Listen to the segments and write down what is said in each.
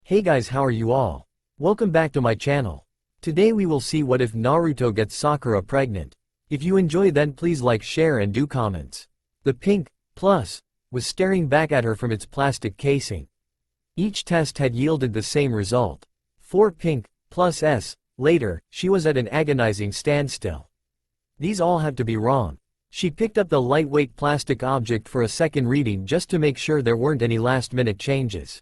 Hey guys, how are you all? Welcome back to my channel. Today we will see what if Naruto gets Sakura pregnant. If you enjoy, then please like, share and do comments. The pink plus was staring back at her from its plastic casing. Each test had yielded the same result. 4 pink plus S. Later, she was at an agonizing standstill. These all had to be wrong. She picked up the lightweight plastic object for a second reading just to make sure there weren't any last-minute changes.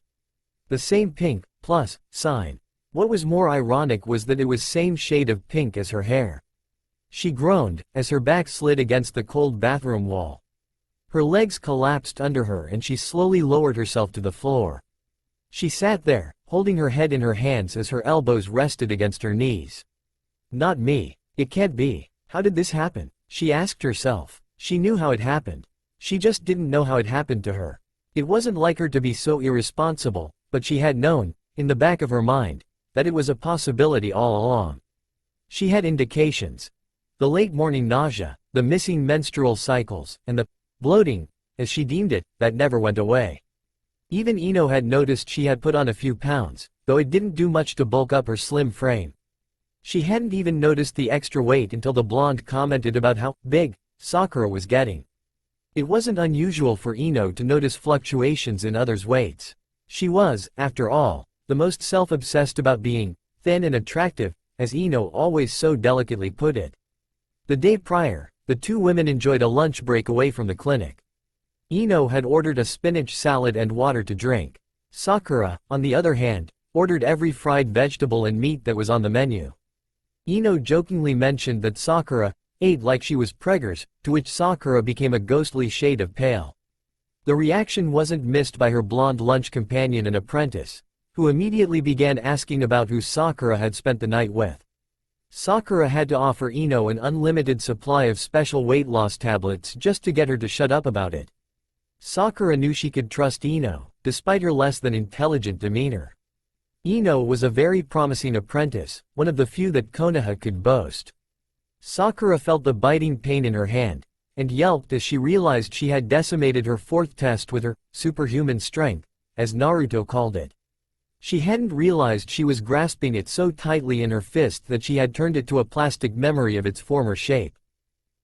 The same pink plus sign. What was more ironic was that it was same shade of pink as her hair. She groaned as her back slid against the cold bathroom wall. Her legs collapsed under her and she slowly lowered herself to the floor. She sat there, holding her head in her hands as her elbows rested against her knees. Not me. It can't be. How did this happen? She asked herself. She knew how it happened. She just didn't know how it happened to her. It wasn't like her to be so irresponsible, but she had known, in the back of her mind, that it was a possibility all along. She had indications. The late morning nausea, the missing menstrual cycles, and the bloating, as she deemed it, that never went away. Even Ino had noticed she had put on a few pounds, though it didn't do much to bulk up her slim frame. She hadn't even noticed the extra weight until the blonde commented about how big Sakura was getting. It wasn't unusual for Ino to notice fluctuations in others' weights. She was, after all, the most self-obsessed about being thin and attractive, as Ino always so delicately put it. The day prior, the two women enjoyed a lunch break away from the clinic. Ino had ordered a spinach salad and water to drink. Sakura, on the other hand, ordered every fried vegetable and meat that was on the menu. Ino jokingly mentioned that Sakura ate like she was preggers, to which Sakura became a ghostly shade of pale. The reaction wasn't missed by her blonde lunch companion and apprentice, who immediately began asking about who Sakura had spent the night with. Sakura had to offer Ino an unlimited supply of special weight loss tablets just to get her to shut up about it. Sakura knew she could trust Ino, despite her less than intelligent demeanor. Ino was a very promising apprentice, one of the few that Konoha could boast. Sakura felt the biting pain in her hand, and yelped as she realized she had decimated her 4th test with her superhuman strength, as Naruto called it. She hadn't realized she was grasping it so tightly in her fist that she had turned it to a plastic memory of its former shape.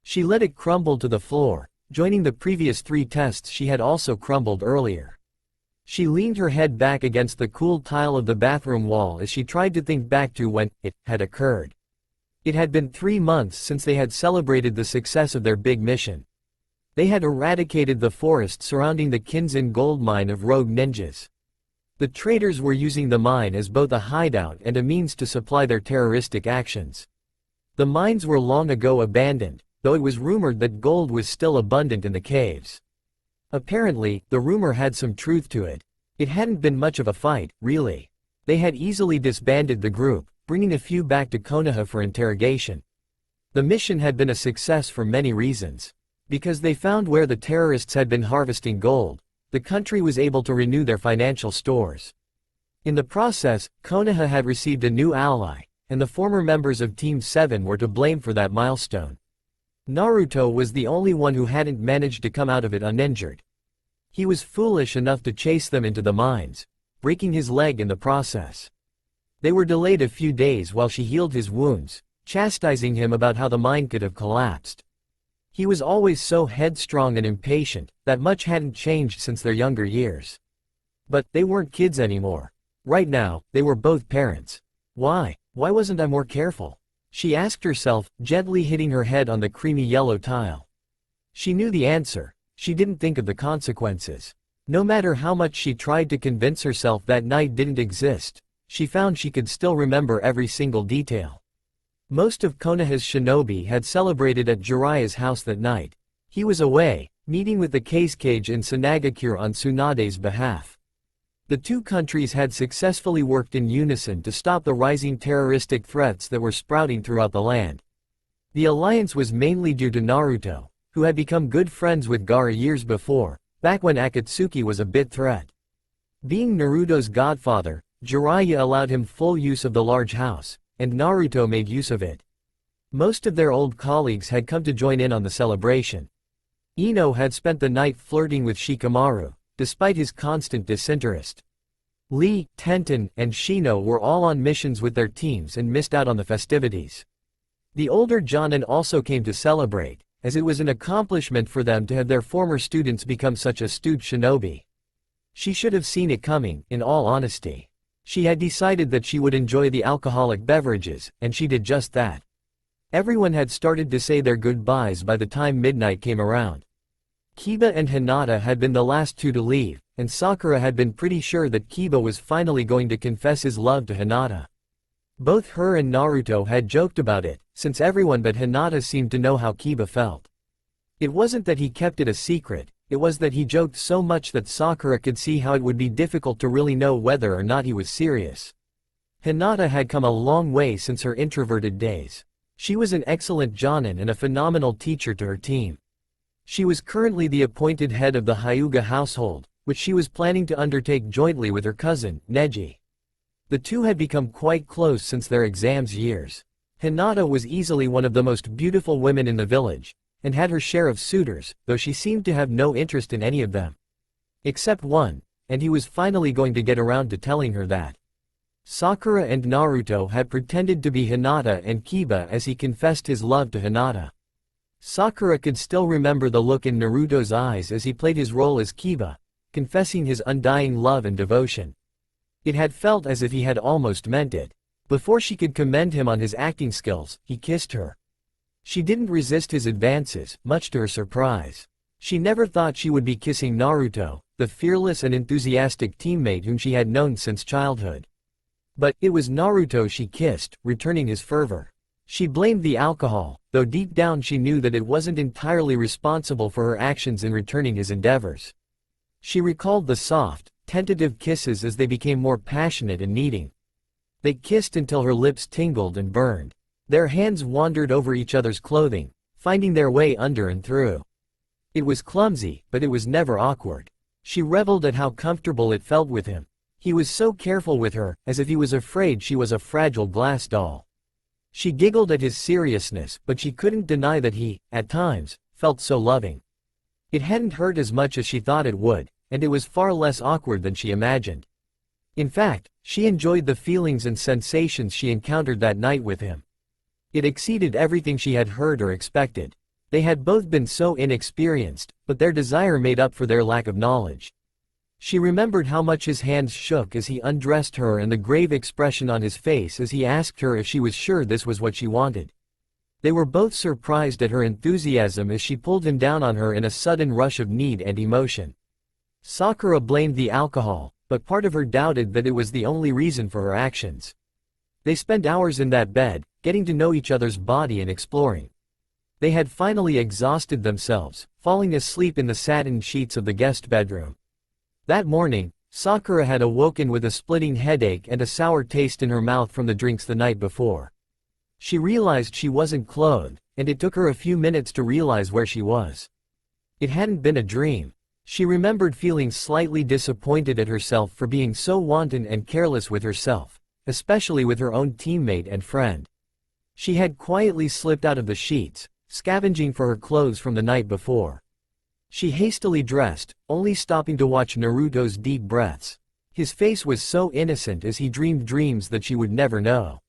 She let it crumble to the floor, joining the previous 3 tests she had also crumbled earlier. She leaned her head back against the cool tile of the bathroom wall as she tried to think back to when it had occurred. It had been 3 months since they had celebrated the success of their big mission. They had eradicated the forest surrounding the Kinzan gold mine of rogue ninjas. The traitors were using the mine as both a hideout and a means to supply their terroristic actions. The mines were long ago abandoned, though it was rumored that gold was still abundant in the caves. Apparently, the rumor had some truth to it. It hadn't been much of a fight, really. They had easily disbanded the group, bringing a few back to Konoha for interrogation. The mission had been a success for many reasons. Because they found where the terrorists had been harvesting gold, the country was able to renew their financial stores. In the process, Konoha had received a new ally, and the former members of Team 7 were to blame for that milestone. Naruto was the only one who hadn't managed to come out of it uninjured. He was foolish enough to chase them into the mines, breaking his leg in the process. They were delayed a few days while she healed his wounds, chastising him about how the mine could have collapsed. He was always so headstrong and impatient, that much hadn't changed since their younger years. But they weren't kids anymore. Right now, they were both parents. Why wasn't I more careful? She asked herself, gently hitting her head on the creamy yellow tile. She knew the answer. She didn't think of the consequences. No matter how much she tried to convince herself that night didn't exist, she found she could still remember every single detail. Most of Konoha's shinobi had celebrated at Jiraiya's house that night. He was away, meeting with the Case in Tsunade on Tsunade's behalf. The two countries had successfully worked in unison to stop the rising terroristic threats that were sprouting throughout the land. The alliance was mainly due to Naruto, who had become good friends with Gaara years before, back when Akatsuki was a bit threat. Being Naruto's godfather, Jiraiya allowed him full use of the large house, and Naruto made use of it. Most of their old colleagues had come to join in on the celebration. Ino had spent the night flirting with Shikamaru, despite his constant disinterest. Lee, Tenten, and Shino were all on missions with their teams and missed out on the festivities. The older Jonin also came to celebrate, as it was an accomplishment for them to have their former students become such astute shinobi. She should have seen it coming, in all honesty. She had decided that she would enjoy the alcoholic beverages, and she did just that. Everyone had started to say their goodbyes by the time midnight came around. Kiba and Hinata had been the last two to leave, and Sakura had been pretty sure that Kiba was finally going to confess his love to Hinata. Both her and Naruto had joked about it, since everyone but Hinata seemed to know how Kiba felt. It wasn't that he kept it a secret, it was that he joked so much that Sakura could see how it would be difficult to really know whether or not he was serious. Hinata had come a long way since her introverted days. She was an excellent Jonin and a phenomenal teacher to her team. She was currently the appointed head of the Hyuga household, which she was planning to undertake jointly with her cousin, Neji. The two had become quite close since their exams years. Hinata was easily one of the most beautiful women in the village, and had her share of suitors, though she seemed to have no interest in any of them. Except one, and he was finally going to get around to telling her that. Sakura and Naruto had pretended to be Hinata and Kiba as he confessed his love to Hinata. Sakura could still remember the look in Naruto's eyes as he played his role as Kiba, confessing his undying love and devotion. It had felt as if he had almost meant it. Before she could commend him on his acting skills, he kissed her. She didn't resist his advances, much to her surprise. She never thought she would be kissing Naruto, the fearless and enthusiastic teammate whom she had known since childhood. But it was Naruto she kissed, returning his fervor. She blamed the alcohol, though deep down she knew that it wasn't entirely responsible for her actions in returning his endeavors. She recalled the soft, tentative kisses as they became more passionate and needing. They kissed until her lips tingled and burned. Their hands wandered over each other's clothing, finding their way under and through. It was clumsy, but it was never awkward. She reveled at how comfortable it felt with him. He was so careful with her, as if he was afraid she was a fragile glass doll. She giggled at his seriousness, but she couldn't deny that he, at times, felt so loving. It hadn't hurt as much as she thought it would, and it was far less awkward than she imagined. In fact, she enjoyed the feelings and sensations she encountered that night with him. It exceeded everything she had heard or expected. They had both been so inexperienced, but their desire made up for their lack of knowledge. She remembered how much his hands shook as he undressed her and the grave expression on his face as he asked her if she was sure this was what she wanted. They were both surprised at her enthusiasm as she pulled him down on her in a sudden rush of need and emotion. Sakura blamed the alcohol, but part of her doubted that it was the only reason for her actions. They spent hours in that bed, getting to know each other's body and exploring. They had finally exhausted themselves, falling asleep in the satin sheets of the guest bedroom. That morning, Sakura had awoken with a splitting headache and a sour taste in her mouth from the drinks the night before. She realized she wasn't clothed, and it took her a few minutes to realize where she was. It hadn't been a dream. She remembered feeling slightly disappointed at herself for being so wanton and careless with herself, especially with her own teammate and friend. She had quietly slipped out of the sheets, scavenging for her clothes from the night before. She hastily dressed, only stopping to watch Naruto's deep breaths. His face was so innocent as he dreamed dreams that she would never know.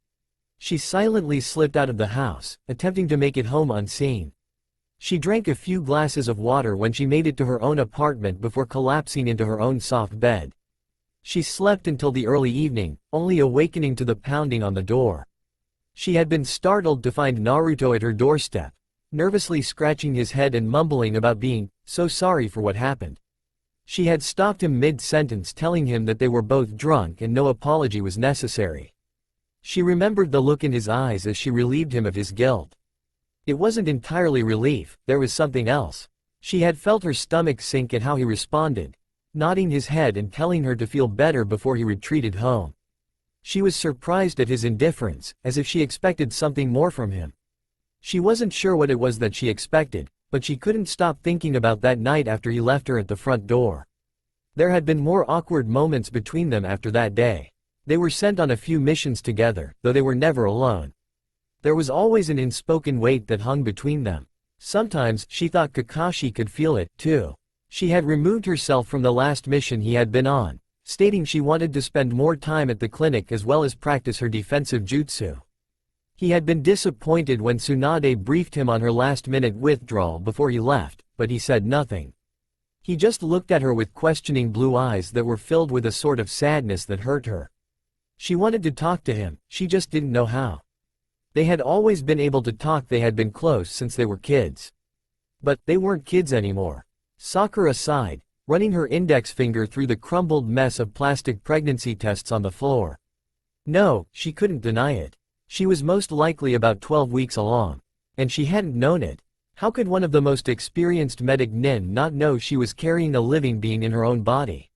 She silently slipped out of the house, attempting to make it home unseen. She drank a few glasses of water when she made it to her own apartment before collapsing into her own soft bed. She slept until the early evening, only awakening to the pounding on the door. She had been startled to find Naruto at her doorstep, nervously scratching his head and mumbling about being so sorry for what happened. She had stopped him mid-sentence, telling him that they were both drunk and no apology was necessary. She remembered the look in his eyes as she relieved him of his guilt. It wasn't entirely relief, there was something else. She had felt her stomach sink at how he responded, nodding his head and telling her to feel better before he retreated home. She was surprised at his indifference, as if she expected something more from him. She wasn't sure what it was that she expected, but she couldn't stop thinking about that night after he left her at the front door. There had been more awkward moments between them after that day. They were sent on a few missions together, though they were never alone. There was always an unspoken weight that hung between them. Sometimes she thought Kakashi could feel it, too. She had removed herself from the last mission he had been on, stating she wanted to spend more time at the clinic as well as practice her defensive jutsu. He had been disappointed when Tsunade briefed him on her last-minute withdrawal before he left, but he said nothing. He just looked at her with questioning blue eyes that were filled with a sort of sadness that hurt her. She wanted to talk to him, she just didn't know how. They had always been able to talk, they had been close since they were kids. But, they weren't kids anymore. Sakura sighed, running her index finger through the crumbled mess of plastic pregnancy tests on the floor. No, she couldn't deny it. She was most likely about 12 weeks along. And she hadn't known it. How could one of the most experienced medic nin not know she was carrying a living being in her own body?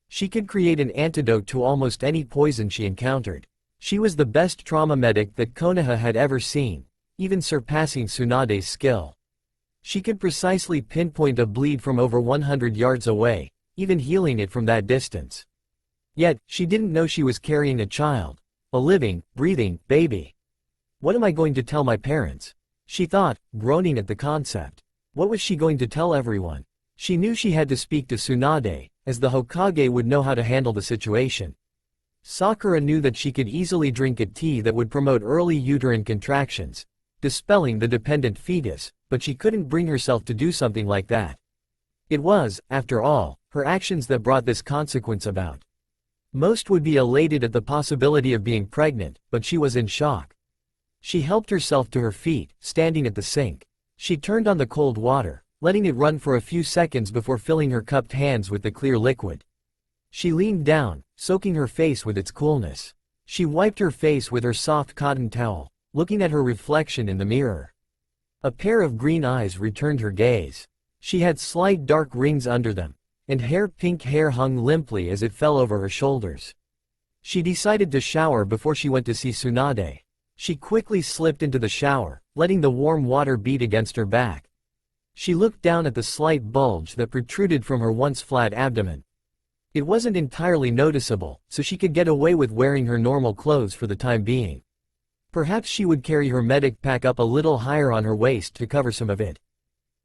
She could create an antidote to almost any poison she encountered. She was the best trauma medic that Konoha had ever seen, even surpassing Tsunade's skill. She could precisely pinpoint a bleed from over 100 yards away, even healing it from that distance. Yet, she didn't know she was carrying a child. A living, breathing, baby. What am I going to tell my parents? She thought, groaning at the concept. What was she going to tell everyone? She knew she had to speak to Tsunade, as the Hokage would know how to handle the situation. Sakura knew that she could easily drink a tea that would promote early uterine contractions, dispelling the dependent fetus, but she couldn't bring herself to do something like that. It was, after all, her actions that brought this consequence about. Most would be elated at the possibility of being pregnant, but she was in shock. She helped herself to her feet, standing at the sink. She turned on the cold water, letting it run for a few seconds before filling her cupped hands with the clear liquid. She leaned down, soaking her face with its coolness. She wiped her face with her soft cotton towel, looking at her reflection in the mirror. A pair of green eyes returned her gaze. She had slight dark rings under them, and pink hair hung limply as it fell over her shoulders. She decided to shower before she went to see Tsunade. She quickly slipped into the shower, letting the warm water beat against her back. She looked down at the slight bulge that protruded from her once flat abdomen. It wasn't entirely noticeable, so she could get away with wearing her normal clothes for the time being. Perhaps she would carry her medic pack up a little higher on her waist to cover some of it.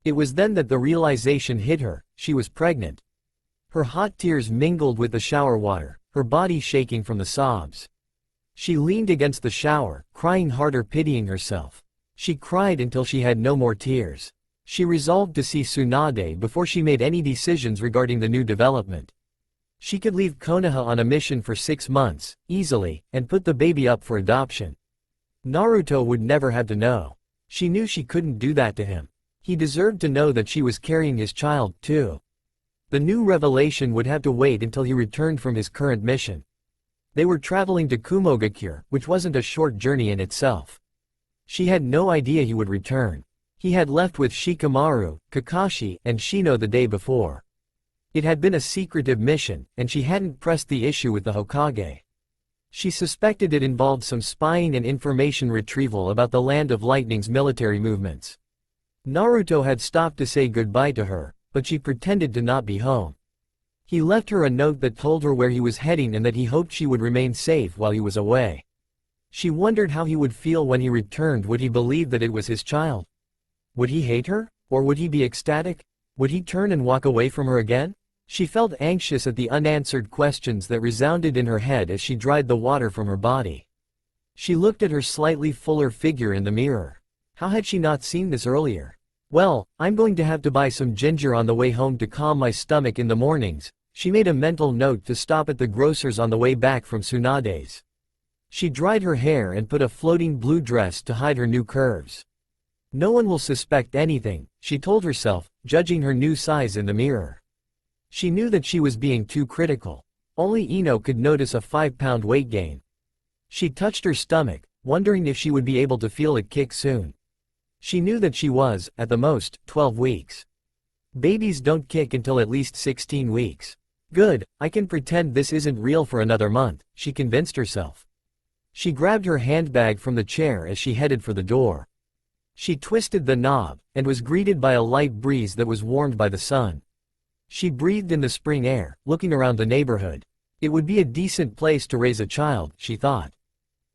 It was then that the realization hit her: she was pregnant. Her hot tears mingled with the shower water, her body shaking from the sobs. She leaned against the shower, crying harder, pitying herself. She cried until she had no more tears. She resolved to see Tsunade before she made any decisions regarding the new development. She could leave Konoha on a mission for 6 months, easily, and put the baby up for adoption. Naruto would never have to know. She knew she couldn't do that to him. He deserved to know that she was carrying his child, too. The new revelation would have to wait until he returned from his current mission. They were traveling to Kumogakure, which wasn't a short journey in itself. She had no idea he would return. He had left with Shikamaru, Kakashi, and Shino the day before. It had been a secretive mission, and she hadn't pressed the issue with the Hokage. She suspected it involved some spying and information retrieval about the Land of Lightning's military movements. Naruto had stopped to say goodbye to her, but she pretended to not be home. He left her a note that told her where he was heading and that he hoped she would remain safe while he was away. She wondered how he would feel when he returned. Would he believe that it was his child? Would he hate her? Or would he be ecstatic? Would he turn and walk away from her again? She felt anxious at the unanswered questions that resounded in her head as she dried the water from her body. She looked at her slightly fuller figure in the mirror. How had she not seen this earlier? Well, I'm going to have to buy some ginger on the way home to calm my stomach in the mornings. She made a mental note to stop at the grocer's on the way back from Tsunade's. She dried her hair and put a floating blue dress to hide her new curves. No one will suspect anything, she told herself, judging her new size in the mirror. She knew that she was being too critical. Only Ino could notice a 5-pound weight gain. She touched her stomach, wondering if she would be able to feel it kick soon. She knew that she was, at the most, 12 weeks. Babies don't kick until at least 16 weeks. Good, I can pretend this isn't real for another month, she convinced herself. She grabbed her handbag from the chair as she headed for the door. She twisted the knob, and was greeted by a light breeze that was warmed by the sun. She breathed in the spring air, looking around the neighborhood. It would be a decent place to raise a child, she thought.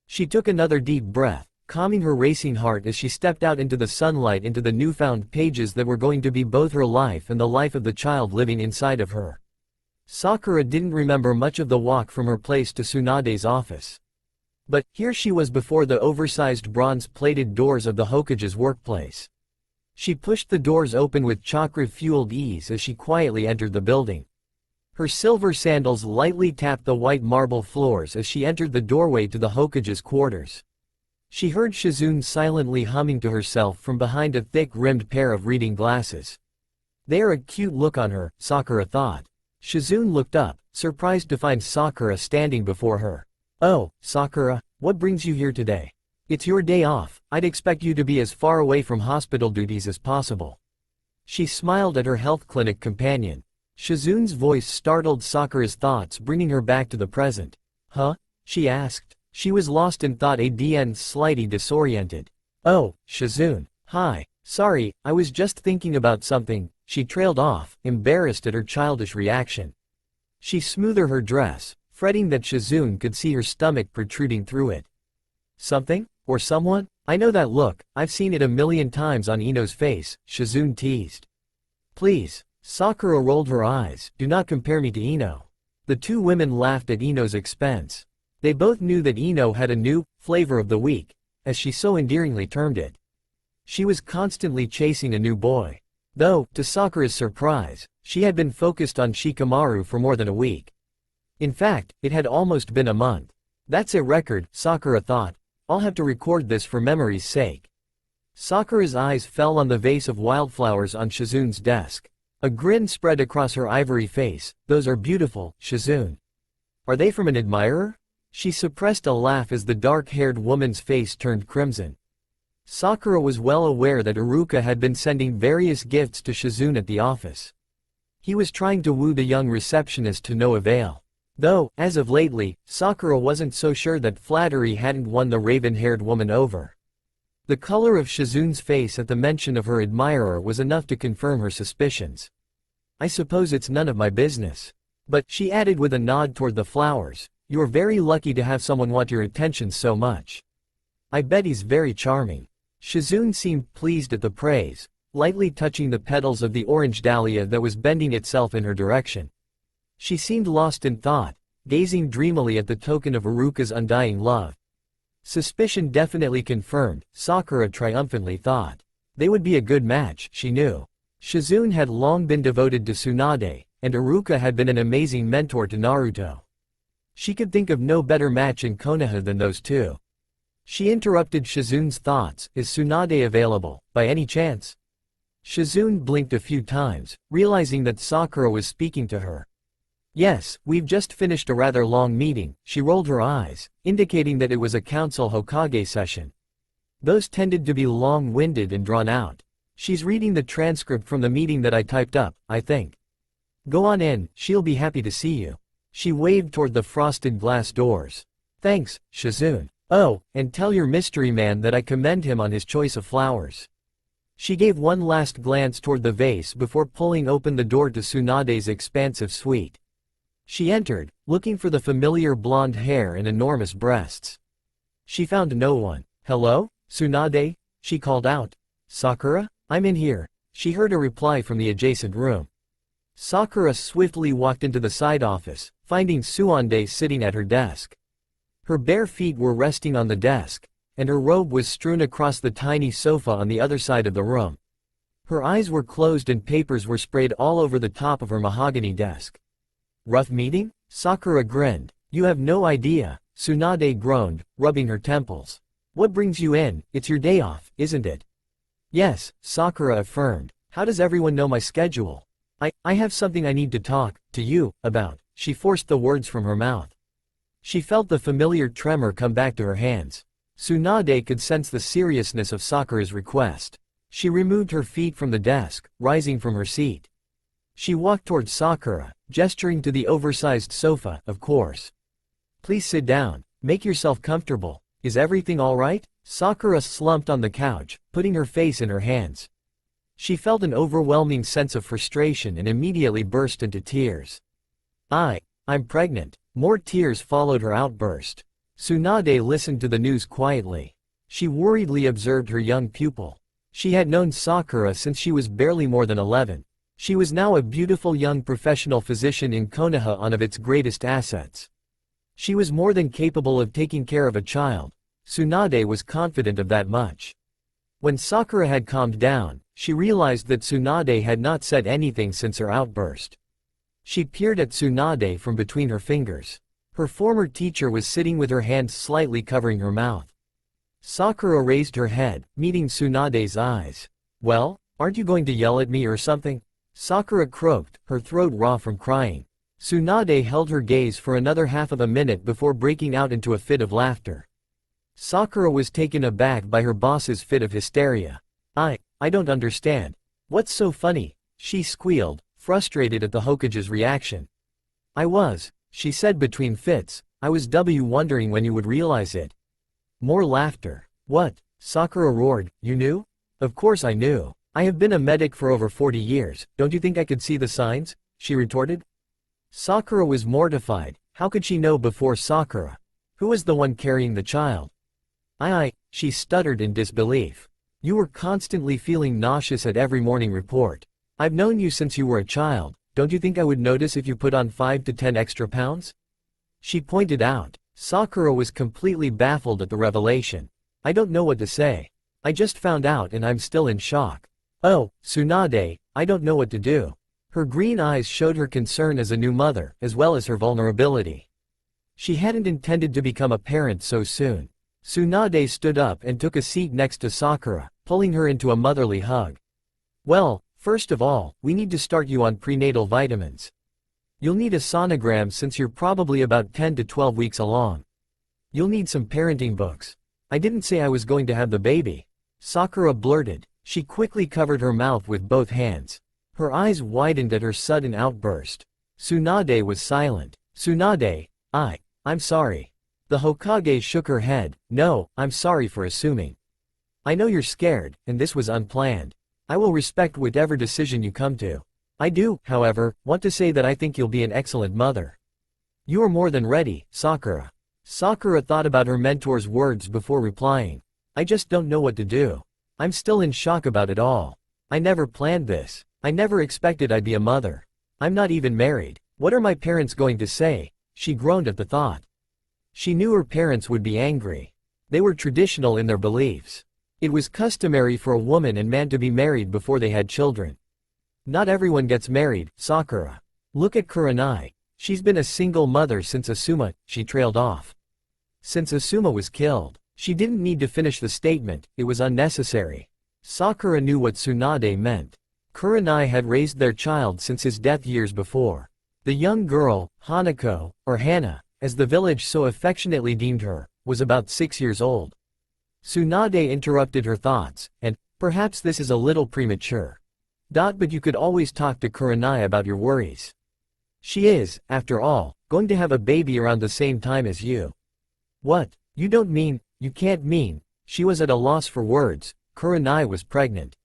She took another deep breath, calming her racing heart as she stepped out into the sunlight, into the newfound pages that were going to be both her life and the life of the child living inside of her. Sakura didn't remember much of the walk from her place to Tsunade's office. But, here she was before the oversized bronze-plated doors of the Hokage's workplace. She pushed the doors open with chakra-fueled ease as she quietly entered the building. Her silver sandals lightly tapped the white marble floors as she entered the doorway to the Hokage's quarters. She heard Shizune silently humming to herself from behind a thick-rimmed pair of reading glasses. "They're a cute look on her," Sakura thought. Shizune looked up, surprised to find Sakura standing before her. "Oh, Sakura, what brings you here today? It's your day off, I'd expect you to be as far away from hospital duties as possible." She smiled at her health clinic companion. Shizune's voice startled Sakura's thoughts, bringing her back to the present. "Huh?" she asked. She was lost in thought, slightly disoriented. "Oh, Shizune. Hi. Sorry, I was just thinking about something," she trailed off, embarrassed at her childish reaction. She smoothed her dress, fretting that Shizune could see her stomach protruding through it. "Something? Or someone? I know that look, I've seen it a million times on Ino's face," Shizune teased. "Please." Sakura rolled her eyes, "do not compare me to Ino." The two women laughed at Ino's expense. They both knew that Ino had a new flavor of the week, as she so endearingly termed it. She was constantly chasing a new boy. Though, to Sakura's surprise, she had been focused on Shikamaru for more than a week. In fact, it had almost been a month. "That's a record," Sakura thought. "I'll have to record this for memory's sake." Sakura's eyes fell on the vase of wildflowers on Shizune's desk. A grin spread across her ivory face. "Those are beautiful, Shizune." "Are they from an admirer?" She suppressed a laugh as the dark-haired woman's face turned crimson. Sakura was well aware that Iruka had been sending various gifts to Shizune at the office. He was trying to woo the young receptionist to no avail. Though, as of lately, Sakura wasn't so sure that flattery hadn't won the raven-haired woman over. The color of Shizune's face at the mention of her admirer was enough to confirm her suspicions. "I suppose it's none of my business. But," she added with a nod toward the flowers, "you're very lucky to have someone want your attention so much. I bet he's very charming." Shizune seemed pleased at the praise, lightly touching the petals of the orange dahlia that was bending itself in her direction. She seemed lost in thought, gazing dreamily at the token of Iruka's undying love. Suspicion definitely confirmed, Sakura triumphantly thought. They would be a good match, she knew. Shizune had long been devoted to Tsunade, and Iruka had been an amazing mentor to Naruto. She could think of no better match in Konoha than those two. She interrupted Shizune's thoughts. "Is Tsunade available, by any chance?" Shizune blinked a few times, realizing that Sakura was speaking to her. "Yes, we've just finished a rather long meeting." She rolled her eyes, indicating that it was a council Hokage session. Those tended to be long-winded and drawn out. "She's reading the transcript from the meeting that I typed up, I think. Go on in, she'll be happy to see you." She waved toward the frosted glass doors. "Thanks, Shizune. Oh, and tell your mystery man that I commend him on his choice of flowers." She gave one last glance toward the vase before pulling open the door to Tsunade's expansive suite. She entered, looking for the familiar blonde hair and enormous breasts. She found no one. "Hello, Tsunade?" she called out. "Sakura? I'm in here." She heard a reply from the adjacent room. Sakura swiftly walked into the side office, finding Tsunade sitting at her desk. Her bare feet were resting on the desk, and her robe was strewn across the tiny sofa on the other side of the room. Her eyes were closed and papers were sprayed all over the top of her mahogany desk. "Rough meeting?" Sakura grinned. "You have no idea," Tsunade groaned, rubbing her temples. "What brings you in? It's your day off, isn't it?" "Yes," Sakura affirmed. "How does everyone know my schedule?" I have something I need to talk to you about." She forced the words from her mouth. She felt the familiar tremor come back to her hands. Tsunade could sense the seriousness of Sakura's request. She removed her feet from the desk, rising from her seat. She walked toward Sakura, gesturing to the oversized sofa, "Of course. Please sit down. Make yourself comfortable. Is everything all right?" Sakura slumped on the couch, putting her face in her hands. She felt an overwhelming sense of frustration and immediately burst into tears. I'm pregnant." More tears followed her outburst. Tsunade listened to the news quietly. She worriedly observed her young pupil. She had known Sakura since she was barely more than 11. She was now a beautiful young professional physician in Konoha, one of its greatest assets. She was more than capable of taking care of a child. Tsunade was confident of that much. When Sakura had calmed down, she realized that Tsunade had not said anything since her outburst. She peered at Tsunade from between her fingers. Her former teacher was sitting with her hands slightly covering her mouth. Sakura raised her head, meeting Tsunade's eyes. "Well, aren't you going to yell at me or something?" Sakura croaked, her throat raw from crying. Tsunade held her gaze for another half of a minute before breaking out into a fit of laughter. Sakura was taken aback by her boss's fit of hysteria. I don't understand. What's so funny?" she squealed, frustrated at the Hokage's reaction. She said between fits, "I was wondering when you would realize it." More laughter. "What?" Sakura roared, "You knew?" "Of course I knew. I have been a medic for over 40 years, don't you think I could see the signs?" she retorted. Sakura was mortified. How could she know before Sakura? Who was the one carrying the child? She stuttered in disbelief. "You were constantly feeling nauseous at every morning report. I've known you since you were a child, don't you think I would notice if you put on 5 to 10 extra pounds?" she pointed out. Sakura was completely baffled at the revelation. "I don't know what to say. I just found out and I'm still in shock." "Oh, Tsunade, I don't know what to do." Her green eyes showed her concern as a new mother, as well as her vulnerability. She hadn't intended to become a parent so soon. Tsunade stood up and took a seat next to Sakura, pulling her into a motherly hug. "Well, first of all, we need to start you on prenatal vitamins. You'll need a sonogram since you're probably about 10 to 12 weeks along. You'll need some parenting books." "I didn't say I was going to have the baby," Sakura blurted. She quickly covered her mouth with both hands. Her eyes widened at her sudden outburst. Tsunade was silent. "Tsunade, I'm sorry." The Hokage shook her head. "No, I'm sorry for assuming. I know you're scared, and this was unplanned. I will respect whatever decision you come to. I do, however, want to say that I think you'll be an excellent mother." "You are more than ready, Sakura." Sakura thought about her mentor's words before replying. "I just don't know what to do. I'm still in shock about it all. I never planned this. I never expected I'd be a mother. I'm not even married. What are my parents going to say?" she groaned at the thought. She knew her parents would be angry. They were traditional in their beliefs. It was customary for a woman and man to be married before they had children. "Not everyone gets married, Sakura. Look at Kurenai. She's been a single mother since Asuma," she trailed off. "Since Asuma was killed." She didn't need to finish the statement, it was unnecessary. Sakura knew what Tsunade meant. Kurenai had raised their child since his death years before. The young girl, Hanako, or Hana, as the village so affectionately deemed her, was about 6 years old. Tsunade interrupted her thoughts, and, "Perhaps this is a little premature. But you could always talk to Kurenai about your worries. She is, after all, going to have a baby around the same time as you." "What? You don't mean, you can't mean," she was at a loss for words, "Kurenai was pregnant."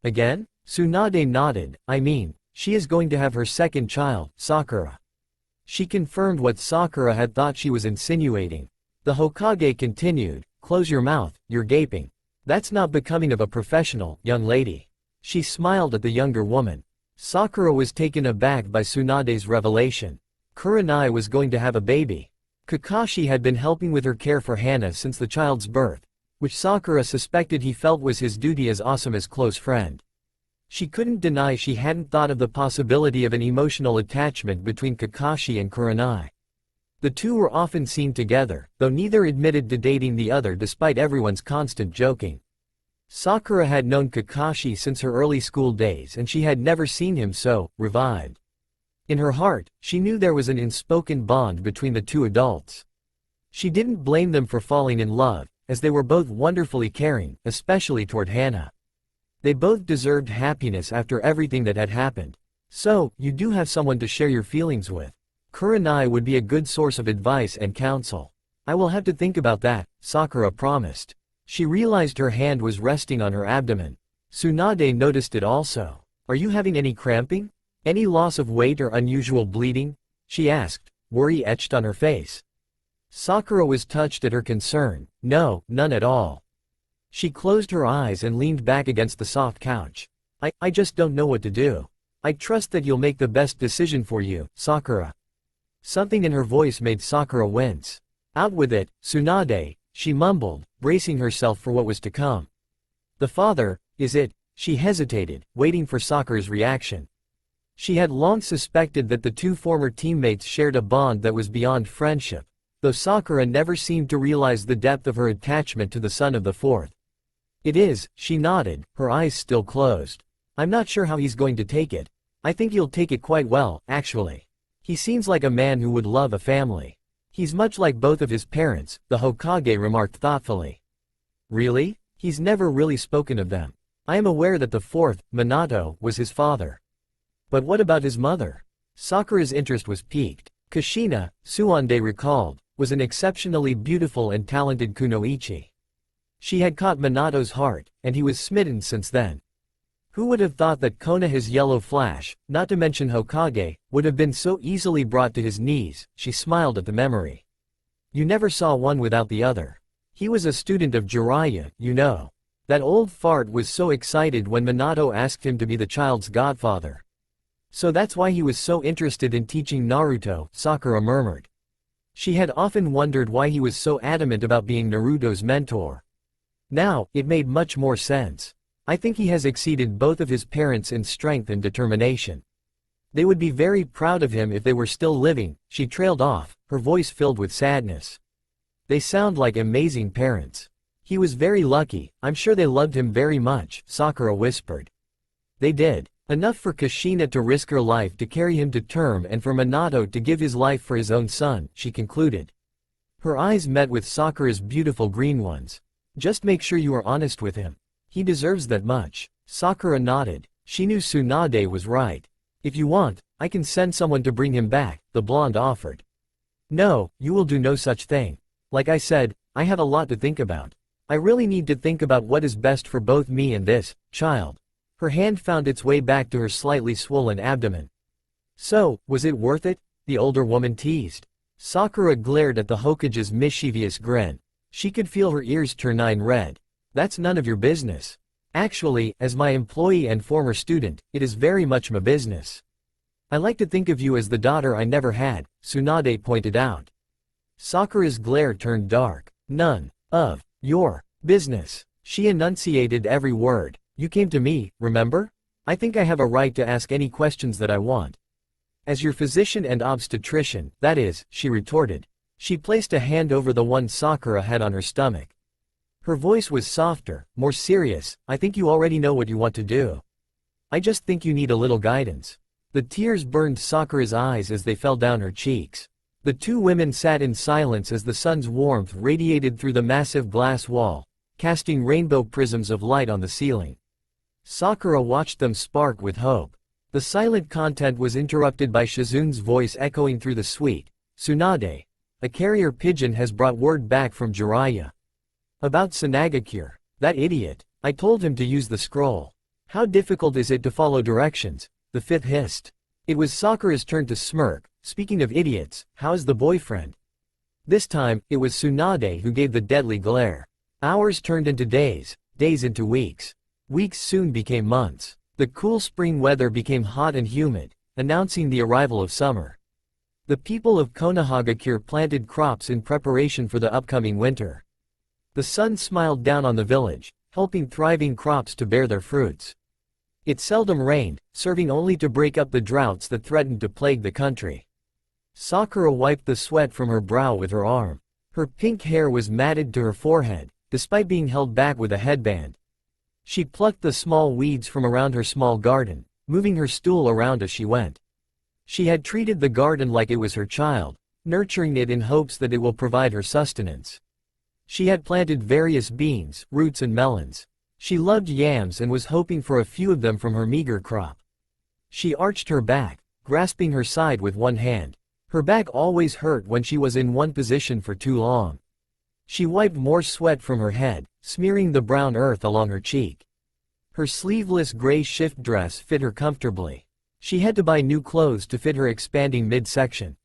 "Again?" Tsunade nodded. "I mean, she is going to have her second child, Sakura." She confirmed what Sakura had thought she was insinuating. The Hokage continued, "Close your mouth, you're gaping. That's not becoming of a professional, young lady." She smiled at the younger woman. Sakura was taken aback by Tsunade's revelation. Kurenai was going to have a baby. Kakashi had been helping with her care for Hana since the child's birth, which Sakura suspected he felt was his duty as Asuma's close friend. She couldn't deny she hadn't thought of the possibility of an emotional attachment between Kakashi and Kurenai. The two were often seen together, though neither admitted to dating the other despite everyone's constant joking. Sakura had known Kakashi since her early school days and she had never seen him so revived. In her heart, she knew there was an unspoken bond between the two adults. She didn't blame them for falling in love, as they were both wonderfully caring, especially toward Hana. They both deserved happiness after everything that had happened. "So, you do have someone to share your feelings with. Kurenai would be a good source of advice and counsel." "I will have to think about that," Sakura promised. She realized her hand was resting on her abdomen. Tsunade noticed it also. "Are you having any cramping? Any loss of weight or unusual bleeding?" she asked, worry etched on her face. Sakura was touched at her concern. "No, none at all." She closed her eyes and leaned back against the soft couch. I just don't know what to do." I trust that you'll make the best decision for you, Sakura. Something in her voice made Sakura wince. Out with it, Tsunade, she mumbled, bracing herself for what was to come. The father, is it? She hesitated, waiting for Sakura's reaction. She had long suspected that the two former teammates shared a bond that was beyond friendship, though Sakura never seemed to realize the depth of her attachment to the son of the fourth. It is, she nodded, her eyes still closed. I'm not sure how he's going to take it. I think he'll take it quite well, actually. He seems like a man who would love a family. He's much like both of his parents, the Hokage remarked thoughtfully. Really? He's never really spoken of them. I am aware that the fourth, Minato, was his father. But what about his mother? Sakura's interest was piqued. Kushina, Tsunade recalled, was an exceptionally beautiful and talented kunoichi. She had caught Minato's heart, and he was smitten since then. Who would have thought that Konoha's yellow flash, not to mention Hokage, would have been so easily brought to his knees? She smiled at the memory. You never saw one without the other. He was a student of Jiraiya, you know. That old fart was so excited when Minato asked him to be the child's godfather. So that's why he was so interested in teaching Naruto, Sakura murmured. She had often wondered why he was so adamant about being Naruto's mentor. Now, it made much more sense. I think he has exceeded both of his parents in strength and determination. They would be very proud of him if they were still living, she trailed off, her voice filled with sadness. They sound like amazing parents. He was very lucky, I'm sure they loved him very much, Sakura whispered. They did. Enough for Kushina to risk her life to carry him to term and for Minato to give his life for his own son, she concluded. Her eyes met with Sakura's beautiful green ones. Just make sure you are honest with him. He deserves that much. Sakura nodded. She knew Tsunade was right. If you want, I can send someone to bring him back, the blonde offered. No, you will do no such thing. Like I said, I have a lot to think about. I really need to think about what is best for both me and this child. Her hand found its way back to her slightly swollen abdomen. So, was it worth it? The older woman teased. Sakura glared at the Hokage's mischievous grin. She could feel her ears turn red. That's none of your business. Actually, as my employee and former student, it is very much my business. I like to think of you as the daughter I never had, Tsunade pointed out. Sakura's glare turned dark. None of your business. She enunciated every word. You came to me, remember? I think I have a right to ask any questions that I want. As your physician and obstetrician, that is, she retorted. She placed a hand over the one Sakura had on her stomach. Her voice was softer, more serious. I think you already know what you want to do. I just think you need a little guidance. The tears burned Sakura's eyes as they fell down her cheeks. The two women sat in silence as the sun's warmth radiated through the massive glass wall, casting rainbow prisms of light on the ceiling. Sakura watched them spark with hope. The silent content was interrupted by Shizun's voice echoing through the suite. Tsunade, a carrier pigeon has brought word back from Jiraiya. About Tsunade, that idiot. I told him to use the scroll. How difficult is it to follow directions? The fifth hissed. It was Sakura's turn to smirk. Speaking of idiots, how's the boyfriend? This time, it was Tsunade who gave the deadly glare. Hours turned into days, days into weeks. Weeks soon became months. The cool spring weather became hot and humid, announcing the arrival of summer. The people of Konohagakure planted crops in preparation for the upcoming winter. The sun smiled down on the village, helping thriving crops to bear their fruits. It seldom rained, serving only to break up the droughts that threatened to plague the country. Sakura wiped the sweat from her brow with her arm. Her pink hair was matted to her forehead, despite being held back with a headband. She plucked the small weeds from around her small garden, moving her stool around as she went. She had treated the garden like it was her child, nurturing it in hopes that it will provide her sustenance. She had planted various beans, roots and melons. She loved yams and was hoping for a few of them from her meager crop. She arched her back, grasping her side with one hand. Her back always hurt when she was in one position for too long. She wiped more sweat from her head, smearing the brown earth along her cheek. Her sleeveless gray shift dress fit her comfortably. She had to buy new clothes to fit her expanding midsection.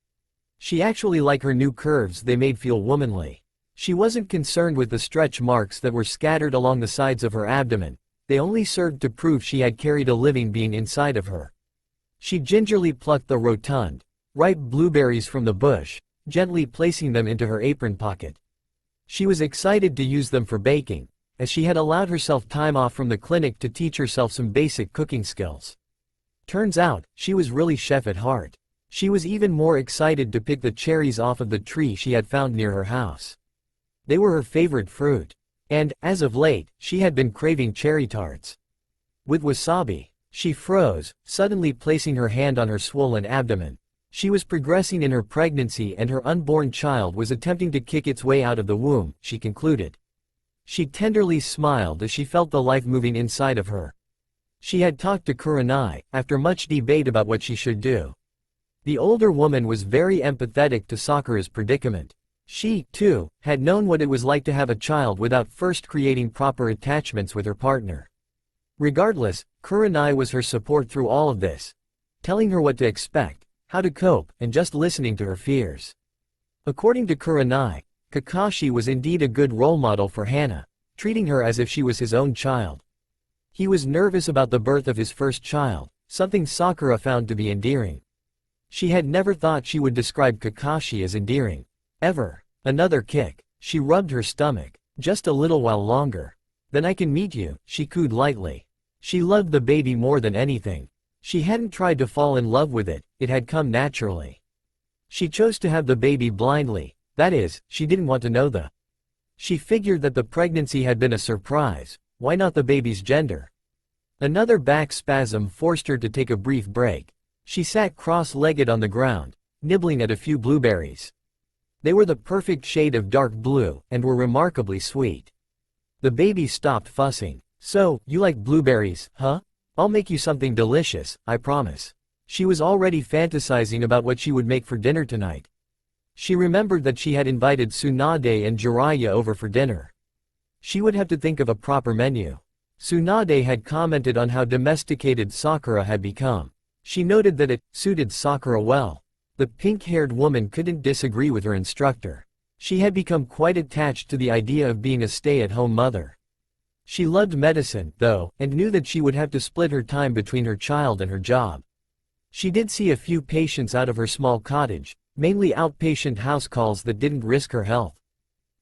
She actually liked her new curves, they made feel womanly. She wasn't concerned with the stretch marks that were scattered along the sides of her abdomen. They only served to prove she had carried a living being inside of her. She gingerly plucked the rotund, ripe blueberries from the bush, gently placing them into her apron pocket. She was excited to use them for baking, as she had allowed herself time off from the clinic to teach herself some basic cooking skills. Turns out, she was really chef at heart. She was even more excited to pick the cherries off of the tree she had found near her house. They were her favorite fruit. And, as of late, she had been craving cherry tarts. With wasabi. She froze, suddenly placing her hand on her swollen abdomen. She was progressing in her pregnancy and her unborn child was attempting to kick its way out of the womb, she concluded. She tenderly smiled as she felt the life moving inside of her. She had talked to Kurenai, after much debate about what she should do. The older woman was very empathetic to Sakura's predicament. She, too, had known what it was like to have a child without first creating proper attachments with her partner. Regardless, Kurenai was her support through all of this, telling her what to expect, how to cope, and just listening to her fears. According to Kurenai, Kakashi was indeed a good role model for Hana, treating her as if she was his own child. He was nervous about the birth of his first child, something Sakura found to be endearing. She had never thought she would describe Kakashi as endearing. Ever. Another kick. She rubbed her stomach. Just a little while longer. Then I can meet you, she cooed lightly. She loved the baby more than anything. She hadn't tried to fall in love with it, it had come naturally. She chose to have the baby blindly, that is, she didn't want to know the. She figured that the pregnancy had been a surprise, why not the baby's gender? Another back spasm forced her to take a brief break. She sat cross-legged on the ground, nibbling at a few blueberries. They were the perfect shade of dark blue, and were remarkably sweet. The baby stopped fussing. So, you like blueberries, huh? I'll make you something delicious, I promise. She was already fantasizing about what she would make for dinner tonight. She remembered that she had invited Tsunade and Jiraiya over for dinner. She would have to think of a proper menu. Tsunade had commented on how domesticated Sakura had become. She noted that it suited Sakura well. The pink-haired woman couldn't disagree with her instructor. She had become quite attached to the idea of being a stay-at-home mother. She loved medicine, though, and knew that she would have to split her time between her child and her job. She did see a few patients out of her small cottage, mainly outpatient house calls that didn't risk her health.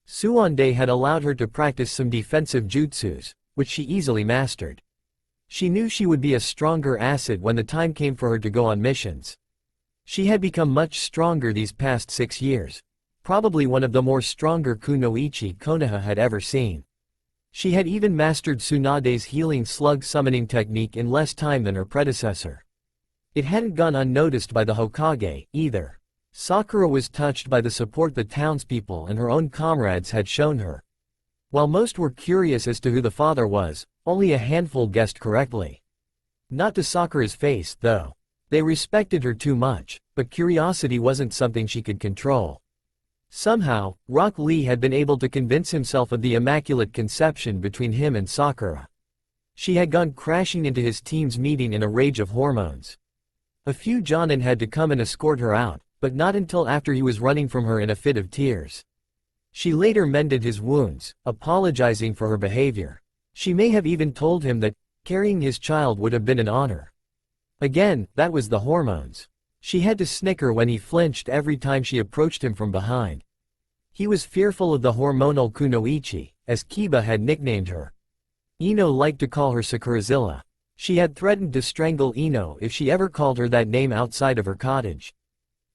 Tsunade had allowed her to practice some defensive jutsus, which she easily mastered. She knew she would be a stronger asset when the time came for her to go on missions. She had become much stronger these past 6 years. Probably one of the more stronger kunoichi Konoha had ever seen. She had even mastered Tsunade's healing slug summoning technique in less time than her predecessor. It hadn't gone unnoticed by the Hokage, either. Sakura was touched by the support the townspeople and her own comrades had shown her. While most were curious as to who the father was, only a handful guessed correctly. Not to Sakura's face, though. They respected her too much, but curiosity wasn't something she could control. Somehow, Rock Lee had been able to convince himself of the immaculate conception between him and Sakura. She had gone crashing into his team's meeting in a rage of hormones. A few jonin had to come and escort her out, but not until after he was running from her in a fit of tears. She later mended his wounds, apologizing for her behavior. She may have even told him that carrying his child would have been an honor. Again, that was the hormones. She had to snicker when he flinched every time she approached him from behind. He was fearful of the hormonal kunoichi, as Kiba had nicknamed her. Ino liked to call her Sakurazilla. She had threatened to strangle Ino if she ever called her that name outside of her cottage.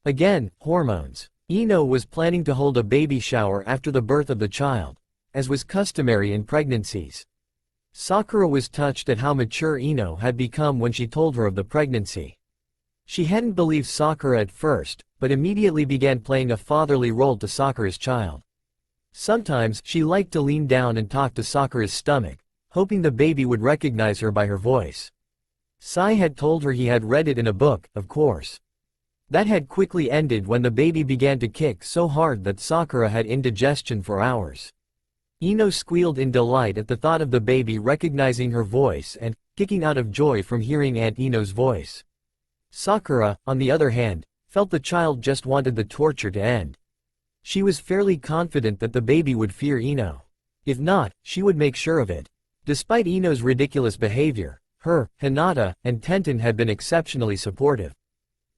Again, hormones. Ino was planning to hold a baby shower after the birth of the child, as was customary in pregnancies. Sakura was touched at how mature Ino had become when she told her of the pregnancy. She hadn't believed Sakura at first, but immediately began playing a fatherly role to Sakura's child. Sometimes she liked to lean down and talk to Sakura's stomach, hoping the baby would recognize her by her voice. Sai had told her he had read it in a book, of course. That had quickly ended when the baby began to kick so hard that Sakura had indigestion for hours. Ino squealed in delight at the thought of the baby recognizing her voice and kicking out of joy from hearing Aunt Ino's voice. Sakura, on the other hand, felt the child just wanted the torture to end. She was fairly confident that the baby would fear Ino. If not, she would make sure of it. Despite Ino's ridiculous behavior, Her, Hinata, and Tenten had been exceptionally supportive.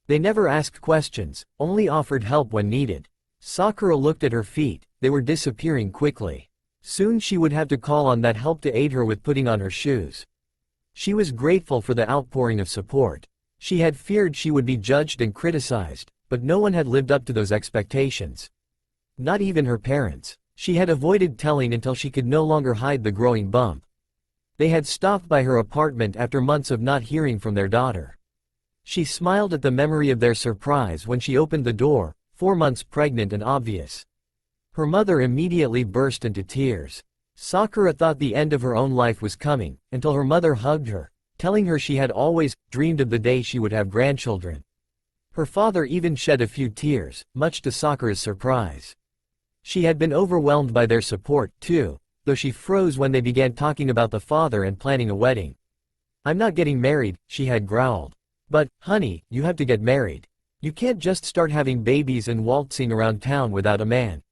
They never asked questions, only offered help when needed. Sakura looked at her feet, they were disappearing quickly. Soon she would have to call on that help to aid her with putting on her shoes. She was grateful for the outpouring of support. She had feared she would be judged and criticized, but no one had lived up to those expectations. Not even her parents. She had avoided telling until she could no longer hide the growing bump. They had stopped by her apartment after months of not hearing from their daughter. She smiled at the memory of their surprise when she opened the door, 4 months pregnant and obvious. Her mother immediately burst into tears. Sakura thought the end of her own life was coming, until her mother hugged her, telling her she had always dreamed of the day she would have grandchildren. Her father even shed a few tears, much to Sakura's surprise. She had been overwhelmed by their support, too, though she froze when they began talking about the father and planning a wedding. "I'm not getting married," she had growled. "But, honey, you have to get married. You can't just start having babies and waltzing around town without a man.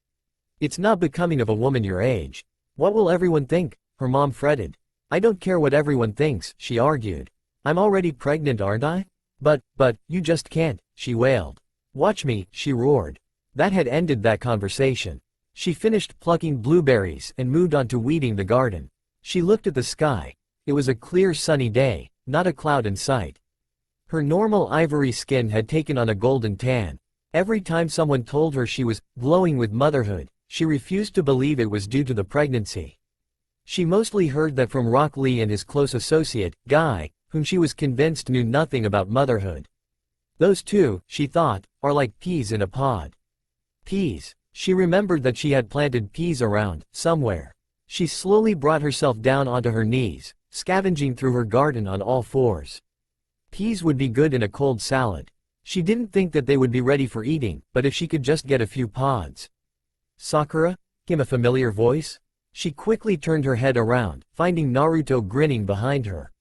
It's not becoming of a woman your age. What will everyone think?" her mom fretted. "I don't care what everyone thinks," she argued. "I'm already pregnant, aren't I?" But, you just can't," she wailed. "Watch me," she roared. That had ended that conversation. She finished plucking blueberries and moved on to weeding the garden. She looked at the sky. It was a clear sunny day, not a cloud in sight. Her normal ivory skin had taken on a golden tan. Every time someone told her she was glowing with motherhood, she refused to believe it was due to the pregnancy. She mostly heard that from Rock Lee and his close associate, Guy, whom she was convinced knew nothing about motherhood. Those two, she thought, are like peas in a pod. Peas. She remembered that she had planted peas around, somewhere. She slowly brought herself down onto her knees, scavenging through her garden on all fours. Peas would be good in a cold salad. She didn't think that they would be ready for eating, but if she could just get a few pods. "Sakura?" came a familiar voice. She quickly turned her head around, finding Naruto grinning behind her.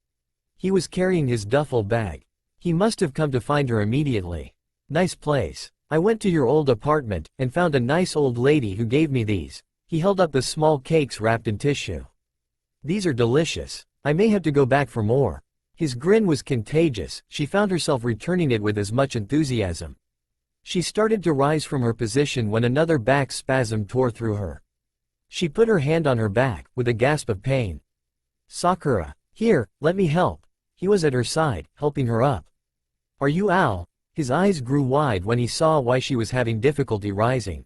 He was carrying his duffel bag. He must have come to find her immediately. "Nice place. I went to your old apartment, and found a nice old lady who gave me these." He held up the small cakes wrapped in tissue. "These are delicious. I may have to go back for more." His grin was contagious, she found herself returning it with as much enthusiasm. She started to rise from her position when another back spasm tore through her. She put her hand on her back, with a gasp of pain. "Sakura, here, let me help." He was at her side, helping her up. "Are you Al?" His eyes grew wide when he saw why she was having difficulty rising.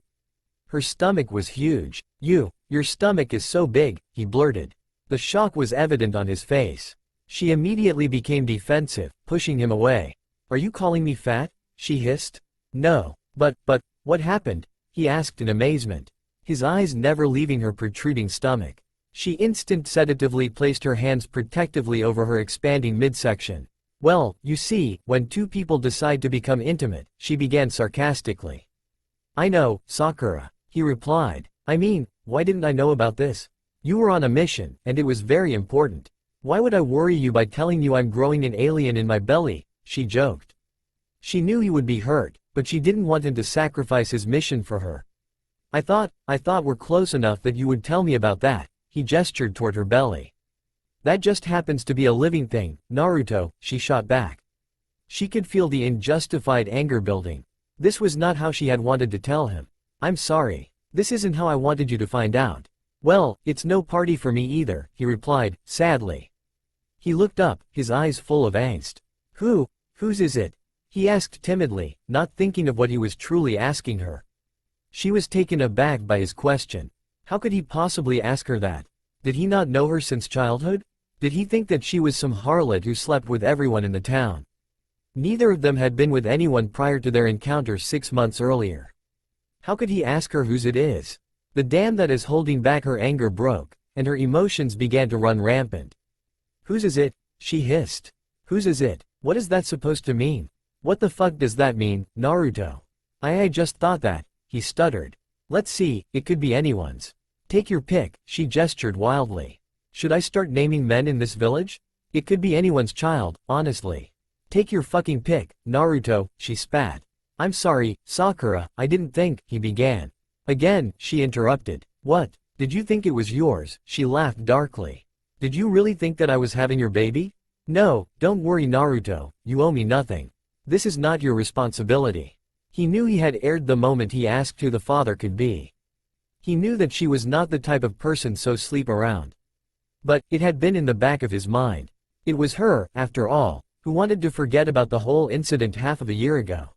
Her stomach was huge. Your stomach is so big," he blurted. The shock was evident on his face. She immediately became defensive, pushing him away. "Are you calling me fat?" she hissed. "No. But, what happened?" he asked in amazement, his eyes never leaving her protruding stomach. She instinctively placed her hands protectively over her expanding midsection. "Well, you see, when two people decide to become intimate," she began sarcastically. "I know, Sakura," he replied. "I mean, why didn't I know about this? You were on a mission, and it was very important. Why would I worry you by telling you I'm growing an alien in my belly?" she joked. She knew he would be hurt, but she didn't want him to sacrifice his mission for her. I thought we're close enough that you would tell me about that," he gestured toward her belly. "That just happens to be a living thing, Naruto," she shot back. She could feel the unjustified anger building. This was not how she had wanted to tell him. "I'm sorry. This isn't how I wanted you to find out." "Well, it's no party for me either," he replied, sadly. He looked up, his eyes full of angst. Whose is it?" he asked timidly, not thinking of what he was truly asking her. She was taken aback by his question. How could he possibly ask her that? Did he not know her since childhood? Did he think that she was some harlot who slept with everyone in the town? Neither of them had been with anyone prior to their encounter 6 months earlier. How could he ask her whose it is? The dam that is holding back her anger broke, and her emotions began to run rampant. "Whose is it?" she hissed. "Whose is it? What is that supposed to mean? What the fuck does that mean, Naruto?" I just thought that," he stuttered. "Let's see, it could be anyone's. Take your pick," she gestured wildly. "Should I start naming men in this village? It could be anyone's child, honestly. Take your fucking pick, Naruto," she spat. "I'm sorry, Sakura, I didn't think," he began. Again, she interrupted. "What? Did you think it was yours?" she laughed darkly. "Did you really think that I was having your baby?" No, don't worry Naruto, you owe me nothing. This is not your responsibility. He knew he had erred the moment he asked who the father could be. He knew that she was not the type of person so sleep around. But, it had been in the back of his mind. It was her, after all, who wanted to forget about the whole incident half of a year ago.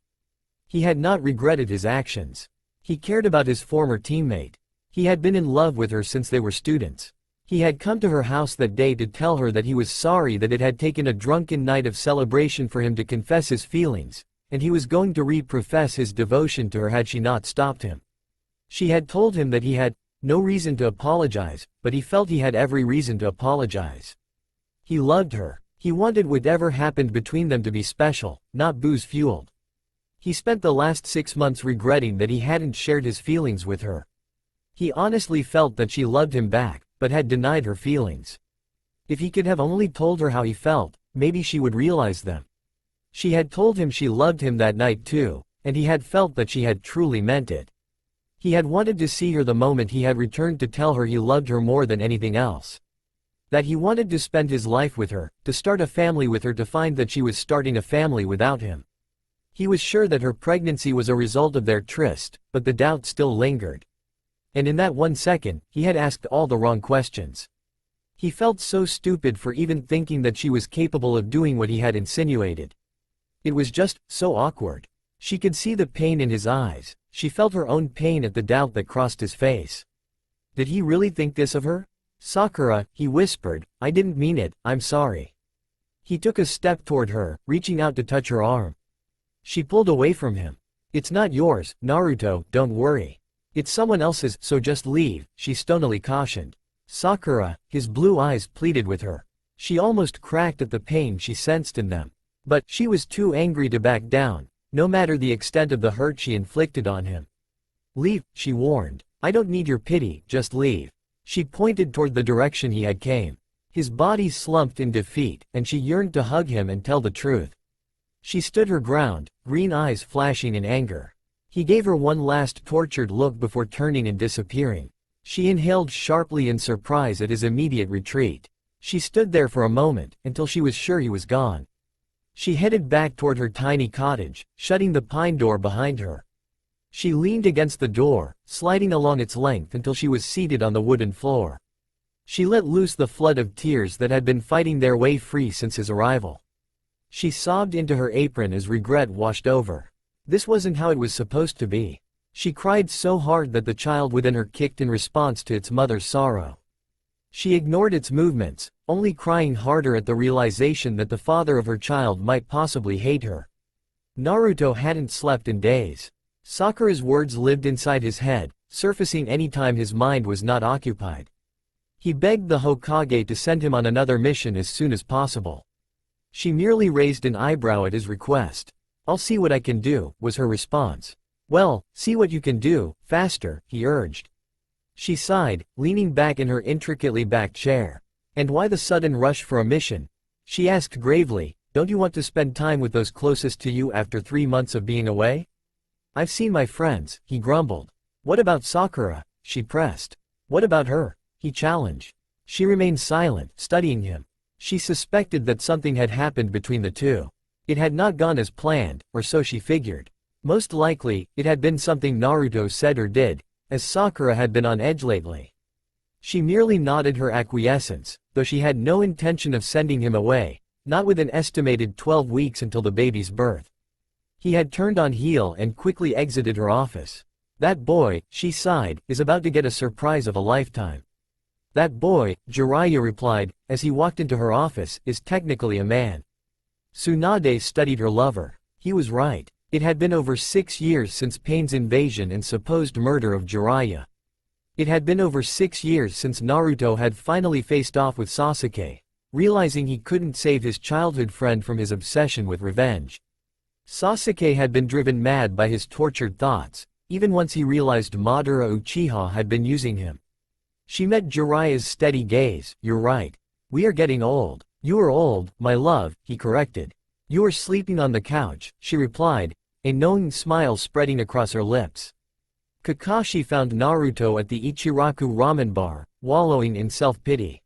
He had not regretted his actions. He cared about his former teammate. He had been in love with her since they were students. He had come to her house that day to tell her that he was sorry that it had taken a drunken night of celebration for him to confess his feelings, and he was going to re-profess his devotion to her had she not stopped him. She had told him that he had no reason to apologize, but he felt he had every reason to apologize. He loved her. He wanted whatever happened between them to be special, not booze-fueled. He spent the last 6 months regretting that he hadn't shared his feelings with her. He honestly felt that she loved him back, but had denied her feelings. If he could have only told her how he felt, maybe she would realize them. She had told him she loved him that night too, and he had felt that she had truly meant it. He had wanted to see her the moment he had returned to tell her he loved her more than anything else. That he wanted to spend his life with her, to start a family with her, to find that she was starting a family without him. He was sure that her pregnancy was a result of their tryst, but the doubt still lingered. And in that 1 second, he had asked all the wrong questions. He felt so stupid for even thinking that she was capable of doing what he had insinuated. It was just so awkward. She could see the pain in his eyes. She felt her own pain at the doubt that crossed his face. Did he really think this of her? Sakura, he whispered, I didn't mean it, I'm sorry. He took a step toward her, reaching out to touch her arm. She pulled away from him. It's not yours, Naruto, don't worry. It's someone else's, so just leave, she stonily cautioned. Sakura, his blue eyes pleaded with her. She almost cracked at the pain she sensed in them. But she was too angry to back down, no matter the extent of the hurt she inflicted on him. Leave, she warned. I don't need your pity, just leave. She pointed toward the direction he had came. His body slumped in defeat, and she yearned to hug him and tell the truth. She stood her ground, green eyes flashing in anger. He gave her one last tortured look before turning and disappearing. She inhaled sharply in surprise at his immediate retreat. She stood there for a moment, until she was sure he was gone. She headed back toward her tiny cottage, shutting the pine door behind her. She leaned against the door, sliding along its length until she was seated on the wooden floor. She let loose the flood of tears that had been fighting their way free since his arrival. She sobbed into her apron as regret washed over. This wasn't how it was supposed to be. She cried so hard that the child within her kicked in response to its mother's sorrow. She ignored its movements, only crying harder at the realization that the father of her child might possibly hate her. Naruto hadn't slept in days. Sakura's words lived inside his head, surfacing anytime his mind was not occupied. He begged the Hokage to send him on another mission as soon as possible. She merely raised an eyebrow at his request. I'll see what I can do, was her response. Well, see what you can do, faster, he urged. She sighed, leaning back in her intricately backed chair. And why the sudden rush for a mission? She asked gravely, don't you want to spend time with those closest to you after 3 months of being away? I've seen my friends, he grumbled. What about Sakura? She pressed. What about her? He challenged. She remained silent, studying him. She suspected that something had happened between the two. It had not gone as planned, or so she figured. Most likely, it had been something Naruto said or did, as Sakura had been on edge lately. She merely nodded her acquiescence, though she had no intention of sending him away, not with an estimated 12 weeks until the baby's birth. He had turned on heel and quickly exited her office. That boy, she sighed, is about to get a surprise of a lifetime. That boy, Jiraiya replied, as he walked into her office, is technically a man. Tsunade studied her lover. He was right. It had been over 6 years since Pain's invasion and supposed murder of Jiraiya. It had been over 6 years since Naruto had finally faced off with Sasuke, realizing he couldn't save his childhood friend from his obsession with revenge. Sasuke had been driven mad by his tortured thoughts, even once he realized Madara Uchiha had been using him. She met Jiraiya's steady gaze. You're right. We are getting old. You are old, my love, he corrected. You are sleeping on the couch, she replied, a knowing smile spreading across her lips. Kakashi found Naruto at the Ichiraku ramen bar, wallowing in self-pity.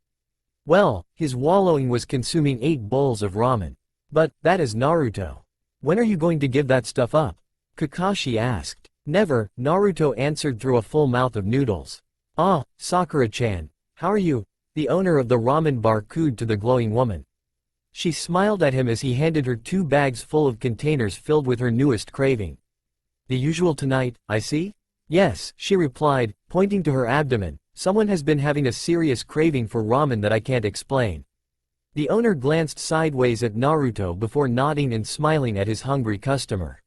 Well, his wallowing was consuming 8 bowls of ramen. But, that is Naruto. When are you going to give that stuff up? Kakashi asked. Never, Naruto answered through a full mouth of noodles. Ah, Sakura-chan. How are you? The owner of the ramen bar cooed to the glowing woman. She smiled at him as he handed her 2 bags full of containers filled with her newest craving. The usual tonight, I see? Yes, she replied, pointing to her abdomen. Someone has been having a serious craving for ramen that I can't explain. The owner glanced sideways at Naruto before nodding and smiling at his hungry customer.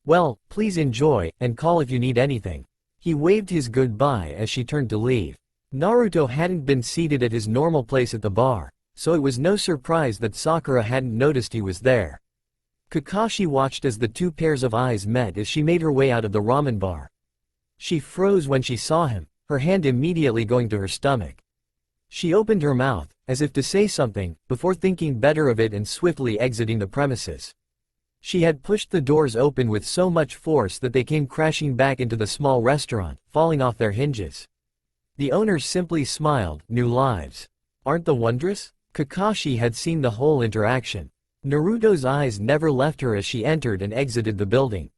Well, please enjoy, and call if you need anything. He waved his goodbye as she turned to leave. Naruto hadn't been seated at his normal place at the bar, so it was no surprise that Sakura hadn't noticed he was there. Kakashi watched as the 2 pairs of eyes met as she made her way out of the ramen bar. She froze when she saw him, her hand immediately going to her stomach. She opened her mouth, as if to say something, before thinking better of it and swiftly exiting the premises. She had pushed the doors open with so much force that they came crashing back into the small restaurant, falling off their hinges. The owner simply smiled. New lives. Aren't they wondrous? Kakashi had seen the whole interaction. Naruto's eyes never left her as she entered and exited the building.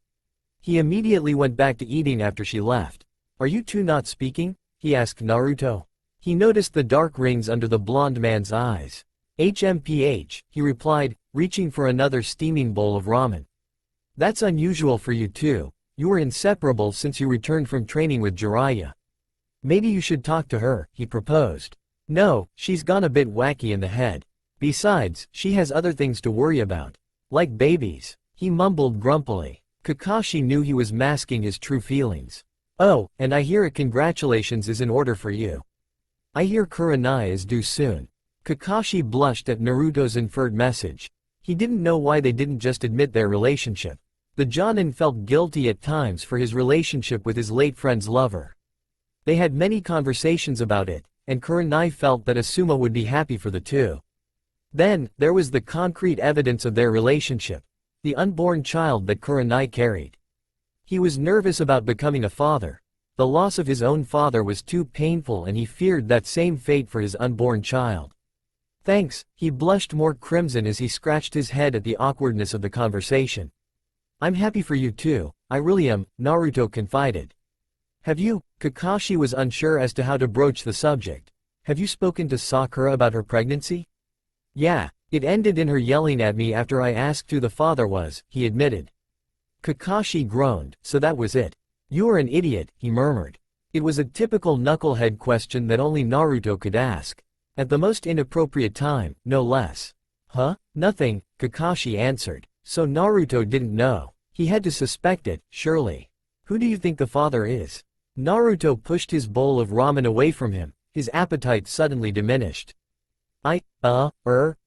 He immediately went back to eating after she left. Are you two not speaking? He asked Naruto. He noticed the dark rings under the blonde man's eyes. HMPH, he replied, reaching for another steaming bowl of ramen. That's unusual for you two. You were inseparable since you returned from training with Jiraiya. Maybe you should talk to her, he proposed. No, she's gone a bit wacky in the head. Besides, she has other things to worry about. Like babies. He mumbled grumpily. Kakashi knew he was masking his true feelings. Oh, and I hear a congratulations is in order for you. I hear Kurenai is due soon. Kakashi blushed at Naruto's inferred message. He didn't know why they didn't just admit their relationship. The Jonin felt guilty at times for his relationship with his late friend's lover. They had many conversations about it, and Kurenai felt that Asuma would be happy for the two. Then, there was the concrete evidence of their relationship, the unborn child that Kurenai carried. He was nervous about becoming a father. The loss of his own father was too painful and he feared that same fate for his unborn child. Thanks, he blushed more crimson as he scratched his head at the awkwardness of the conversation. I'm happy for you too, I really am, Naruto confided. Have you? Kakashi was unsure as to how to broach the subject. Have you spoken to Sakura about her pregnancy? Yeah, it ended in her yelling at me after I asked who the father was, he admitted. Kakashi groaned, so that was it. You are an idiot, he murmured. It was a typical knucklehead question that only Naruto could ask. At the most inappropriate time, no less. Huh? Nothing, Kakashi answered. So Naruto didn't know. He had to suspect it, surely. Who do you think the father is? Naruto pushed his bowl of ramen away from him, his appetite suddenly diminished.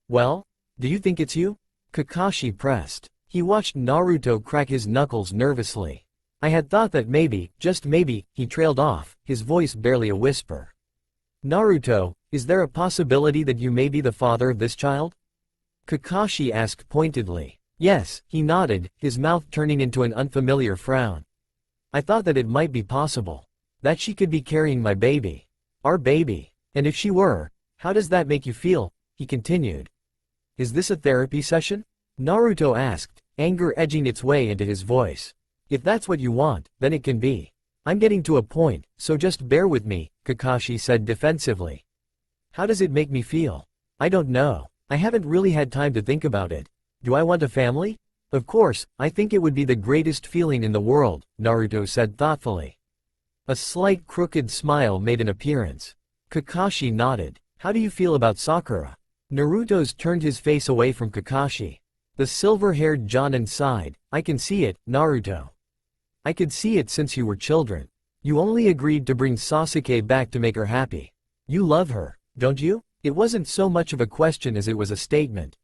Well? Do you think it's you? Kakashi pressed. He watched Naruto crack his knuckles nervously. I had thought that maybe, just maybe, he trailed off, his voice barely a whisper. Naruto, is there a possibility that you may be the father of this child? Kakashi asked pointedly. Yes, he nodded, his mouth turning into an unfamiliar frown. I thought that it might be possible. That she could be carrying my baby. Our baby. And if she were, how does that make you feel? He continued. Is this a therapy session? Naruto asked, anger edging its way into his voice. If that's what you want, then it can be. I'm getting to a point, so just bear with me, Kakashi said defensively. How does it make me feel? I don't know. I haven't really had time to think about it. Do I want a family? Of course, I think it would be the greatest feeling in the world, Naruto said thoughtfully. A slight crooked smile made an appearance. Kakashi nodded. How do you feel about Sakura? Naruto's turned his face away from Kakashi. The silver-haired Jonin sighed. I can see it, Naruto. I could see it since you were children. You only agreed to bring Sasuke back to make her happy. You love her, don't you? It wasn't so much of a question as it was a statement.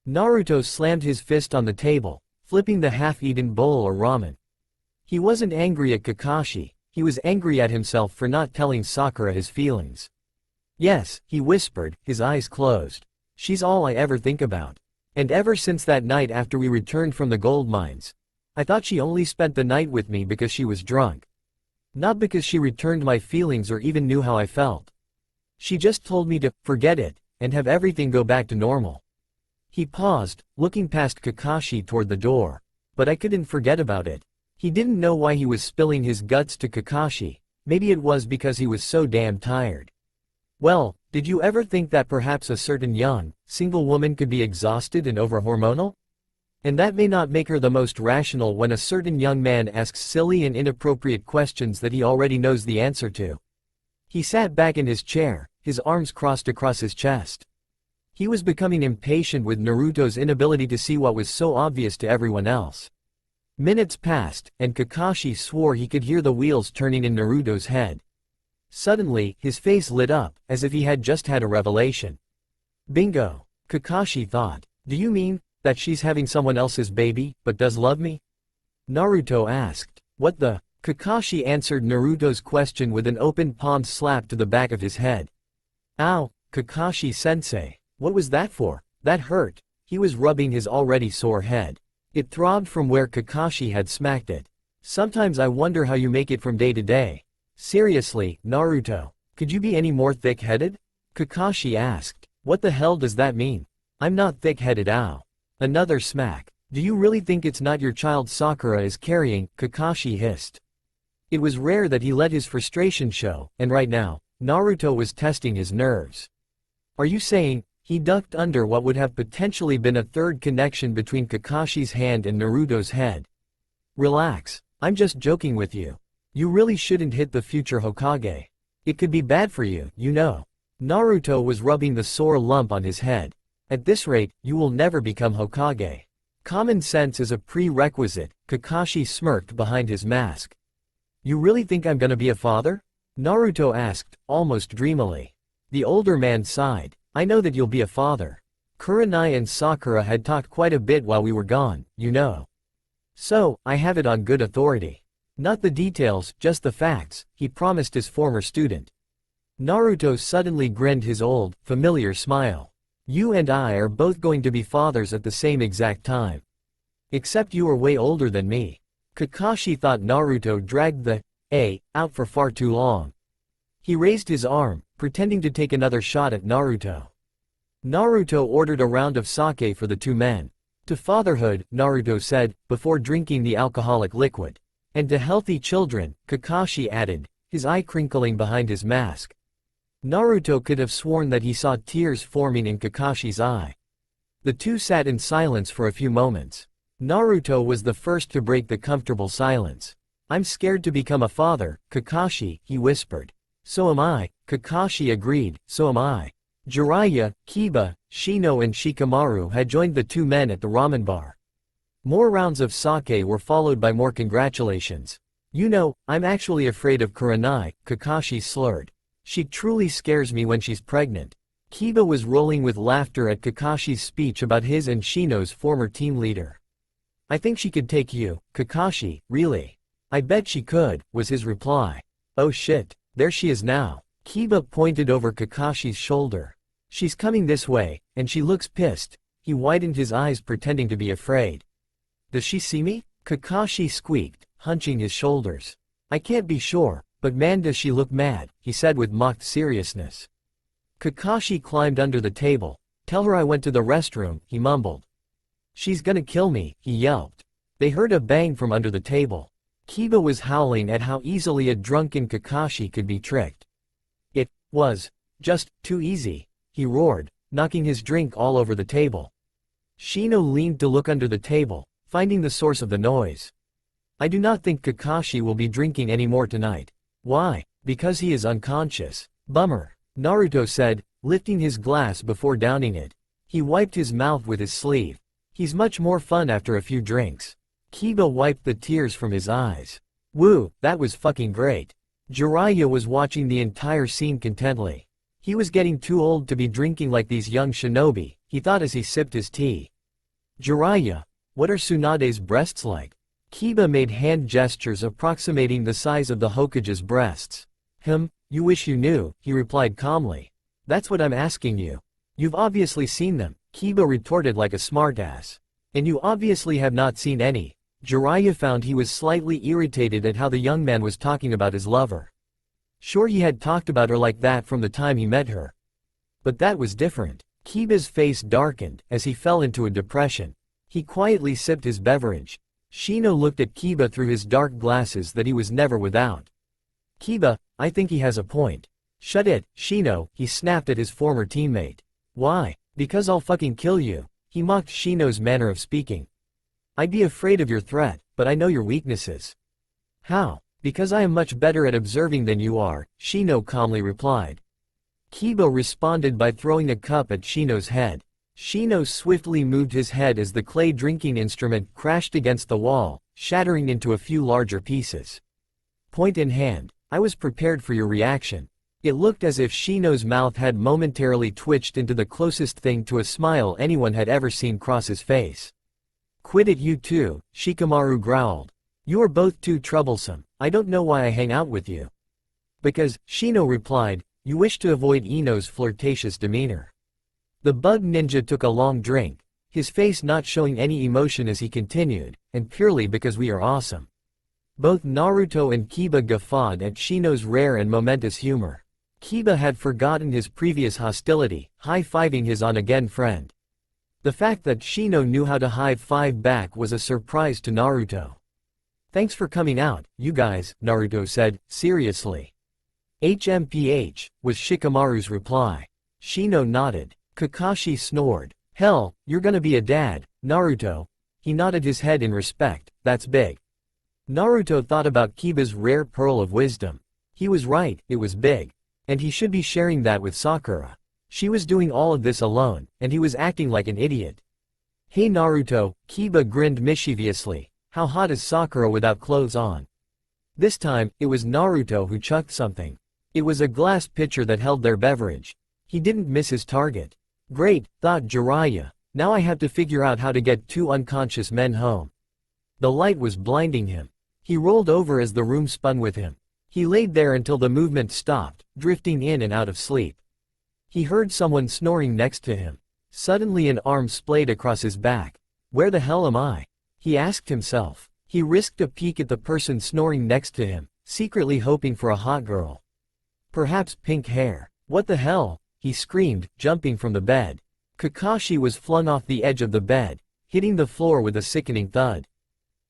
Naruto slammed his fist on the table, flipping the half-eaten bowl of ramen. He wasn't angry at Kakashi, he was angry at himself for not telling Sakura his feelings. Yes, he whispered, his eyes closed. She's all I ever think about. And ever since that night after we returned from the gold mines, I thought she only spent the night with me because she was drunk. Not because she returned my feelings or even knew how I felt. She just told me to forget it, and have everything go back to normal. He paused, looking past Kakashi toward the door. But I couldn't forget about it. He didn't know why he was spilling his guts to Kakashi. Maybe it was because he was so damn tired. Well, did you ever think that perhaps a certain young, single woman could be exhausted and over-hormonal? And that may not make her the most rational when a certain young man asks silly and inappropriate questions that he already knows the answer to. He sat back in his chair, his arms crossed across his chest. He was becoming impatient with Naruto's inability to see what was so obvious to everyone else. Minutes passed, and Kakashi swore he could hear the wheels turning in Naruto's head. Suddenly, his face lit up, as if he had just had a revelation. Bingo! Kakashi thought. Do you mean that she's having someone else's baby, but does love me? Naruto asked. What the? Kakashi answered Naruto's question with an open palm slap to the back of his head. Ow, Kakashi-sensei. What was that for? That hurt. He was rubbing his already sore head. It throbbed from where Kakashi had smacked it. Sometimes I wonder how you make it from day to day. Seriously, Naruto. Could you be any more thick-headed? Kakashi asked. What the hell does that mean? I'm not thick-headed, ow. Another smack. Do you really think it's not your child Sakura is carrying? Kakashi hissed. It was rare that he let his frustration show, and right now, Naruto was testing his nerves. Are you saying? He ducked under what would have potentially been a third connection between Kakashi's hand and Naruto's head. Relax, I'm just joking with you. You really shouldn't hit the future Hokage. It could be bad for you, you know. Naruto was rubbing the sore lump on his head. At this rate, you will never become Hokage. Common sense is a prerequisite, Kakashi smirked behind his mask. You really think I'm gonna be a father? Naruto asked, almost dreamily. The older man sighed. I know that you'll be a father. Kurenai and Sakura had talked quite a bit while we were gone, you know. So, I have it on good authority. Not the details, just the facts, he promised his former student. Naruto suddenly grinned his old, familiar smile. You and I are both going to be fathers at the same exact time. Except you are way older than me. Kakashi thought Naruto dragged the "A" out for far too long. He raised his arm, pretending to take another shot at Naruto. Naruto ordered a round of sake for the two men. To fatherhood, Naruto said, before drinking the alcoholic liquid. And to healthy children, Kakashi added, his eye crinkling behind his mask. Naruto could have sworn that he saw tears forming in Kakashi's eye. The two sat in silence for a few moments. Naruto was the first to break the comfortable silence. I'm scared to become a father, Kakashi, he whispered. So am I, Kakashi agreed, so am I. Jiraiya, Kiba, Shino and Shikamaru had joined the two men at the ramen bar. More rounds of sake were followed by more congratulations. You know, I'm actually afraid of Kurenai, Kakashi slurred. She truly scares me when she's pregnant. Kiba was rolling with laughter at Kakashi's speech about his and Shino's former team leader. I think she could take you, Kakashi, really. I bet she could, was his reply. Oh shit, there she is now. Kiba pointed over Kakashi's shoulder. She's coming this way, and she looks pissed. He widened his eyes pretending to be afraid. Does she see me? Kakashi squeaked, hunching his shoulders. I can't be sure, but man does she look mad, he said with mocked seriousness. Kakashi climbed under the table. Tell her I went to the restroom, he mumbled. She's gonna kill me, he yelped. They heard a bang from under the table. Kiba was howling at how easily a drunken Kakashi could be tricked. It was just too easy, he roared, knocking his drink all over the table. Shino leaned to look under the table, finding the source of the noise. I do not think Kakashi will be drinking any more tonight. Why? Because he is unconscious. Bummer, Naruto said, lifting his glass before downing it. He wiped his mouth with his sleeve. He's much more fun after a few drinks. Kiba wiped the tears from his eyes. Woo, that was fucking great. Jiraiya was watching the entire scene contently. He was getting too old to be drinking like these young shinobi, he thought as he sipped his tea. Jiraiya, what are Tsunade's breasts like? Kiba made hand gestures approximating the size of the Hokage's breasts. You wish you knew, he replied calmly. That's what I'm asking you. You've obviously seen them, Kiba retorted like a smartass. And you obviously have not seen any. Jiraiya found he was slightly irritated at how the young man was talking about his lover. Sure, he had talked about her like that from the time he met her. But that was different. Kiba's face darkened as he fell into a depression. He quietly sipped his beverage. Shino looked at Kiba through his dark glasses that he was never without. Kiba, I think he has a point. Shut it, Shino, he snapped at his former teammate. Why? Because I'll fucking kill you. He mocked Shino's manner of speaking. I'd be afraid of your threat, but I know your weaknesses. How? Because I am much better at observing than you are, Shino calmly replied. Kiba responded by throwing a cup at Shino's head. Shino swiftly moved his head as the clay drinking instrument crashed against the wall, shattering into a few larger pieces. Point in hand, I was prepared for your reaction. It looked as if Shino's mouth had momentarily twitched into the closest thing to a smile anyone had ever seen cross his face. Quit it you two, Shikamaru growled. You are both too troublesome, I don't know why I hang out with you. Because, Shino replied, you wish to avoid Ino's flirtatious demeanor. The bug ninja took a long drink, his face not showing any emotion as he continued, and purely because we are awesome. Both Naruto and Kiba guffawed at Shino's rare and momentous humor. Kiba had forgotten his previous hostility, high-fiving his on-again friend. The fact that Shino knew how to high-five back was a surprise to Naruto. Thanks for coming out, you guys, Naruto said, seriously. HMPH, was Shikamaru's reply. Shino nodded. Kakashi snored. Hell, you're gonna be a dad, Naruto. He nodded his head in respect, that's big. Naruto thought about Kiba's rare pearl of wisdom. He was right, it was big. And he should be sharing that with Sakura. She was doing all of this alone, and he was acting like an idiot. Hey Naruto, Kiba grinned mischievously. How hot is Sakura without clothes on? This time, it was Naruto who chucked something. It was a glass pitcher that held their beverage. He didn't miss his target. Great, thought Jiraiya. Now I have to figure out how to get two unconscious men home. The light was blinding him. He rolled over as the room spun with him. He laid there until the movement stopped, drifting in and out of sleep. He heard someone snoring next to him. Suddenly an arm splayed across his back. Where the hell am I? He asked himself. He risked a peek at the person snoring next to him, secretly hoping for a hot girl. Perhaps pink hair. What the hell? He screamed, jumping from the bed. Kakashi was flung off the edge of the bed, hitting the floor with a sickening thud.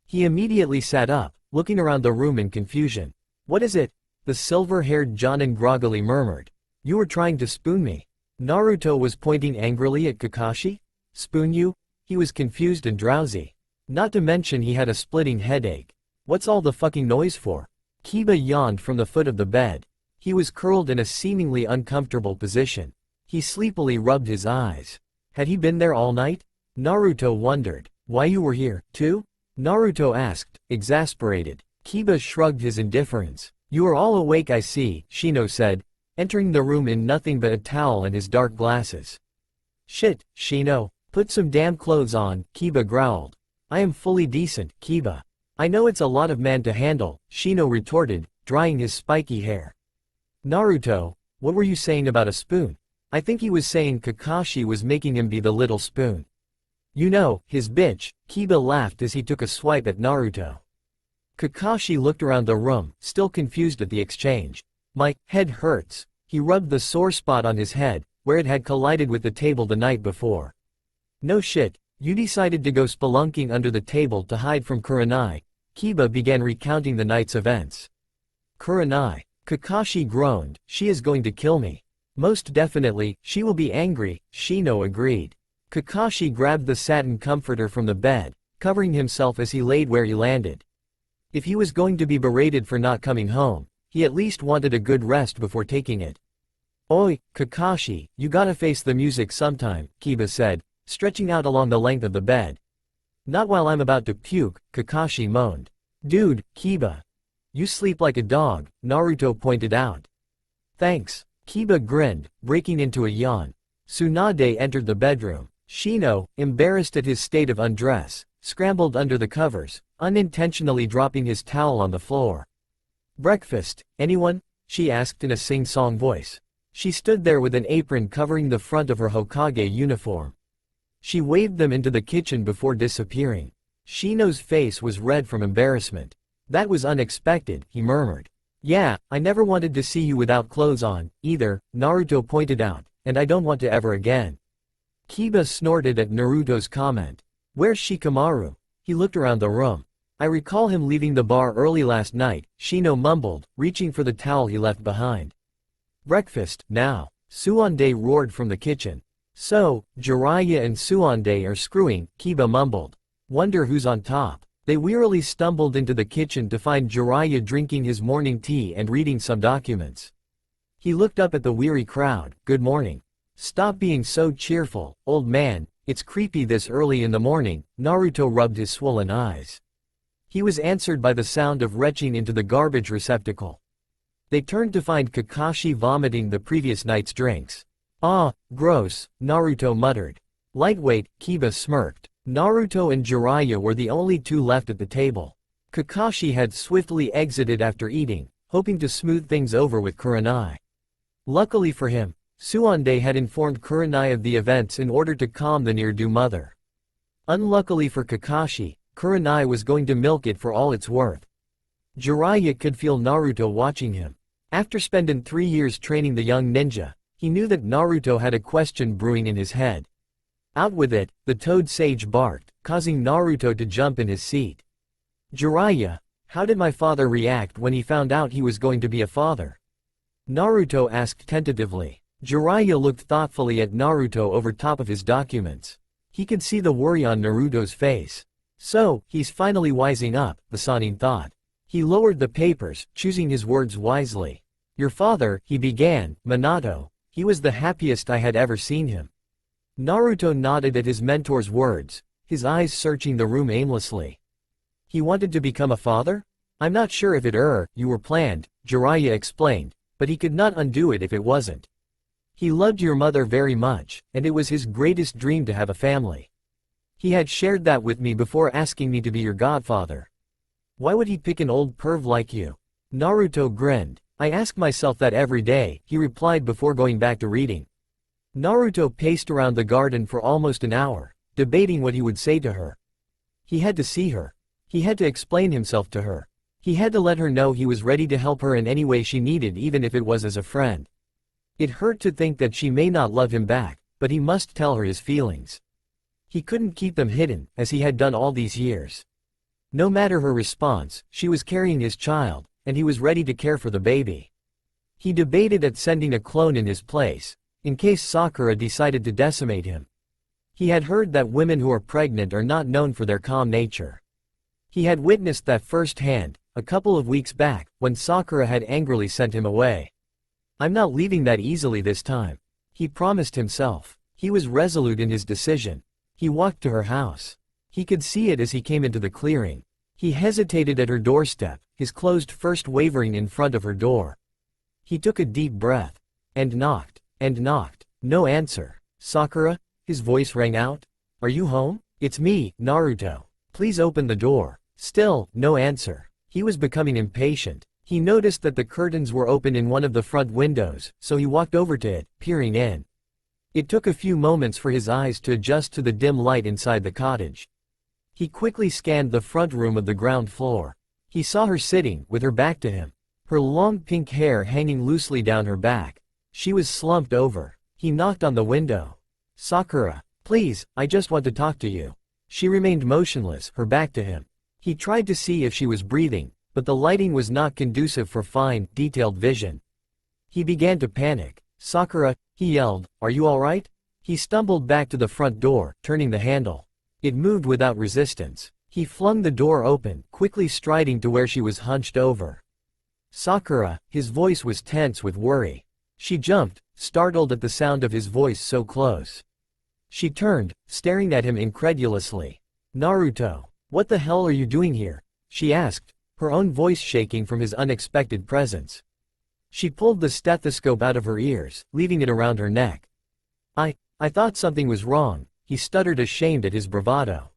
He immediately sat up, looking around the room in confusion. What is it? The silver-haired Jonin groggily murmured. You were trying to spoon me. Naruto was pointing angrily at Kakashi. Spoon you? He was confused and drowsy. Not to mention he had a splitting headache. What's all the fucking noise for? Kiba yawned from the foot of the bed. He was curled in a seemingly uncomfortable position. He sleepily rubbed his eyes. Had he been there all night? Naruto wondered. Why you were here, too? Naruto asked, exasperated. Kiba shrugged his indifference. You are all awake I see, Shino said, entering the room in nothing but a towel and his dark glasses. Shit, Shino. Put some damn clothes on, Kiba growled. I am fully decent, Kiba. I know it's a lot of man to handle, Shino retorted, drying his spiky hair. Naruto, what were you saying about a spoon? I think he was saying Kakashi was making him be the little spoon. You know, his bitch, Kiba laughed as he took a swipe at Naruto. Kakashi looked around the room, still confused at the exchange. My head hurts. He rubbed the sore spot on his head, where it had collided with the table the night before. No shit, you decided to go spelunking under the table to hide from Kurenai. Kiba began recounting the night's events. Kurenai. Kakashi groaned, she is going to kill me. Most definitely, she will be angry, Shino agreed. Kakashi grabbed the satin comforter from the bed, covering himself as he laid where he landed. If he was going to be berated for not coming home, he at least wanted a good rest before taking it. Oi, Kakashi, you gotta face the music sometime, Kiba said, stretching out along the length of the bed. Not while I'm about to puke, Kakashi moaned. Dude, Kiba. You sleep like a dog, Naruto pointed out. Thanks. Kiba grinned, breaking into a yawn. Tsunade entered the bedroom. Shino, embarrassed at his state of undress, scrambled under the covers, unintentionally dropping his towel on the floor. Breakfast, anyone? She asked in a sing-song voice. She stood there with an apron covering the front of her Hokage uniform. She waved them into the kitchen before disappearing. Shino's face was red from embarrassment. That was unexpected, he murmured. Yeah, I never wanted to see you without clothes on, either, Naruto pointed out, and I don't want to ever again. Kiba snorted at Naruto's comment. Where's Shikamaru? He looked around the room. I recall him leaving the bar early last night, Shino mumbled, reaching for the towel he left behind. Breakfast, now. Tsunade roared from the kitchen. So, Jiraiya and Tsunade are screwing, Kiba mumbled. Wonder who's on top. They wearily stumbled into the kitchen to find Jiraiya drinking his morning tea and reading some documents. He looked up at the weary crowd. Good morning. Stop being so cheerful, old man, it's creepy this early in the morning. Naruto rubbed his swollen eyes. He was answered by the sound of retching into the garbage receptacle. They turned to find Kakashi vomiting the previous night's drinks. Ah, gross, Naruto muttered. Lightweight, Kiba smirked. Naruto and Jiraiya were the only two left at the table. Kakashi had swiftly exited after eating, hoping to smooth things over with Kurenai. Luckily for him, Tsunade had informed Kurenai of the events in order to calm the near-due mother. Unluckily for Kakashi, Kurenai was going to milk it for all it's worth. Jiraiya could feel Naruto watching him. After spending 3 years training the young ninja, he knew that Naruto had a question brewing in his head. Out with it, the toad sage barked, causing Naruto to jump in his seat. Jiraiya, how did my father react when he found out he was going to be a father? Naruto asked tentatively. Jiraiya looked thoughtfully at Naruto over top of his documents. He could see the worry on Naruto's face. So, he's finally wising up, the Sannin thought. He lowered the papers, choosing his words wisely. Your father, he began, Minato, he was the happiest I had ever seen him. Naruto nodded at his mentor's words, his eyes searching the room aimlessly. He wanted to become a father? I'm not sure if you were planned, Jiraiya explained, but he could not undo it if it wasn't. He loved your mother very much, and it was his greatest dream to have a family. He had shared that with me before asking me to be your godfather. Why would he pick an old perv like you? Naruto grinned. I ask myself that every day, he replied before going back to reading. Naruto paced around the garden for almost an hour, debating what he would say to her. He had to see her. He had to explain himself to her. He had to let her know he was ready to help her in any way she needed, even if it was as a friend. It hurt to think that she may not love him back, but he must tell her his feelings. He couldn't keep them hidden, as he had done all these years. No matter her response, she was carrying his child, and he was ready to care for the baby. He debated at sending a clone in his place, in case Sakura decided to decimate him. He had heard that women who are pregnant are not known for their calm nature. He had witnessed that firsthand, a couple of weeks back, when Sakura had angrily sent him away. I'm not leaving that easily this time, he promised himself. He was resolute in his decision. He walked to her house. He could see it as he came into the clearing. He hesitated at her doorstep, his closed fist wavering in front of her door. He took a deep breath. And knocked. No answer. Sakura? His voice rang out. Are you home? It's me, Naruto. Please open the door. Still, no answer. He was becoming impatient. He noticed that the curtains were open in one of the front windows, so he walked over to it, peering in. It took a few moments for his eyes to adjust to the dim light inside the cottage. He quickly scanned the front room of the ground floor. He saw her sitting, with her back to him. Her long pink hair hanging loosely down her back. She was slumped over. He knocked on the window. Sakura, please, I just want to talk to you. She remained motionless, her back to him. He tried to see if she was breathing, but the lighting was not conducive for fine, detailed vision. He began to panic. Sakura, he yelled, are you alright? He stumbled back to the front door, turning the handle. It moved without resistance. He flung the door open, quickly striding to where she was hunched over. Sakura, his voice was tense with worry. She jumped, startled at the sound of his voice so close. She turned, staring at him incredulously. Naruto, what the hell are you doing here? She asked, her own voice shaking from his unexpected presence. She pulled the stethoscope out of her ears, leaving it around her neck. I thought something was wrong, he stuttered, ashamed at his bravado.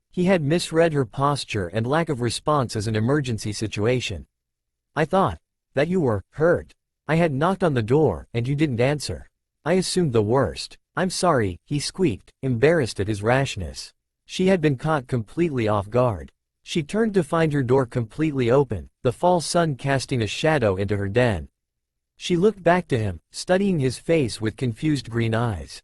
He had misread her posture and lack of response as an emergency situation. I thought that you were hurt. I had knocked on the door, and you didn't answer. I assumed the worst. I'm sorry, he squeaked, embarrassed at his rashness. She had been caught completely off guard. She turned to find her door completely open, the fall sun casting a shadow into her den. She looked back to him, studying his face with confused green eyes.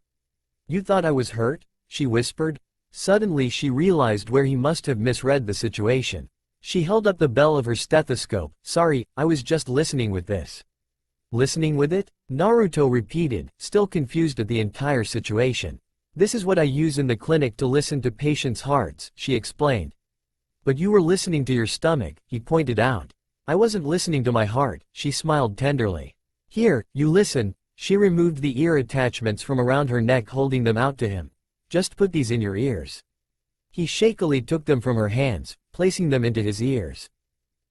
"You thought I was hurt?" she whispered. Suddenly she realized where he must have misread the situation. She held up the bell of her stethoscope. "Sorry, I was just listening with this." "Listening with it?" Naruto repeated, still confused at the entire situation. "This is what I use in the clinic to listen to patients' hearts," she explained. "But you were listening to your stomach," he pointed out. "I wasn't listening to my heart," she smiled tenderly. "Here, you listen." She removed the ear attachments from around her neck, holding them out to him. "Just put these in your ears." He shakily took them from her hands, placing them into his ears.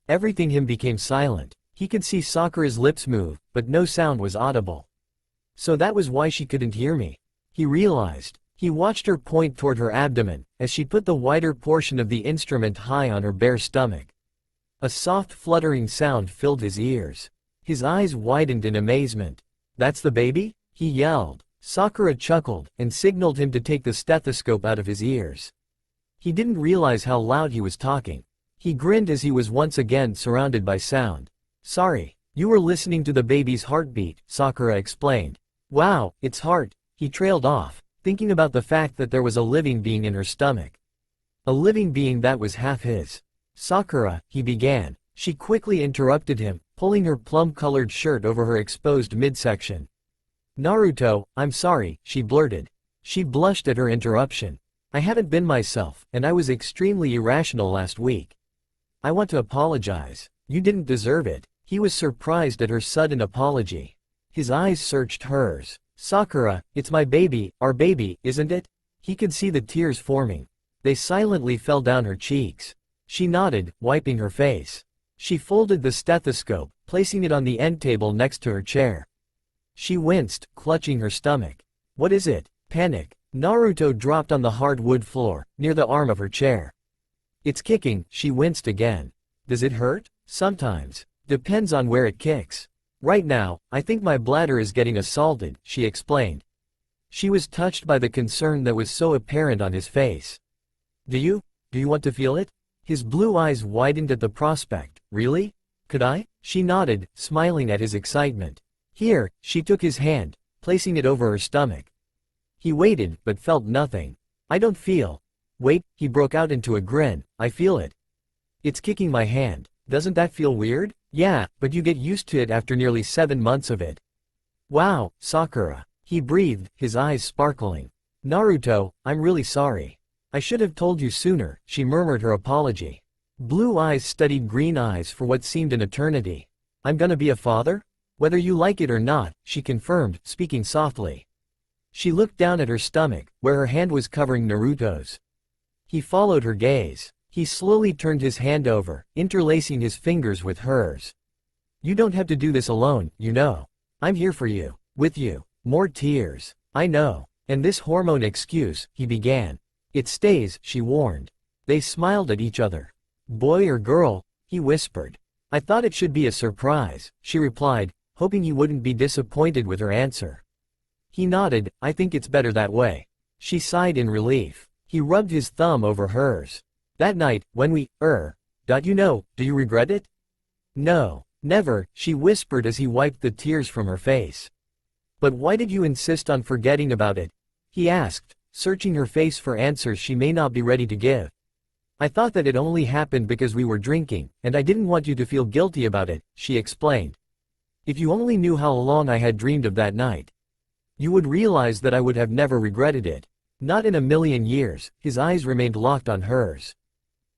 Everything him became silent. He could see Sakura's lips move, but no sound was audible. So that was why she couldn't hear me, he realized. He watched her point toward her abdomen, as she put the wider portion of the instrument high on her bare stomach. A soft fluttering sound filled his ears. His eyes widened in amazement. "That's the baby?" he yelled. Sakura chuckled, and signaled him to take the stethoscope out of his ears. He didn't realize how loud he was talking. He grinned as he was once again surrounded by sound. "Sorry, you were listening to the baby's heartbeat," Sakura explained. "Wow, its heart." He trailed off, thinking about the fact that there was a living being in her stomach. A living being that was half his. "Sakura," he began. She quickly interrupted him, pulling her plum-colored shirt over her exposed midsection. "Naruto, I'm sorry," she blurted. She blushed at her interruption. "I haven't been myself, and I was extremely irrational last week. I want to apologize. You didn't deserve it." He was surprised at her sudden apology. His eyes searched hers. "Sakura, it's my baby, our baby, isn't it?" He could see the tears forming. They silently fell down her cheeks. She nodded, wiping her face. She folded the stethoscope, placing it on the end table next to her chair. She winced, clutching her stomach. "What is it?" Panic. Naruto dropped on the hard wood floor, near the arm of her chair. "It's kicking," she winced again. "Does it hurt?" "Sometimes. Depends on where it kicks. Right now, I think my bladder is getting assaulted," she explained. She was touched by the concern that was so apparent on his face. Do you want to feel it?" His blue eyes widened at the prospect. "Really? Could I?" She nodded, smiling at his excitement. "Here," she took his hand, placing it over her stomach. He waited, but felt nothing. "I don't feel." "Wait," he broke out into a grin, "I feel it. It's kicking my hand. Doesn't that feel weird?" "Yeah, but you get used to it after nearly 7 months of it." "Wow, Sakura." He breathed, his eyes sparkling. "Naruto, I'm really sorry. I should have told you sooner," she murmured her apology. Blue eyes studied green eyes for what seemed an eternity. "I'm gonna be a father? Whether you like it or not," she confirmed, speaking softly. She looked down at her stomach, where her hand was covering Naruto's. He followed her gaze. He slowly turned his hand over, interlacing his fingers with hers. "You don't have to do this alone, you know. I'm here for you. With you." More tears. "I know. And this hormone excuse," he began. "It stays," she warned. They smiled at each other. "Boy or girl?" he whispered. "I thought it should be a surprise," she replied, hoping he wouldn't be disappointed with her answer. He nodded. "I think it's better that way." She sighed in relief. He rubbed his thumb over hers. "That night, when we, do you regret it?" "No, never," she whispered as he wiped the tears from her face. "But why did you insist on forgetting about it?" he asked, searching her face for answers she may not be ready to give. "I thought that it only happened because we were drinking, and I didn't want you to feel guilty about it," she explained. "If you only knew how long I had dreamed of that night. You would realize that I would have never regretted it." "Not in a million years." His eyes remained locked on hers.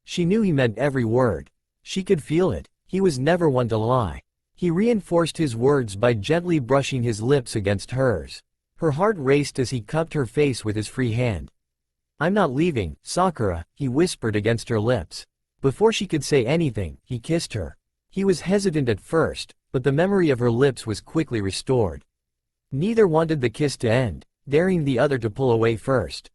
She knew he meant every word. She could feel it. He was never one to lie. He reinforced his words by gently brushing his lips against hers. Her heart raced as he cupped her face with his free hand. "I'm not leaving, Sakura," he whispered against her lips. Before she could say anything, he kissed her. He was hesitant at first, but the memory of her lips was quickly restored. Neither wanted the kiss to end, daring the other to pull away first.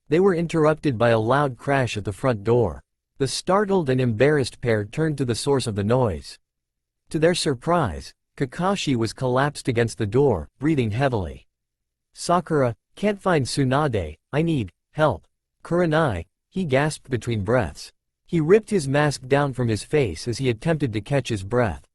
They were interrupted by a loud crash at the front door. The startled and embarrassed pair turned to the source of the noise. To their surprise, Kakashi was collapsed against the door, breathing heavily. "Sakura, can't find Tsunade, I need help." "Kurenai," he gasped between breaths. He ripped his mask down from his face as he attempted to catch his breath.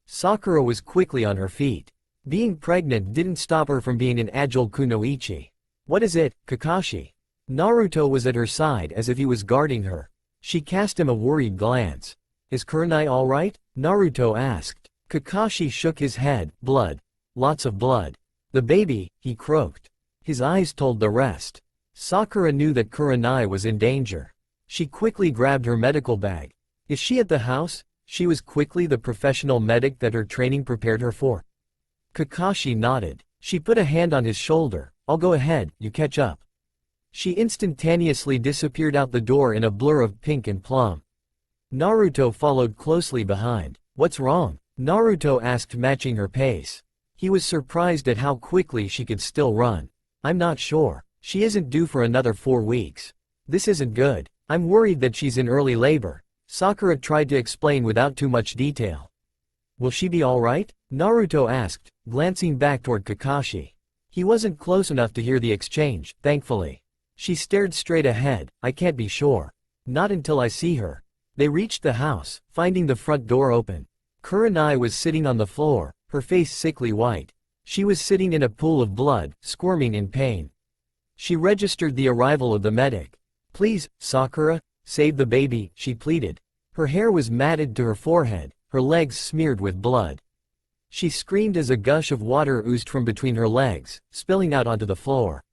Sakura was quickly on her feet. Being pregnant didn't stop her from being an agile kunoichi. What is it, Kakashi? Naruto was at her side as if he was guarding her. She cast him a worried glance. Is Kurenai alright? Naruto asked. Kakashi shook his head. Blood. Lots of blood. The baby, he croaked. His eyes told the rest. Sakura knew that Kurenai was in danger. She quickly grabbed her medical bag. Is she at the house? She was quickly the professional medic that her training prepared her for. Kakashi nodded. She put a hand on his shoulder. I'll go ahead, you catch up. She instantaneously disappeared out the door in a blur of pink and plum. Naruto followed closely behind. What's wrong? Naruto asked, matching her pace. He was surprised at how quickly she could still run. I'm not sure. She isn't due for another 4 weeks. This isn't good. I'm worried that she's in early labor. Sakura tried to explain without too much detail. Will she be alright? Naruto asked, glancing back toward Kakashi. He wasn't close enough to hear the exchange, thankfully. She stared straight ahead. I can't be sure. Not until I see her. They reached the house, finding the front door open. Kurenai was sitting on the floor, her face sickly white. She was sitting in a pool of blood, squirming in pain. She registered the arrival of the medic. Please, Sakura, save the baby, she pleaded. Her hair was matted to her forehead, her legs smeared with blood. She screamed as a gush of water oozed from between her legs, spilling out onto the floor.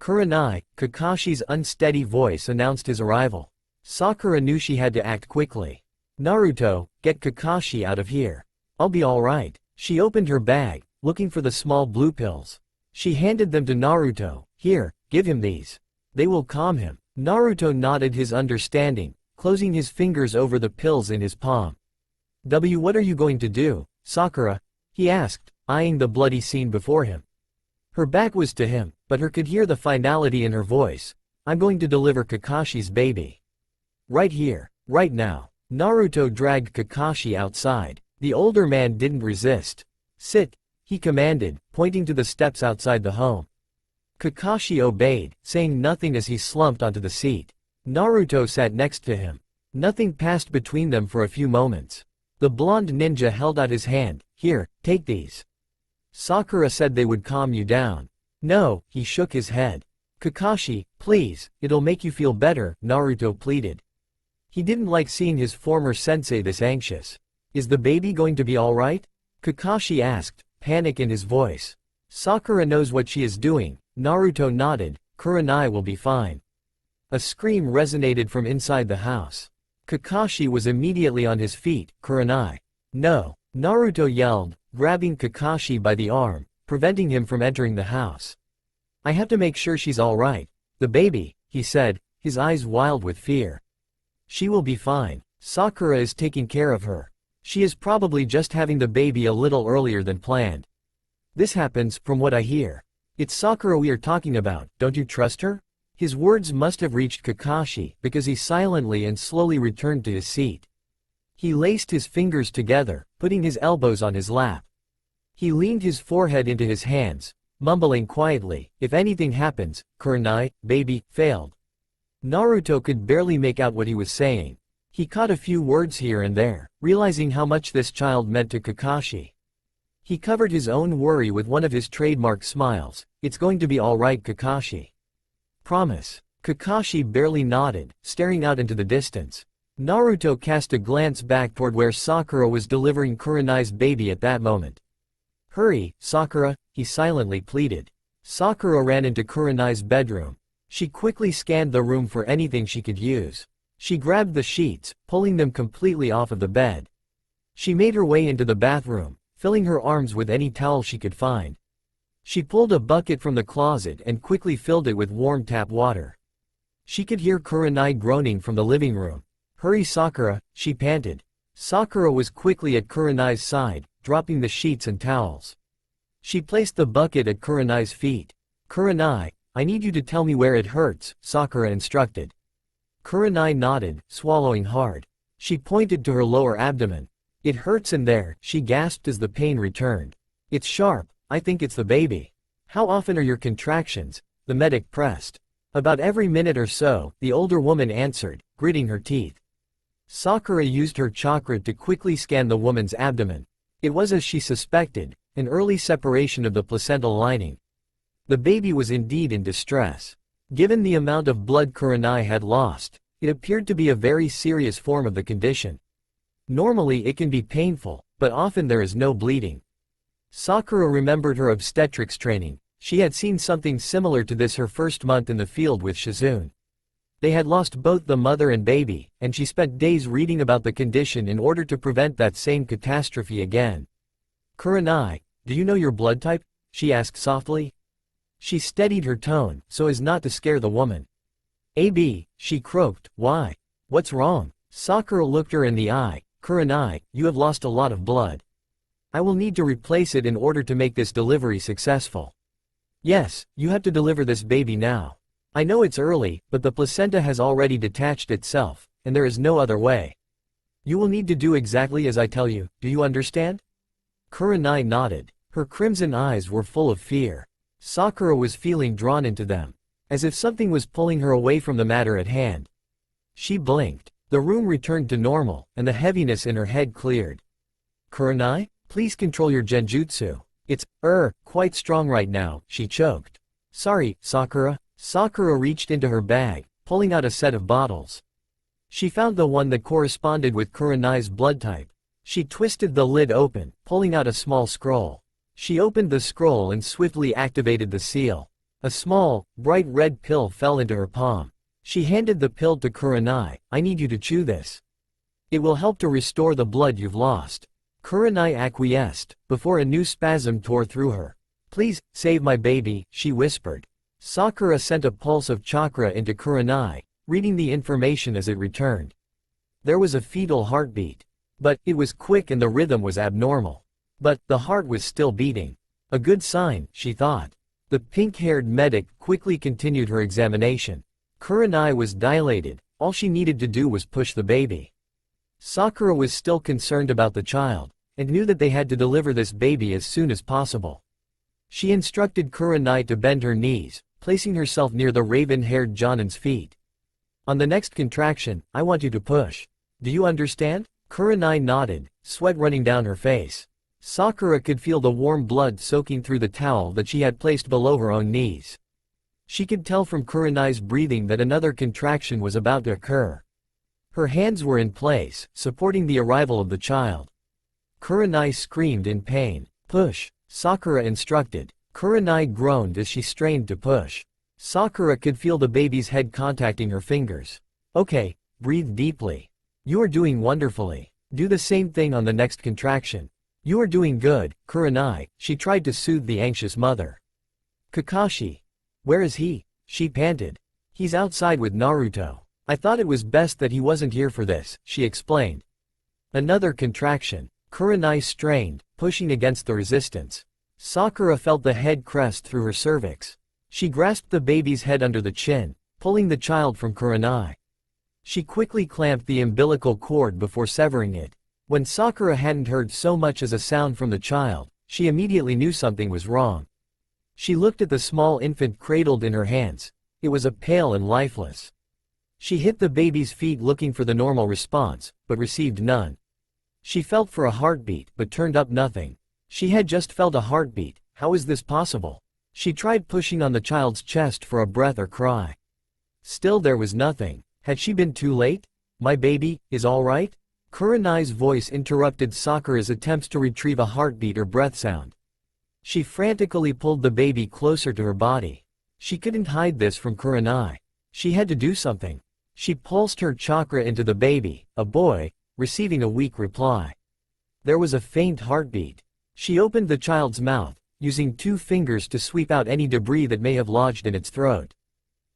Kurenai, Kakashi's unsteady voice announced his arrival. Sakura knew she had to act quickly. Naruto, get Kakashi out of here. I'll be alright. She opened her bag, looking for the small blue pills. She handed them to Naruto. Here, give him these. They will calm him. Naruto nodded his understanding, closing his fingers over the pills in his palm. What are you going to do, Sakura? He asked, eyeing the bloody scene before him. Her back was to him, but her could hear the finality in her voice. I'm going to deliver Kakashi's baby. Right here, right now. Naruto dragged Kakashi outside. The older man didn't resist. Sit, he commanded, pointing to the steps outside the home. Kakashi obeyed, saying nothing as he slumped onto the seat. Naruto sat next to him. Nothing passed between them for a few moments. The blonde ninja held out his hand. Here, take these. Sakura said they would calm you down. No, he shook his head. Kakashi, please, it'll make you feel better, Naruto pleaded. He didn't like seeing his former sensei this anxious. Is the baby going to be alright? Kakashi asked, panic in his voice. Sakura knows what she is doing. Naruto nodded. Kurenai will be fine. A scream resonated from inside the house. Kakashi was immediately on his feet. Kurenai. No. Naruto yelled, grabbing Kakashi by the arm, preventing him from entering the house. I have to make sure she's alright. The baby, he said, his eyes wild with fear. She will be fine. Sakura is taking care of her. She is probably just having the baby a little earlier than planned. This happens, from what I hear. It's Sakura we are talking about, don't you trust her? His words must have reached Kakashi, because he silently and slowly returned to his seat. He laced his fingers together, putting his elbows on his lap. He leaned his forehead into his hands, mumbling quietly, if anything happens, Kurenai, baby, failed. Naruto could barely make out what he was saying. He caught a few words here and there, realizing how much this child meant to Kakashi. He covered his own worry with one of his trademark smiles. It's going to be alright, Kakashi. Promise. Kakashi barely nodded, staring out into the distance. Naruto cast a glance back toward where Sakura was delivering Kurenai's baby at that moment. Hurry, Sakura, he silently pleaded. Sakura ran into Kurenai's bedroom. She quickly scanned the room for anything she could use. She grabbed the sheets, pulling them completely off of the bed. She made her way into the bathroom, filling her arms with any towel she could find. She pulled a bucket from the closet and quickly filled it with warm tap water. She could hear Kurenai groaning from the living room. Hurry, Sakura, she panted. Sakura was quickly at Kurenai's side, dropping the sheets and towels. She placed the bucket at Kurenai's feet. Kurenai, I need you to tell me where it hurts, Sakura instructed. Kurenai nodded, swallowing hard. She pointed to her lower abdomen. It hurts in there, she gasped as the pain returned. It's sharp, I think it's the baby. How often are your contractions? The medic pressed. About every minute or so, the older woman answered, gritting her teeth. Sakura used her chakra to quickly scan the woman's abdomen. It was as she suspected, an early separation of the placental lining. The baby was indeed in distress. Given the amount of blood Kurenai had lost, it appeared to be a very serious form of the condition. Normally it can be painful, but often there is no bleeding. Sakura remembered her obstetrics training. She had seen something similar to this her first month in the field with Shizune. They had lost both the mother and baby, and she spent days reading about the condition in order to prevent that same catastrophe again. "Kurenai, do you know your blood type?" she asked softly. She steadied her tone, so as not to scare the woman. "AB," she croaked. "Why? What's wrong?" Sakura looked her in the eye. "Kurenai, you have lost a lot of blood. I will need to replace it in order to make this delivery successful. Yes, you have to deliver this baby now. I know it's early, but the placenta has already detached itself, and there is no other way. You will need to do exactly as I tell you, do you understand?" Kurenai nodded. Her crimson eyes were full of fear. Sakura was feeling drawn into them, as if something was pulling her away from the matter at hand. She blinked. The room returned to normal, and the heaviness in her head cleared. "Kurenai, please control your genjutsu. It's, quite strong right now," she choked. "Sorry, Sakura." Sakura reached into her bag, pulling out a set of bottles. She found the one that corresponded with Kurenai's blood type. She twisted the lid open, pulling out a small scroll. She opened the scroll and swiftly activated the seal. A small, bright red pill fell into her palm. She handed the pill to Kurenai. "I need you to chew this. It will help to restore the blood you've lost." Kurenai acquiesced, before a new spasm tore through her. "Please, save my baby," she whispered. Sakura sent a pulse of chakra into Kurenai, reading the information as it returned. There was a fetal heartbeat. But, it was quick and the rhythm was abnormal. But, the heart was still beating. A good sign, she thought. The pink-haired medic quickly continued her examination. Kurenai was dilated, all she needed to do was push the baby. Sakura was still concerned about the child, and knew that they had to deliver this baby as soon as possible. She instructed Kurenai to bend her knees, placing herself near the raven-haired Jonin's feet. "On the next contraction, I want you to push. Do you understand?" Kurenai nodded, sweat running down her face. Sakura could feel the warm blood soaking through the towel that she had placed below her own knees. She could tell from Kurenai's breathing that another contraction was about to occur. Her hands were in place, supporting the arrival of the child. Kurenai screamed in pain. "Push," Sakura instructed. Kurenai groaned as she strained to push. Sakura could feel the baby's head contacting her fingers. "Okay, breathe deeply. You are doing wonderfully. Do the same thing on the next contraction. You are doing good, Kurenai," she tried to soothe the anxious mother. "Kakashi. Where is he?" she panted. "He's outside with Naruto. I thought it was best that he wasn't here for this," she explained. Another contraction. Kurenai strained, pushing against the resistance. Sakura felt the head crest through her cervix. She grasped the baby's head under the chin, pulling the child from Kurenai. She quickly clamped the umbilical cord before severing it. When Sakura hadn't heard so much as a sound from the child, she immediately knew something was wrong. She looked at the small infant cradled in her hands. It was pale and lifeless. She hit the baby's feet looking for the normal response, but received none. She felt for a heartbeat, but turned up nothing. She had just felt a heartbeat. How is this possible? She tried pushing on the child's chest for a breath or cry. Still there was nothing. Had she been too late? "My baby, is all right?" Kurenai's voice interrupted Sakura's attempts to retrieve a heartbeat or breath sound. She frantically pulled the baby closer to her body. She couldn't hide this from Kurenai. She had to do something. She pulsed her chakra into the baby, a boy, receiving a weak reply. There was a faint heartbeat. She opened the child's mouth, using 2 fingers to sweep out any debris that may have lodged in its throat.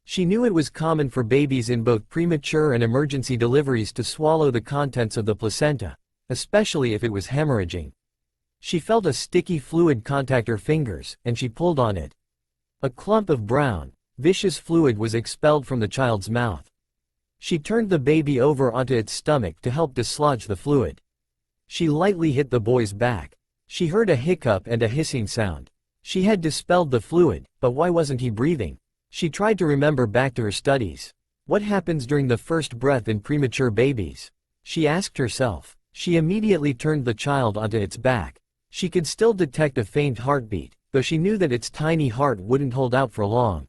She knew it was common for babies in both premature and emergency deliveries to swallow the contents of the placenta, especially if it was hemorrhaging. She felt a sticky fluid contact her fingers, and she pulled on it. A clump of brown, vicious fluid was expelled from the child's mouth. She turned the baby over onto its stomach to help dislodge the fluid. She lightly hit the boy's back. She heard a hiccup and a hissing sound. She had dispelled the fluid, but why wasn't he breathing? She tried to remember back to her studies. What happens during the first breath in premature babies? She asked herself. She immediately turned the child onto its back. She could still detect a faint heartbeat, though she knew that its tiny heart wouldn't hold out for long.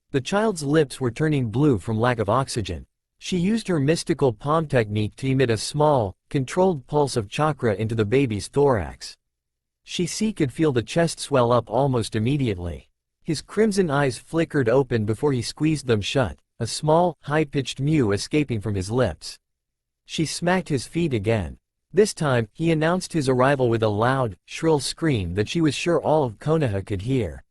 The child's lips were turning blue from lack of oxygen. She used her mystical palm technique to emit a small, controlled pulse of chakra into the baby's thorax. She could feel the chest swell up almost immediately. His crimson eyes flickered open before he squeezed them shut, a small, high-pitched mew escaping from his lips. She smacked his feet again. This time, he announced his arrival with a loud, shrill scream that she was sure all of Konoha could hear.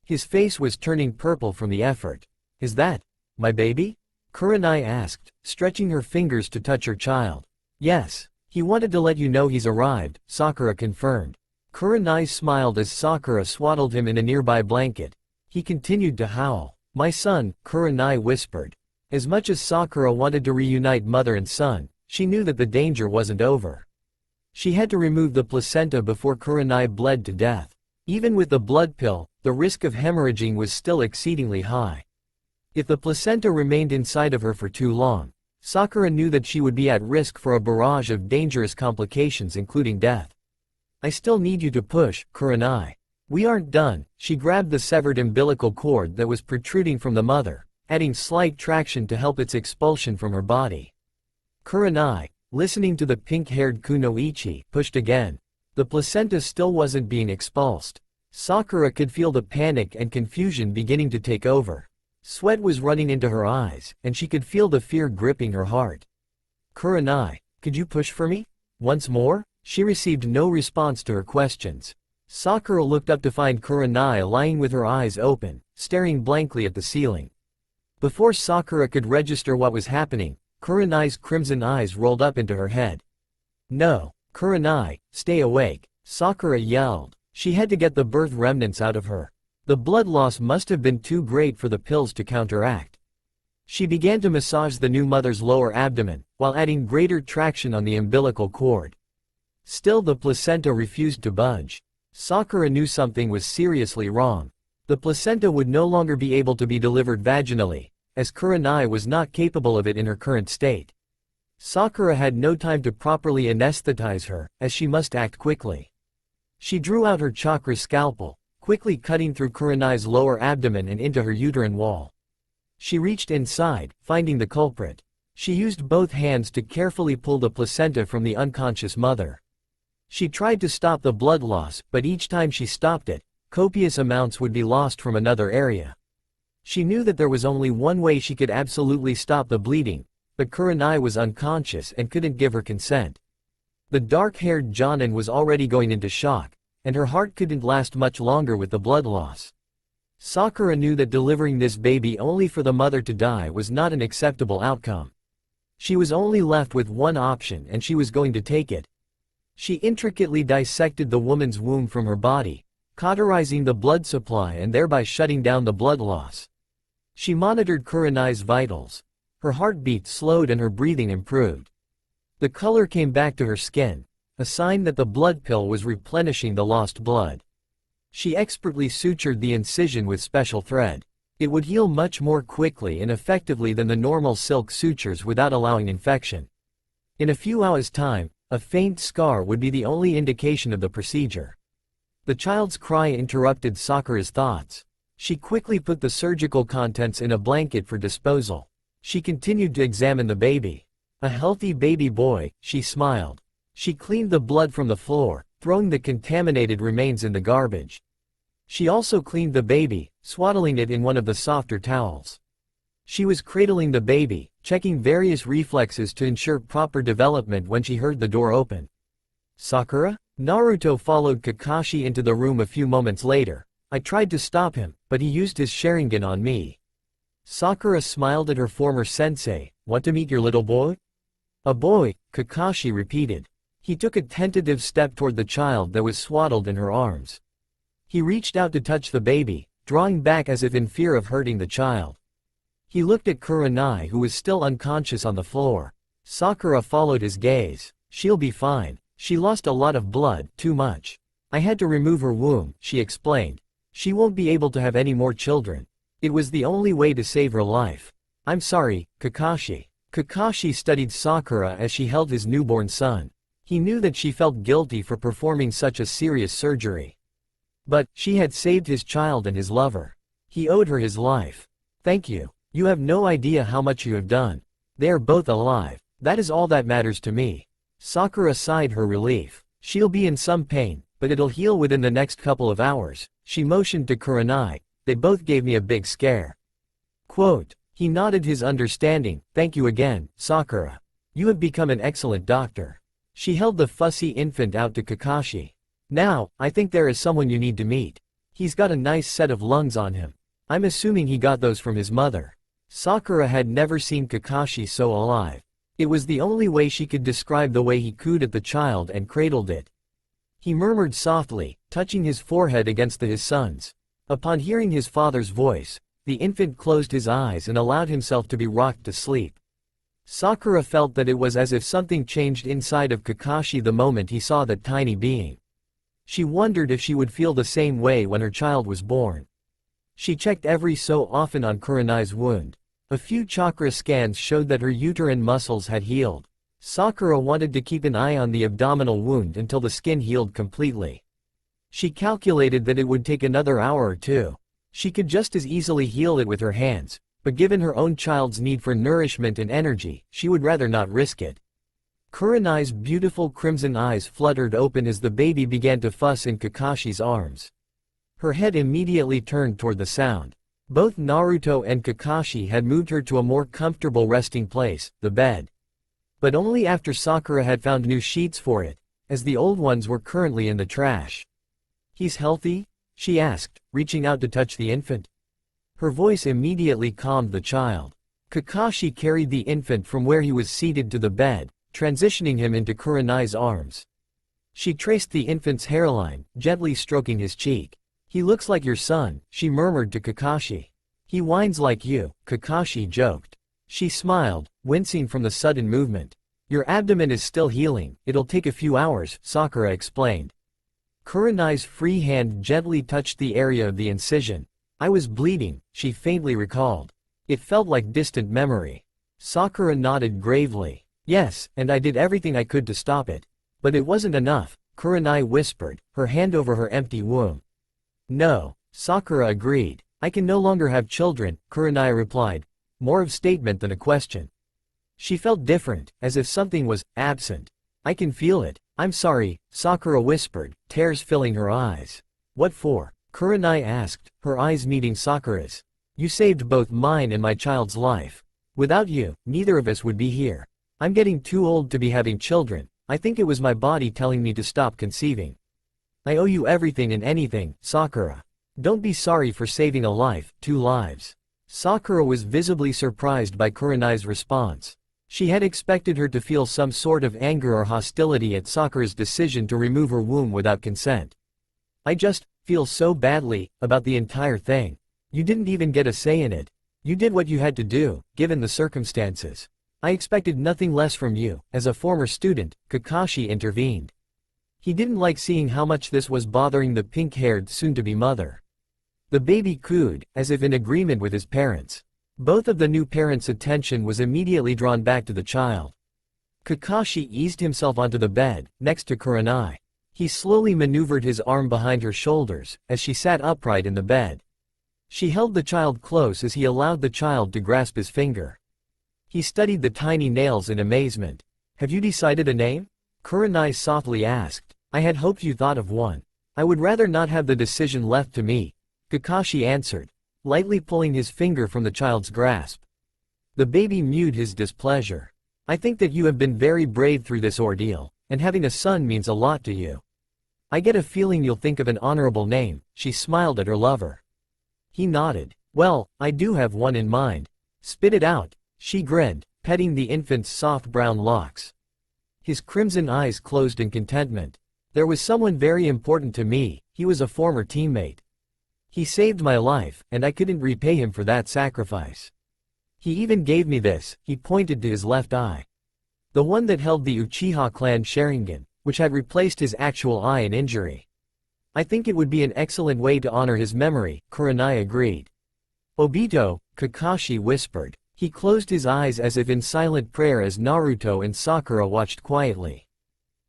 His face was turning purple from the effort. "Is that my baby?" Kurenai asked, stretching her fingers to touch her child. "Yes. He wanted to let you know he's arrived," Sakura confirmed. Kurenai smiled as Sakura swaddled him in a nearby blanket. He continued to howl. "My son," Kurenai whispered. As much as Sakura wanted to reunite mother and son, she knew that the danger wasn't over. She had to remove the placenta before Kurenai bled to death. Even with the blood pill, the risk of hemorrhaging was still exceedingly high. If the placenta remained inside of her for too long, Sakura knew that she would be at risk for a barrage of dangerous complications including death. "I still need you to push, Kurenai. We aren't done." She grabbed the severed umbilical cord that was protruding from the mother, adding slight traction to help its expulsion from her body. Kurenai, listening to the pink-haired Kunoichi, pushed again. The placenta still wasn't being expulsed. Sakura could feel the panic and confusion beginning to take over. Sweat was running into her eyes, and she could feel the fear gripping her heart. "Kurenai, could you push for me? Once more?" She received no response to her questions. Sakura looked up to find Kurenai lying with her eyes open, staring blankly at the ceiling. Before Sakura could register what was happening, Kurenai's crimson eyes rolled up into her head. "No, Kurenai, stay awake," Sakura yelled. She had to get the birth remnants out of her. The blood loss must have been too great for the pills to counteract. She began to massage the new mother's lower abdomen, while adding greater traction on the umbilical cord. Still the placenta refused to budge. Sakura knew something was seriously wrong. The placenta would no longer be able to be delivered vaginally, as Kurenai was not capable of it in her current state. Sakura had no time to properly anesthetize her, as she must act quickly. She drew out her chakra scalpel, quickly cutting through Kurenai's lower abdomen and into her uterine wall. She reached inside, finding the culprit. She used both hands to carefully pull the placenta from the unconscious mother. She tried to stop the blood loss, but each time she stopped it, copious amounts would be lost from another area. She knew that there was only one way she could absolutely stop the bleeding, but Kurenai was unconscious and couldn't give her consent. The dark-haired Jonin was already going into shock, and her heart couldn't last much longer with the blood loss. Sakura knew that delivering this baby only for the mother to die was not an acceptable outcome. She was only left with one option and she was going to take it. She intricately dissected the woman's womb from her body, cauterizing the blood supply and thereby shutting down the blood loss. She monitored Kurenai's vitals. Her heartbeat slowed and her breathing improved. The color came back to her skin, a sign that the blood pill was replenishing the lost blood. She expertly sutured the incision with special thread. It would heal much more quickly and effectively than the normal silk sutures without allowing infection. In a few hours' time, a faint scar would be the only indication of the procedure. The child's cry interrupted Sakura's thoughts. She quickly put the surgical contents in a blanket for disposal. She continued to examine the baby. A healthy baby boy, she smiled. She cleaned the blood from the floor, throwing the contaminated remains in the garbage. She also cleaned the baby, swaddling it in one of the softer towels. She was cradling the baby, checking various reflexes to ensure proper development when she heard the door open. "Sakura?" Naruto followed Kakashi into the room a few moments later. "I tried to stop him, but he used his Sharingan on me." Sakura smiled at her former sensei. "Want to meet your little boy?" "A boy," Kakashi repeated. He took a tentative step toward the child that was swaddled in her arms. He reached out to touch the baby, drawing back as if in fear of hurting the child. He looked at Kurenai, who was still unconscious on the floor. Sakura followed his gaze. "She'll be fine. She lost a lot of blood, too much. I had to remove her womb," she explained. "She won't be able to have any more children. It was the only way to save her life." "I'm sorry, Kakashi." Kakashi studied Sakura as she held his newborn son. He knew that she felt guilty for performing such a serious surgery. But, she had saved his child and his lover. He owed her his life. Thank you. You have no idea how much you have done. They are both alive. That is all that matters to me. Sakura sighed her relief. She'll be in some pain, but it'll heal within the next couple of hours. She motioned to Kurenai. They both gave me a big scare. Quote. He nodded his understanding. Thank you again, Sakura. You have become an excellent doctor. She held the fussy infant out to Kakashi. Now, I think there is someone you need to meet. He's got a nice set of lungs on him. I'm assuming he got those from his mother. Sakura had never seen Kakashi so alive. It was the only way she could describe the way he cooed at the child and cradled it. He murmured softly, touching his forehead against his son's. Upon hearing his father's voice, the infant closed his eyes and allowed himself to be rocked to sleep. Sakura felt that it was as if something changed inside of Kakashi the moment he saw that tiny being. She wondered if she would feel the same way when her child was born. She checked every so often on Kurenai's wound. A few chakra scans showed that her uterine muscles had healed. Sakura wanted to keep an eye on the abdominal wound until the skin healed completely. She calculated that it would take another hour or two. She could just as easily heal it with her hands, but given her own child's need for nourishment and energy, she would rather not risk it. Kurenai's beautiful crimson eyes fluttered open as the baby began to fuss in Kakashi's arms. Her head immediately turned toward the sound. Both Naruto and Kakashi had moved her to a more comfortable resting place, the bed. But only after Sakura had found new sheets for it, as the old ones were currently in the trash. He's healthy? She asked, reaching out to touch the infant. Her voice immediately calmed the child. Kakashi carried the infant from where he was seated to the bed, transitioning him into Kurenai's arms. She traced the infant's hairline, gently stroking his cheek. He looks like your son, she murmured to Kakashi. He whines like you, Kakashi joked. She smiled, wincing from the sudden movement. Your abdomen is still healing, it'll take a few hours, Sakura explained. Kurenai's free hand gently touched the area of the incision. I was bleeding, she faintly recalled. It felt like distant memory. Sakura nodded gravely. Yes, and I did everything I could to stop it. But it wasn't enough, Kurenai whispered, her hand over her empty womb. No, Sakura agreed. I can no longer have children, Kurenai replied, more of statement than a question. She felt different, as if something was absent. I can feel it. I'm sorry, Sakura whispered, tears filling her eyes. What for? Kurenai asked, her eyes meeting Sakura's. You saved both mine and my child's life. Without you, neither of us would be here. I'm getting too old to be having children. I think it was my body telling me to stop conceiving. I owe you everything and anything, Sakura. Don't be sorry for saving a life, 2 lives. Sakura was visibly surprised by Kurenai's response. She had expected her to feel some sort of anger or hostility at Sakura's decision to remove her womb without consent. I just feel so badly about the entire thing. You didn't even get a say in it. You did what you had to do, given the circumstances. I expected nothing less from you. As a former student, Kakashi intervened. He didn't like seeing how much this was bothering the pink-haired soon-to-be mother. The baby cooed, as if in agreement with his parents. Both of the new parents' attention was immediately drawn back to the child. Kakashi eased himself onto the bed, next to Kurenai. He slowly maneuvered his arm behind her shoulders, as she sat upright in the bed. She held the child close as he allowed the child to grasp his finger. He studied the tiny nails in amazement. Have you decided a name? Kurenai softly asked. I had hoped you thought of one. I would rather not have the decision left to me, Kakashi answered, lightly pulling his finger from the child's grasp. The baby mewed his displeasure. I think that you have been very brave through this ordeal, and having a son means a lot to you. I get a feeling you'll think of an honorable name, she smiled at her lover. He nodded. Well, I do have one in mind. Spit it out, she grinned, petting the infant's soft brown locks. His crimson eyes closed in contentment. There was someone very important to me, he was a former teammate. He saved my life, and I couldn't repay him for that sacrifice. He even gave me this, he pointed to his left eye. The one that held the Uchiha clan Sharingan, which had replaced his actual eye in injury. I think it would be an excellent way to honor his memory, Kurenai agreed. Obito, Kakashi whispered. He closed his eyes as if in silent prayer as Naruto and Sakura watched quietly.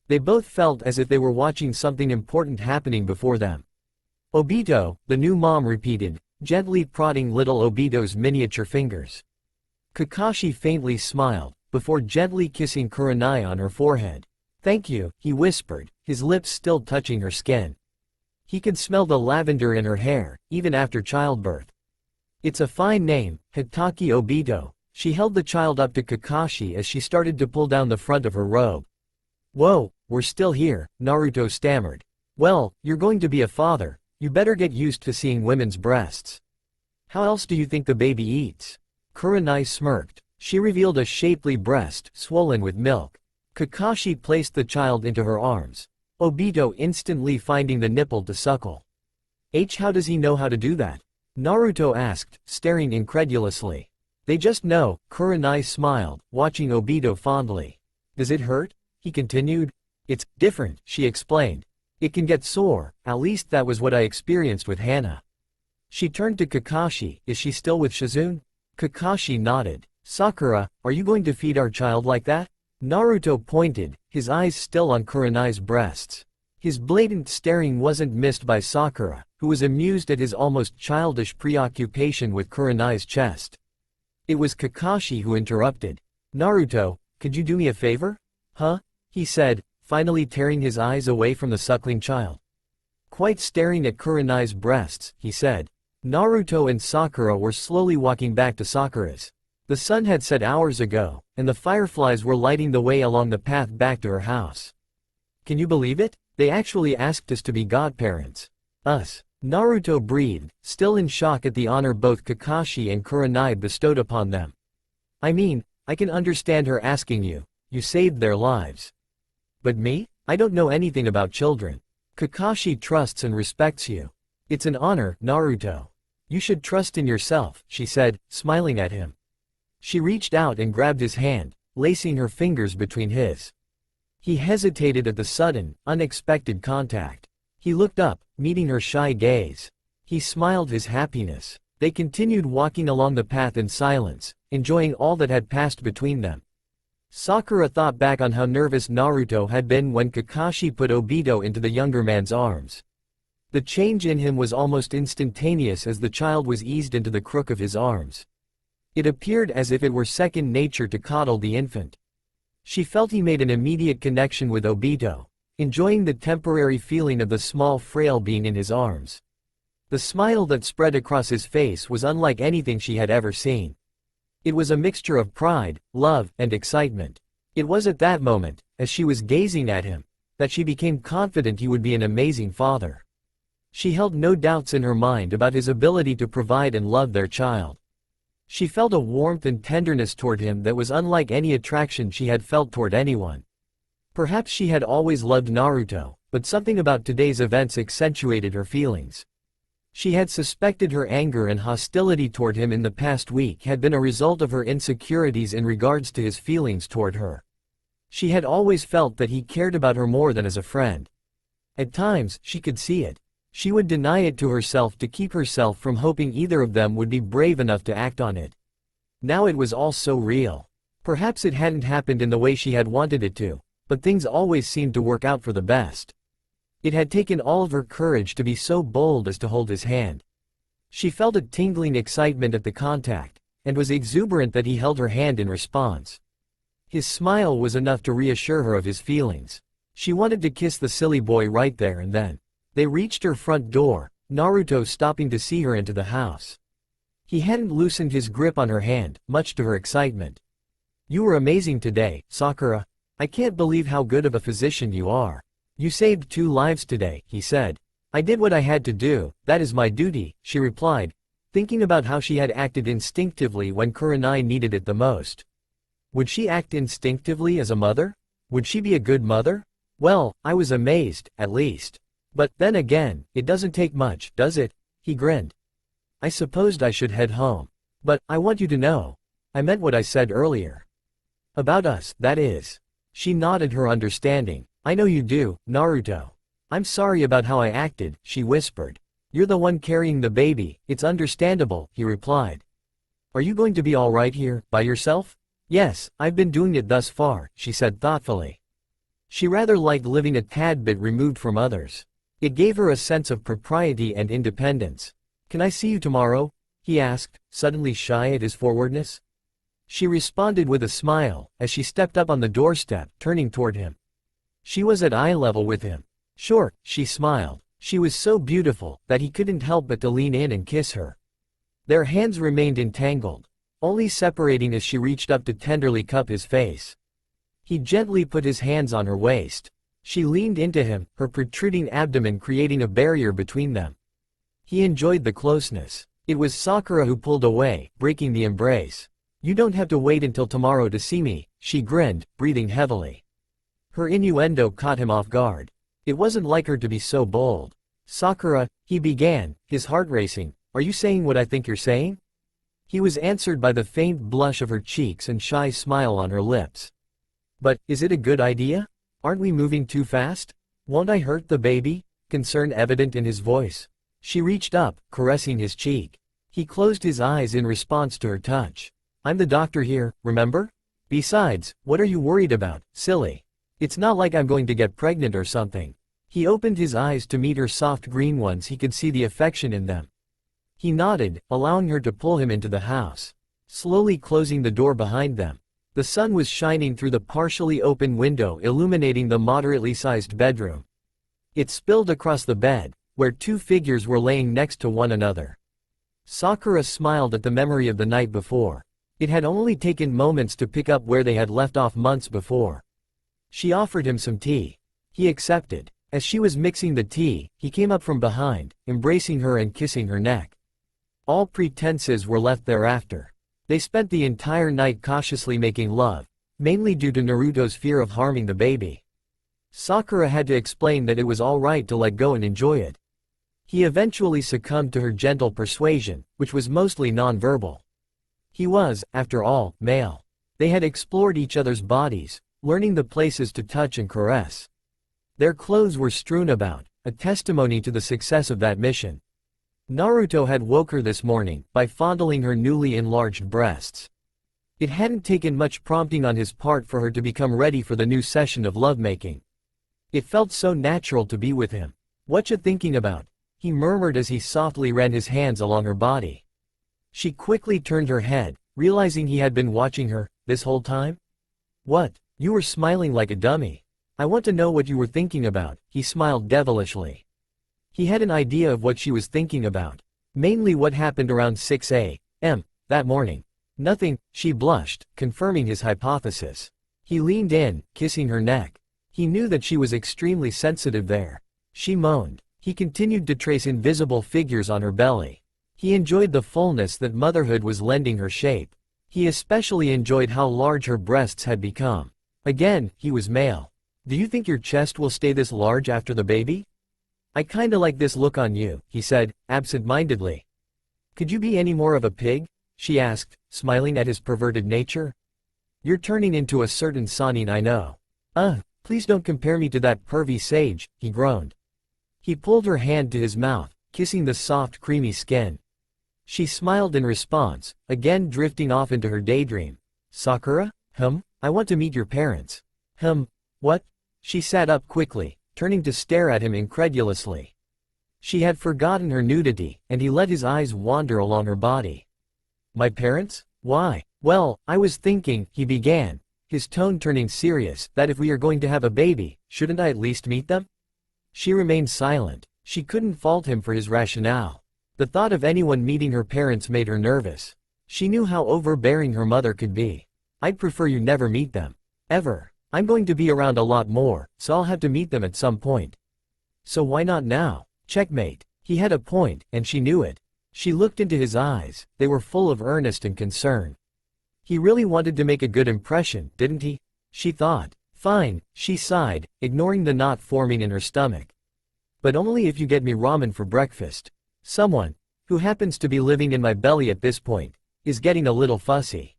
They both felt as if they were watching something important happening before them. Obito, the new mom repeated, gently prodding little Obito's miniature fingers. Kakashi faintly smiled, before gently kissing Kurenai on her forehead. Thank you, he whispered, his lips still touching her skin. He could smell the lavender in her hair, even after childbirth. It's a fine name, Hitaki Obito. She held the child up to Kakashi as she started to pull down the front of her robe. Whoa, we're still here, Naruto stammered. Well, you're going to be a father, you better get used to seeing women's breasts. How else do you think the baby eats? Kurenai smirked. She revealed a shapely breast, swollen with milk. Kakashi placed the child into her arms. Obito instantly finding the nipple to suckle. How does he know how to do that? Naruto asked, staring incredulously. They just know, Kurenai smiled, watching Obito fondly. Does it hurt? He continued. It's different, she explained. It can get sore, at least that was what I experienced with Hana. She turned to Kakashi, is she still with Shizune? Kakashi nodded. Sakura, are you going to feed our child like that? Naruto pointed, his eyes still on Kurenai's breasts. His blatant staring wasn't missed by Sakura, who was amused at his almost childish preoccupation with Kurenai's chest. It was Kakashi who interrupted. Naruto, could you do me a favor? Huh? He said, finally tearing his eyes away from the suckling child. Quite staring at Kurenai's breasts, he said. Naruto and Sakura were slowly walking back to Sakura's. The sun had set hours ago, and the fireflies were lighting the way along the path back to her house. Can you believe it? They actually asked us to be godparents. Us. Naruto breathed, still in shock at the honor both Kakashi and Kurenai bestowed upon them. I mean, I can understand her asking you. You saved their lives. But me? I don't know anything about children. Kakashi trusts and respects you. It's an honor, Naruto. You should trust in yourself, she said, smiling at him. She reached out and grabbed his hand, lacing her fingers between his. He hesitated at the sudden, unexpected contact. He looked up, meeting her shy gaze. He smiled his happiness. They continued walking along the path in silence, enjoying all that had passed between them. Sakura thought back on how nervous Naruto had been when Kakashi put Obito into the younger man's arms. The change in him was almost instantaneous as the child was eased into the crook of his arms. It appeared as if it were second nature to coddle the infant. She felt he made an immediate connection with Obito, enjoying the temporary feeling of the small frail being in his arms. The smile that spread across his face was unlike anything she had ever seen. It was a mixture of pride, love, and excitement. It was at that moment, as she was gazing at him, that she became confident he would be an amazing father. She held no doubts in her mind about his ability to provide and love their child. She felt a warmth and tenderness toward him that was unlike any attraction she had felt toward anyone. Perhaps she had always loved Naruto, but something about today's events accentuated her feelings. She had suspected her anger and hostility toward him in the past week had been a result of her insecurities in regards to his feelings toward her. She had always felt that he cared about her more than as a friend. At times, she could see it. She would deny it to herself to keep herself from hoping either of them would be brave enough to act on it. Now it was all so real. Perhaps it hadn't happened in the way she had wanted it to, but things always seemed to work out for the best. It had taken all of her courage to be so bold as to hold his hand. She felt a tingling excitement at the contact, and was exuberant that he held her hand in response. His smile was enough to reassure her of his feelings. She wanted to kiss the silly boy right there and then. They reached her front door, Naruto stopping to see her into the house. He hadn't loosened his grip on her hand, much to her excitement. You were amazing today, Sakura. I can't believe how good of a physician you are. You saved 2 lives today, he said. I did what I had to do, that is my duty, she replied, thinking about how she had acted instinctively when Kurenai needed it the most. Would she act instinctively as a mother? Would she be a good mother? Well, I was amazed, at least. But, then again, it doesn't take much, does it? He grinned. I supposed I should head home. But, I want you to know. I meant what I said earlier. About us, that is. She nodded her understanding. I know you do, Naruto. I'm sorry about how I acted, she whispered. You're the one carrying the baby, it's understandable, he replied. Are you going to be alright here, by yourself? Yes, I've been doing it thus far, she said thoughtfully. She rather liked living a tad bit removed from others. It gave her a sense of propriety and independence. "Can I see you tomorrow?" he asked, suddenly shy at his forwardness. She responded with a smile, as she stepped up on the doorstep, turning toward him. She was at eye level with him. "Sure," she smiled. She was so beautiful, that he couldn't help but to lean in and kiss her. Their hands remained entangled, only separating as she reached up to tenderly cup his face. He gently put his hands on her waist. She leaned into him, her protruding abdomen creating a barrier between them. He enjoyed the closeness. It was Sakura who pulled away, breaking the embrace. "You don't have to wait until tomorrow to see me," she grinned, breathing heavily. Her innuendo caught him off guard. It wasn't like her to be so bold. "Sakura," he began, his heart racing, "are you saying what I think you're saying?" He was answered by the faint blush of her cheeks and shy smile on her lips. "But, is it a good idea? Aren't we moving too fast? Won't I hurt the baby?" Concern evident in his voice. She reached up, caressing his cheek. He closed his eyes in response to her touch. "I'm the doctor here, remember? Besides, what are you worried about, silly? It's not like I'm going to get pregnant or something." He opened his eyes to meet her soft green ones. He could see the affection in them. He nodded, allowing her to pull him into the house, slowly closing the door behind them. The sun was shining through the partially open window, illuminating the moderately sized bedroom. It spilled across the bed, where two figures were laying next to one another. Sakura smiled at the memory of the night before. It had only taken moments to pick up where they had left off months before. She offered him some tea. He accepted. As she was mixing the tea, he came up from behind, embracing her and kissing her neck. All pretenses were left thereafter. They spent the entire night cautiously making love, mainly due to Naruto's fear of harming the baby. Sakura had to explain that it was all right to let go and enjoy it. He eventually succumbed to her gentle persuasion, which was mostly non-verbal. He was, after all, male. They had explored each other's bodies, learning the places to touch and caress. Their clothes were strewn about, a testimony to the success of that mission. Naruto had woke her this morning, by fondling her newly enlarged breasts. It hadn't taken much prompting on his part for her to become ready for the new session of lovemaking. It felt so natural to be with him. "Whatcha thinking about?" he murmured as he softly ran his hands along her body. She quickly turned her head, realizing he had been watching her, this whole time. "What? You were smiling like a dummy. I want to know what you were thinking about," he smiled devilishly. He had an idea of what she was thinking about. Mainly what happened around 6 a.m. that morning. "Nothing," she blushed, confirming his hypothesis. He leaned in, kissing her neck. He knew that she was extremely sensitive there. She moaned. He continued to trace invisible figures on her belly. He enjoyed the fullness that motherhood was lending her shape. He especially enjoyed how large her breasts had become. Again, he was male. "Do you think your chest will stay this large after the baby?" "I kinda like this look on you," he said, absent-mindedly. "Could you be any more of a pig?" she asked, smiling at his perverted nature. "You're turning into a certain Sanin I know." Please don't compare me to that pervy sage," he groaned. He pulled her hand to his mouth, kissing the soft creamy skin. She smiled in response, again drifting off into her daydream. "Sakura? I want to meet your parents." What?" She sat up quickly, turning to stare at him incredulously. She had forgotten her nudity, and he let his eyes wander along her body. "My parents? Why?" "Well, I was thinking," he began, his tone turning serious, "that if we are going to have a baby, shouldn't I at least meet them?" She remained silent. She couldn't fault him for his rationale. The thought of anyone meeting her parents made her nervous. She knew how overbearing her mother could be. "I'd prefer you never meet them. Ever. I'm going to be around a lot more, so I'll have to meet them at some point." "So why not now?" Checkmate. He had a point, and she knew it. She looked into his eyes, they were full of earnest and concern. He really wanted to make a good impression, didn't he? She thought. "Fine," she sighed, ignoring the knot forming in her stomach. "But only if you get me ramen for breakfast. Someone, who happens to be living in my belly at this point, is getting a little fussy."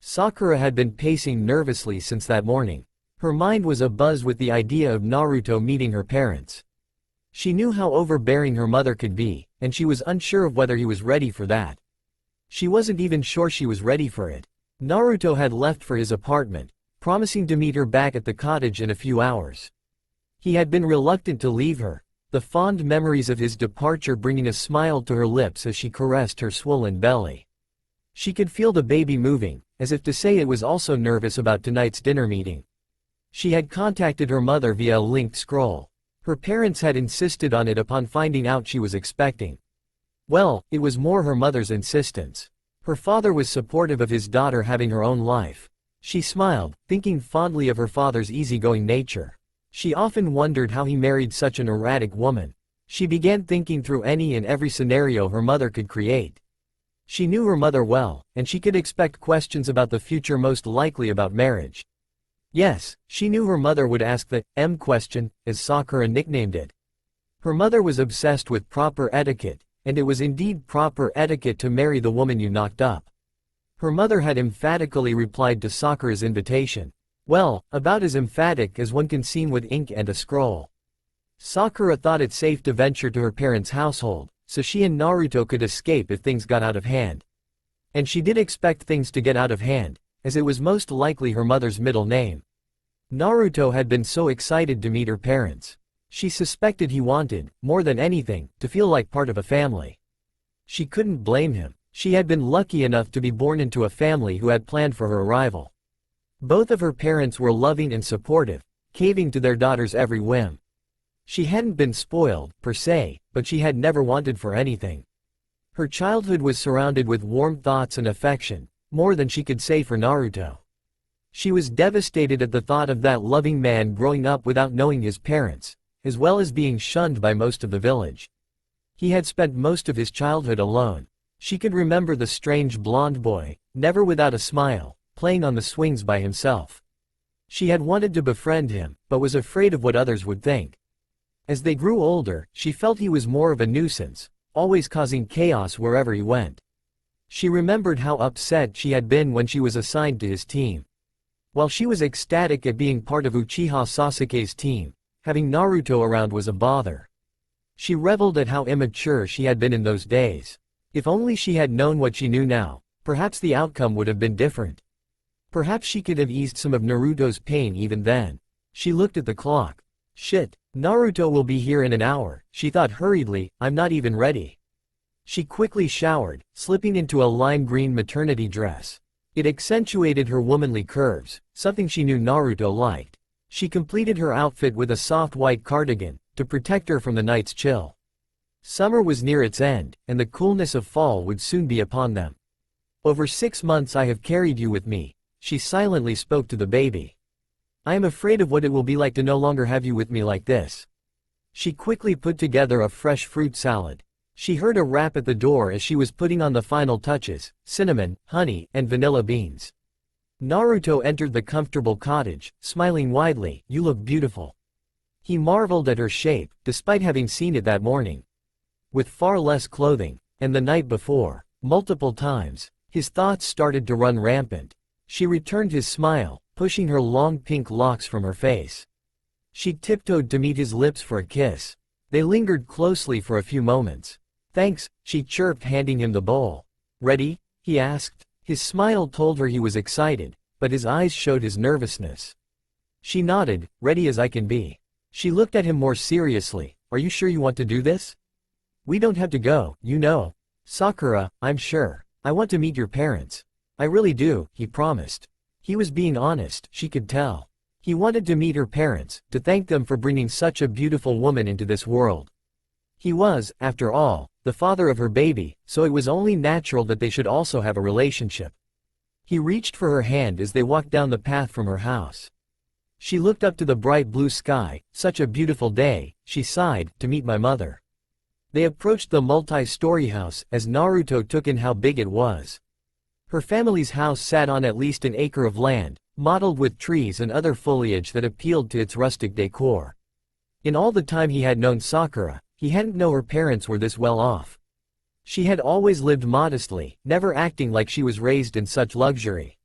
Sakura had been pacing nervously since that morning. Her mind was abuzz with the idea of Naruto meeting her parents. She knew how overbearing her mother could be, and she was unsure of whether he was ready for that. She wasn't even sure she was ready for it. Naruto had left for his apartment, promising to meet her back at the cottage in a few hours. He had been reluctant to leave her, the fond memories of his departure bringing a smile to her lips as she caressed her swollen belly. She could feel the baby moving, as if to say it was also nervous about tonight's dinner meeting. She had contacted her mother via a linked scroll. Her parents had insisted on it upon finding out she was expecting. Well, it was more her mother's insistence. Her father was supportive of his daughter having her own life. She smiled, thinking fondly of her father's easygoing nature. She often wondered how he married such an erratic woman. She began thinking through any and every scenario her mother could create. She knew her mother well, and she could expect questions about the future, most likely about marriage. Yes, she knew her mother would ask the M question, as Sakura nicknamed it. Her mother was obsessed with proper etiquette, and it was indeed proper etiquette to marry the woman you knocked up. Her mother had emphatically replied to Sakura's invitation. Well, about as emphatic as one can seem with ink and a scroll. Sakura thought it safe to venture to her parents' household, so she and Naruto could escape if things got out of hand. And she did expect things to get out of hand, as it was most likely her mother's middle name. Naruto had been so excited to meet her parents. She suspected he wanted, more than anything, to feel like part of a family. She couldn't blame him. She had been lucky enough to be born into a family who had planned for her arrival. Both of her parents were loving and supportive, caving to their daughter's every whim. She hadn't been spoiled, per se, but she had never wanted for anything. Her childhood was surrounded with warm thoughts and affection, more than she could say for Naruto. She was devastated at the thought of that loving man growing up without knowing his parents, as well as being shunned by most of the village. He had spent most of his childhood alone. She could remember the strange blonde boy, never without a smile, playing on the swings by himself. She had wanted to befriend him, but was afraid of what others would think. As they grew older, she felt he was more of a nuisance, always causing chaos wherever he went. She remembered how upset she had been when she was assigned to his team. While she was ecstatic at being part of Uchiha Sasuke's team, having Naruto around was a bother. She reveled at how immature she had been in those days. If only she had known what she knew now, perhaps the outcome would have been different. Perhaps she could have eased some of Naruto's pain even then. She looked at the clock. Shit, Naruto will be here in an hour, she thought hurriedly, I'm not even ready. She quickly showered, slipping into a lime green maternity dress. It accentuated her womanly curves, something she knew Naruto liked. She completed her outfit with a soft white cardigan, to protect her from the night's chill. Summer was near its end, and the coolness of fall would soon be upon them. Over 6 months I have carried you with me, she silently spoke to the baby. I am afraid of what it will be like to no longer have you with me like this. She quickly put together a fresh fruit salad. She heard a rap at the door as she was putting on the final touches, cinnamon, honey, and vanilla beans. Naruto entered the comfortable cottage, smiling widely, you look beautiful. He marveled at her shape, despite having seen it that morning. With far less clothing, and the night before, multiple times, his thoughts started to run rampant. She returned his smile, pushing her long pink locks from her face. She tiptoed to meet his lips for a kiss. They lingered closely for a few moments. Thanks, she chirped, handing him the bowl. Ready? He asked. His smile told her he was excited, but his eyes showed his nervousness. She nodded, ready as I can be. She looked at him more seriously. Are you sure you want to do this? We don't have to go, you know. Sakura, I'm sure. I want to meet your parents. I really do, he promised. He was being honest, she could tell. He wanted to meet her parents, to thank them for bringing such a beautiful woman into this world. He was, after all, the father of her baby, so it was only natural that they should also have a relationship. He reached for her hand as they walked down the path from her house. She looked up to the bright blue sky, such a beautiful day, she sighed, to meet my mother. They approached the multi-story house, as Naruto took in how big it was. Her family's house sat on at least an acre of land, mottled with trees and other foliage that appealed to its rustic decor. In all the time he had known Sakura, he hadn't known her parents were this well off. She had always lived modestly, never acting like she was raised in such luxury.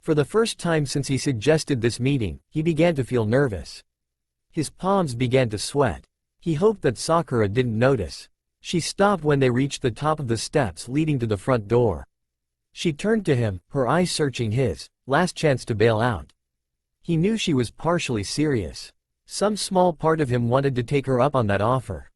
For the first time since he suggested this meeting, he began to feel nervous. His palms began to sweat. He hoped that Sakura didn't notice. She stopped when they reached the top of the steps leading to the front door. She turned to him, her eyes searching his, last chance to bail out. He knew she was partially serious. Some small part of him wanted to take her up on that offer.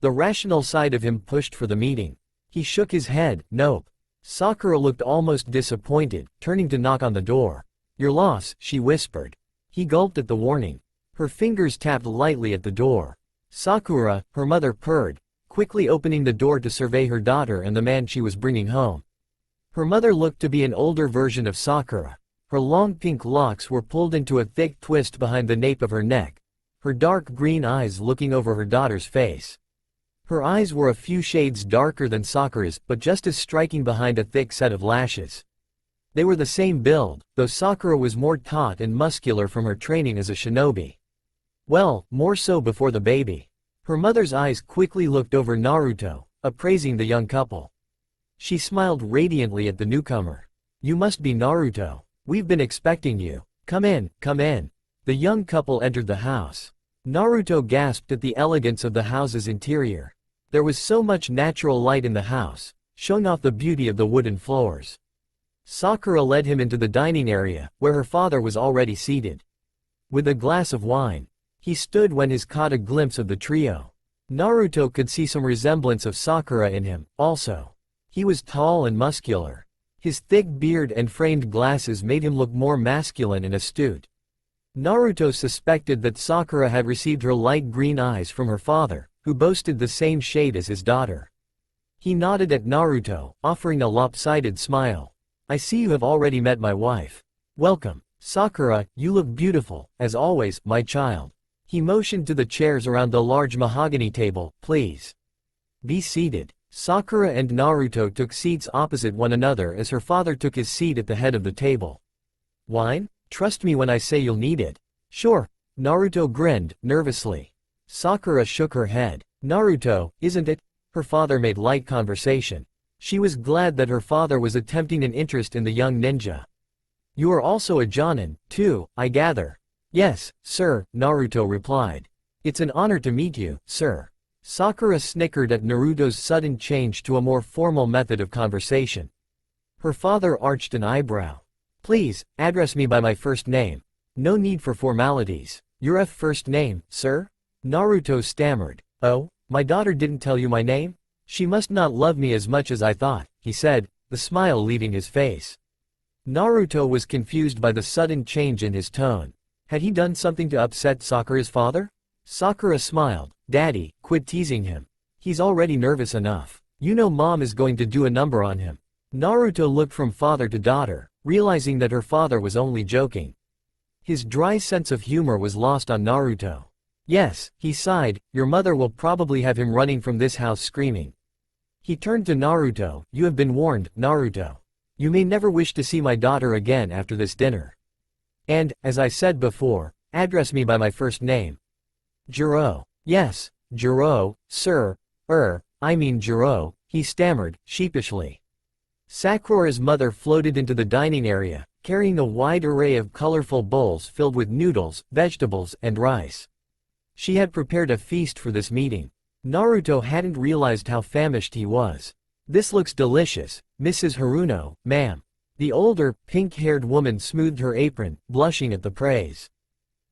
The rational side of him pushed for the meeting. He shook his head, nope. Sakura looked almost disappointed, turning to knock on the door. Your loss, she whispered. He gulped at the warning. Her fingers tapped lightly at the door. Sakura, her mother purred, quickly opening the door to survey her daughter and the man she was bringing home. Her mother looked to be an older version of Sakura. Her long pink locks were pulled into a thick twist behind the nape of her neck, her dark green eyes looking over her daughter's face. Her eyes were a few shades darker than Sakura's but just as striking behind a thick set of lashes. They were the same build, though Sakura was more taut and muscular from her training as a shinobi. Well, more so before the baby. Her mother's eyes quickly looked over Naruto, appraising the young couple. She smiled radiantly at the newcomer. You must be Naruto. We've been expecting you. Come in, come in. The young couple entered the house. Naruto gasped at the elegance of the house's interior. There was so much natural light in the house, showing off the beauty of the wooden floors. Sakura led him into the dining area, where her father was already seated. With a glass of wine, he stood when he caught a glimpse of the trio. Naruto could see some resemblance of Sakura in him, also. He was tall and muscular. His thick beard and framed glasses made him look more masculine and astute. Naruto suspected that Sakura had received her light green eyes from her father, who boasted the same shade as his daughter. He nodded at Naruto, offering a lopsided smile. I see you have already met my wife. Welcome. Sakura, you look beautiful, as always, my child. He motioned to the chairs around the large mahogany table. Please be seated. Sakura and Naruto took seats opposite one another as her father took his seat at the head of the table. Wine? Trust me when I say you'll need it. Sure. Naruto grinned, nervously. Sakura shook her head. Naruto, isn't it? Her father made light conversation. She was glad that her father was attempting an interest in the young ninja. You are also a Jonin, too, I gather. Yes, sir, Naruto replied. It's an honor to meet you, sir. Sakura snickered at Naruto's sudden change to a more formal method of conversation. Her father arched an eyebrow. Please, address me by my first name. No need for formalities. Your first name, sir? Naruto stammered. Oh, my daughter didn't tell you my name? She must not love me as much as I thought, he said, the smile leaving his face. Naruto was confused by the sudden change in his tone. Had he done something to upset Sakura's father? Sakura smiled. Daddy, quit teasing him. He's already nervous enough. You know mom is going to do a number on him. Naruto looked from father to daughter, realizing that her father was only joking. His dry sense of humor was lost on Naruto. Yes, he sighed, your mother will probably have him running from this house screaming. He turned to Naruto. You have been warned, Naruto. You may never wish to see my daughter again after this dinner. And, as I said before, address me by my first name. Jiro. Yes, Jiro, sir, I mean Jiro, he stammered, sheepishly. Sakura's mother floated into the dining area, carrying a wide array of colorful bowls filled with noodles, vegetables, and rice. She had prepared a feast for this meeting. Naruto hadn't realized how famished he was. This looks delicious, Mrs. Haruno, ma'am. The older, pink-haired woman smoothed her apron, blushing at the praise.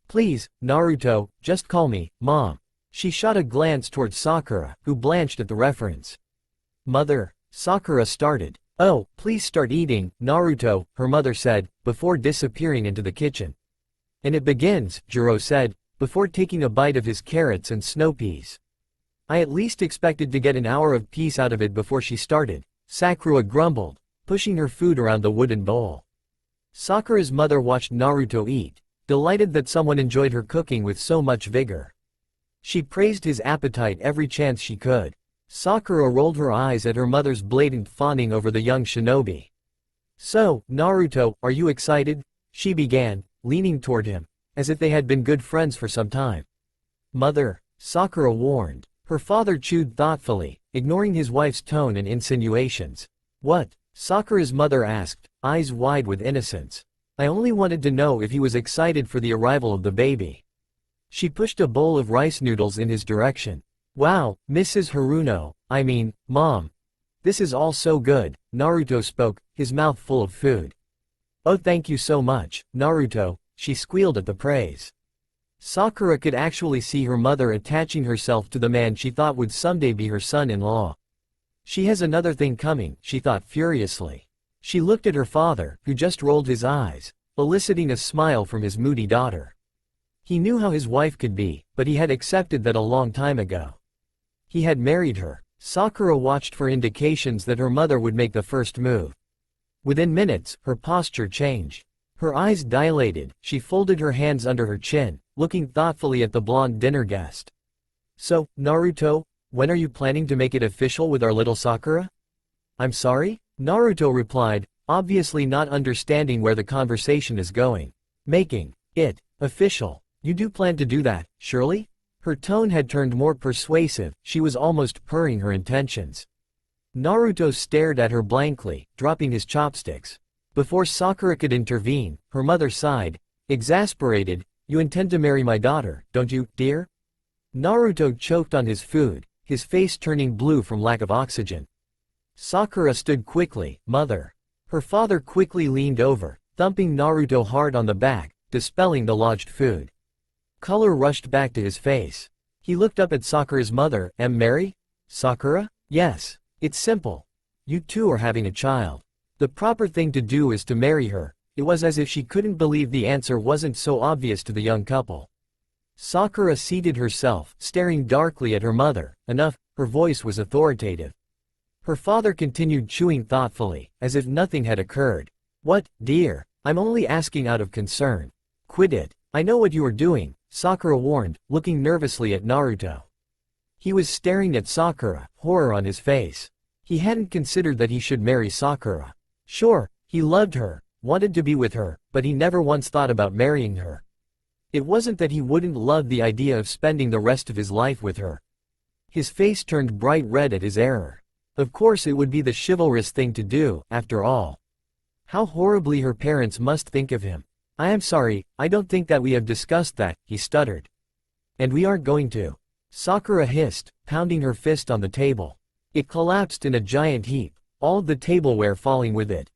Please, Naruto, just call me, Mom. She shot a glance towards Sakura, who blanched at the reference. Mother, Sakura started. Oh, please start eating, Naruto, her mother said, before disappearing into the kitchen. And it begins, Jiro said, before taking a bite of his carrots and snow peas. I at least expected to get an hour of peace out of it before she started, Sakura grumbled, pushing her food around the wooden bowl. Sakura's mother watched Naruto eat, delighted that someone enjoyed her cooking with so much vigor. She praised his appetite every chance she could. Sakura rolled her eyes at her mother's blatant fawning over the young shinobi. So, Naruto, are you excited? She began, leaning toward him, as if they had been good friends for some time. Mother, Sakura warned. Her father chewed thoughtfully, ignoring his wife's tone and insinuations. What? Sakura's mother asked, eyes wide with innocence. I only wanted to know if he was excited for the arrival of the baby. She pushed a bowl of rice noodles in his direction. Wow, Mrs. Haruno, I mean, Mom. This is all so good, Naruto spoke, his mouth full of food. Oh, thank you so much, Naruto, she squealed at the praise. Sakura could actually see her mother attaching herself to the man she thought would someday be her son-in-law. She has another thing coming, she thought furiously. She looked at her father, who just rolled his eyes, eliciting a smile from his moody daughter. He knew how his wife could be, but he had accepted that a long time ago. He had married her. Sakura watched for indications that her mother would make the first move. Within minutes, her posture changed. Her eyes dilated, she folded her hands under her chin, looking thoughtfully at the blonde dinner guest. "So, Naruto, when are you planning to make it official with our little Sakura?" "I'm sorry?" Naruto replied, obviously not understanding where the conversation is going. "Making it official. You do plan to do that, surely?" Her tone had turned more persuasive, she was almost purring her intentions. Naruto stared at her blankly, dropping his chopsticks. Before Sakura could intervene, her mother sighed, exasperated. "You intend to marry my daughter, don't you, dear?" Naruto choked on his food, his face turning blue from lack of oxygen. Sakura stood quickly. "Mother." Her father quickly leaned over, thumping Naruto hard on the back, dispelling the lodged food. Color rushed back to his face. He looked up at Sakura's mother. "Marry? Sakura?" "Yes. It's simple. You two are having a child. The proper thing to do is to marry her." It was as if she couldn't believe the answer wasn't so obvious to the young couple. Sakura seated herself, staring darkly at her mother. "Enough," her voice was authoritative. Her father continued chewing thoughtfully, as if nothing had occurred. "What, dear? I'm only asking out of concern. Quit it. I know what you are doing," Sakura warned, looking nervously at Naruto. He was staring at Sakura, horror on his face. He hadn't considered that he should marry Sakura. Sure, he loved her, wanted to be with her, but he never once thought about marrying her. It wasn't that he wouldn't love the idea of spending the rest of his life with her. His face turned bright red at his error. Of course it would be the chivalrous thing to do, after all. How horribly her parents must think of him. "I am sorry, I don't think that we have discussed that," he stuttered. "And we aren't going to," Sakura hissed, pounding her fist on the table. It collapsed in a giant heap, all of the tableware falling with it.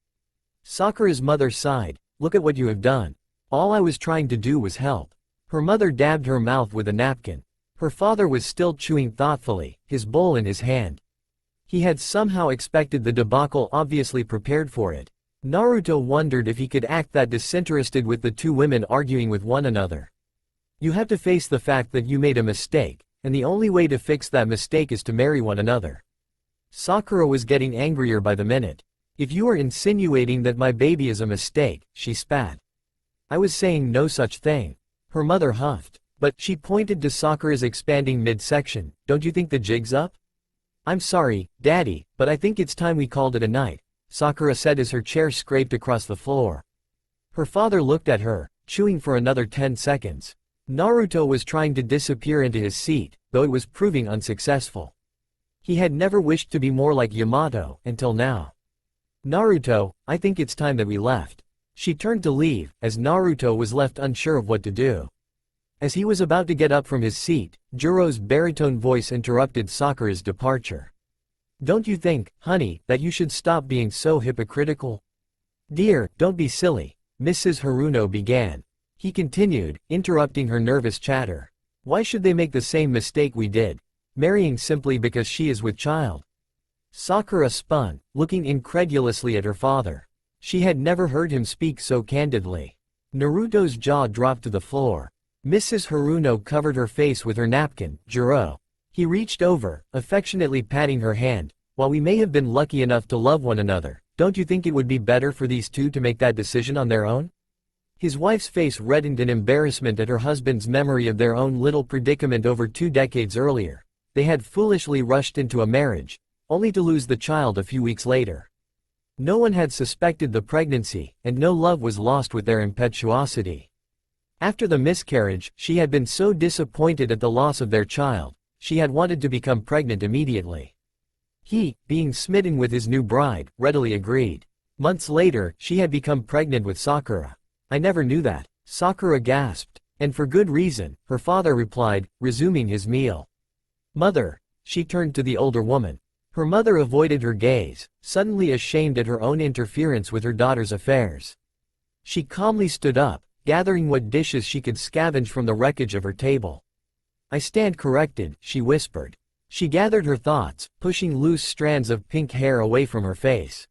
Sakura's mother sighed. "Look at what you have done. All I was trying to do was help." Her mother dabbed her mouth with a napkin. Her father was still chewing thoughtfully, his bowl in his hand. He had somehow expected the debacle, obviously prepared for it. Naruto wondered if he could act that disinterested with the two women arguing with one another. You have to face the fact that you made a mistake, and the only way to fix that mistake is to marry one another. Sakura was getting angrier by the minute. "If you are insinuating that my baby is a mistake," she spat. "I was saying no such thing." Her mother huffed. "But," she pointed to Sakura's expanding midsection, "don't you think the jig's up?" "I'm sorry, Daddy, but I think it's time we called it a night," Sakura said as her chair scraped across the floor. Her father looked at her, chewing for another 10 seconds. Naruto was trying to disappear into his seat, though it was proving unsuccessful. He had never wished to be more like Yamato, until now. "Naruto, I think it's time that we left." She turned to leave, as Naruto was left unsure of what to do. As he was about to get up from his seat, Juro's baritone voice interrupted Sakura's departure. "Don't you think, honey, that you should stop being so hypocritical?" "Dear, don't be silly," Mrs. Haruno began. He continued, interrupting her nervous chatter. "Why should they make the same mistake we did? Marrying simply because she is with child?" Sakura spun, looking incredulously at her father. She had never heard him speak so candidly. Naruto's jaw dropped to the floor. Mrs. Haruno covered her face with her napkin. "Juro." He reached over, affectionately patting her hand. "While we may have been lucky enough to love one another, don't you think it would be better for these two to make that decision on their own?" His wife's face reddened in embarrassment at her husband's memory of their own little predicament over 2 decades earlier. They had foolishly rushed into a marriage, only to lose the child a few weeks later. No one had suspected the pregnancy, and no love was lost with their impetuosity. After the miscarriage, she had been so disappointed at the loss of their child, she had wanted to become pregnant immediately. He, being smitten with his new bride, readily agreed. Months later, she had become pregnant with Sakura. "I never knew that," Sakura gasped. "And for good reason," her father replied, resuming his meal. "Mother," she turned to the older woman. Her mother avoided her gaze, suddenly ashamed at her own interference with her daughter's affairs. She calmly stood up, gathering what dishes she could scavenge from the wreckage of her table. "I stand corrected," she whispered. She gathered her thoughts, pushing loose strands of pink hair away from her face.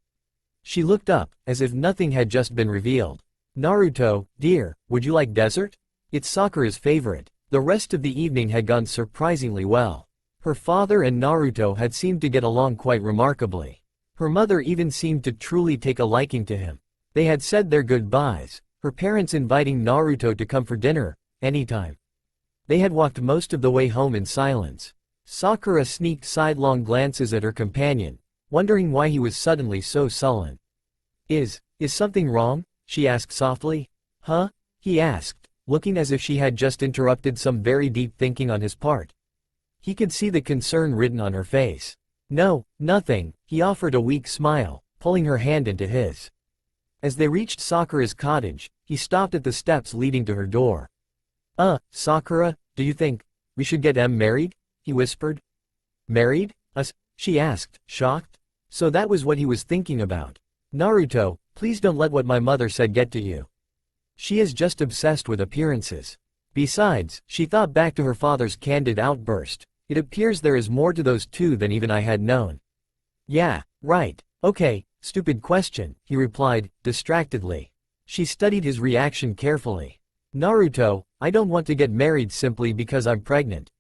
She looked up, as if nothing had just been revealed. "Naruto, dear, would you like dessert? It's Sakura's favorite." The rest of the evening had gone surprisingly well. Her father and Naruto had seemed to get along quite remarkably. Her mother even seemed to truly take a liking to him. They had said their goodbyes, her parents inviting Naruto to come for dinner, anytime. They had walked most of the way home in silence. Sakura sneaked sidelong glances at her companion, wondering why he was suddenly so sullen. Is something wrong?" she asked softly. "Huh?" he asked, looking as if she had just interrupted some very deep thinking on his part. He could see the concern written on her face. "No, nothing," he offered a weak smile, pulling her hand into his. As they reached Sakura's cottage, he stopped at the steps leading to her door. Sakura, do you think we should get married?" he whispered. "Married? Us?" she asked, shocked. So that was what he was thinking about. "Naruto, please don't let what my mother said get to you. She is just obsessed with appearances." Besides, she thought back to her father's candid outburst. "It appears there is more to those two than even I had known." "Yeah, right. Okay, stupid question," he replied, distractedly. She studied his reaction carefully. "Naruto, I don't want to get married simply because I'm pregnant.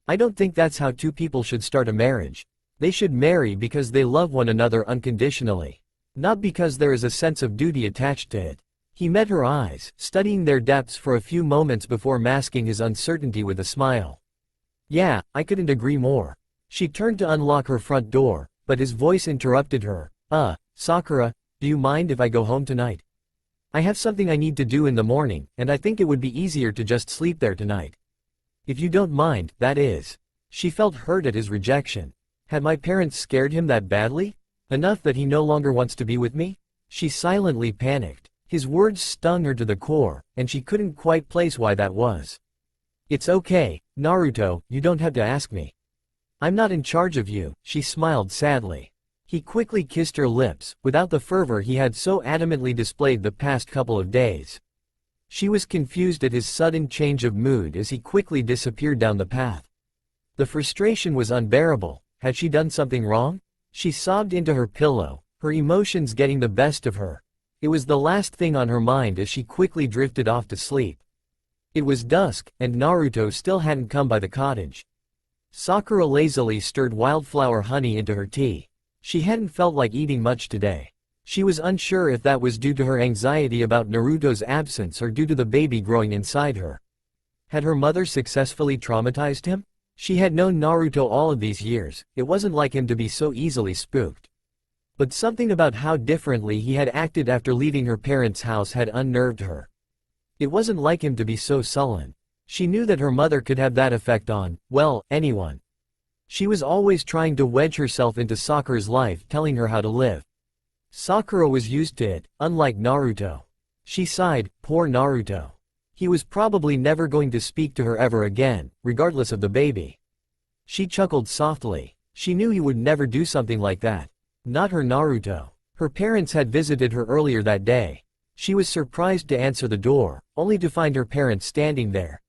I don't think that's how two people should start a marriage. They should marry because they love one another unconditionally. Not because there is a sense of duty attached to it." He met her eyes, studying their depths for a few moments before masking his uncertainty with a smile. "Yeah, I couldn't agree more." She turned to unlock her front door, but his voice interrupted her. Sakura, do you mind if I go home tonight? I have something I need to do in the morning, and I think it would be easier to just sleep there tonight. If you don't mind, that is." She felt hurt at his rejection. Had my parents scared him that badly? Enough that he no longer wants to be with me? She silently panicked. His words stung her to the core, and she couldn't quite place why that was. "It's okay, Naruto, you don't have to ask me. I'm not in charge of you," she smiled sadly. He quickly kissed her lips, without the fervor he had so adamantly displayed the past couple of days. She was confused at his sudden change of mood as he quickly disappeared down the path. The frustration was unbearable. Had she done something wrong? She sobbed into her pillow, her emotions getting the best of her. It was the last thing on her mind as she quickly drifted off to sleep. It was dusk, and Naruto still hadn't come by the cottage. Sakura lazily stirred wildflower honey into her tea. She hadn't felt like eating much today. She was unsure if that was due to her anxiety about Naruto's absence or due to the baby growing inside her. Had her mother successfully traumatized him? She had known Naruto all of these years, it wasn't like him to be so easily spooked. But something about how differently he had acted after leaving her parents' house had unnerved her. It wasn't like him to be so sullen. She knew that her mother could have that effect on, well, anyone. She was always trying to wedge herself into Sakura's life, telling her how to live. Sakura was used to it, unlike Naruto. She sighed, poor Naruto. He was probably never going to speak to her ever again, regardless of the baby. She chuckled softly. She knew he would never do something like that. Not her Naruto. Her parents had visited her earlier that day. She was surprised to answer the door, only to find her parents standing there.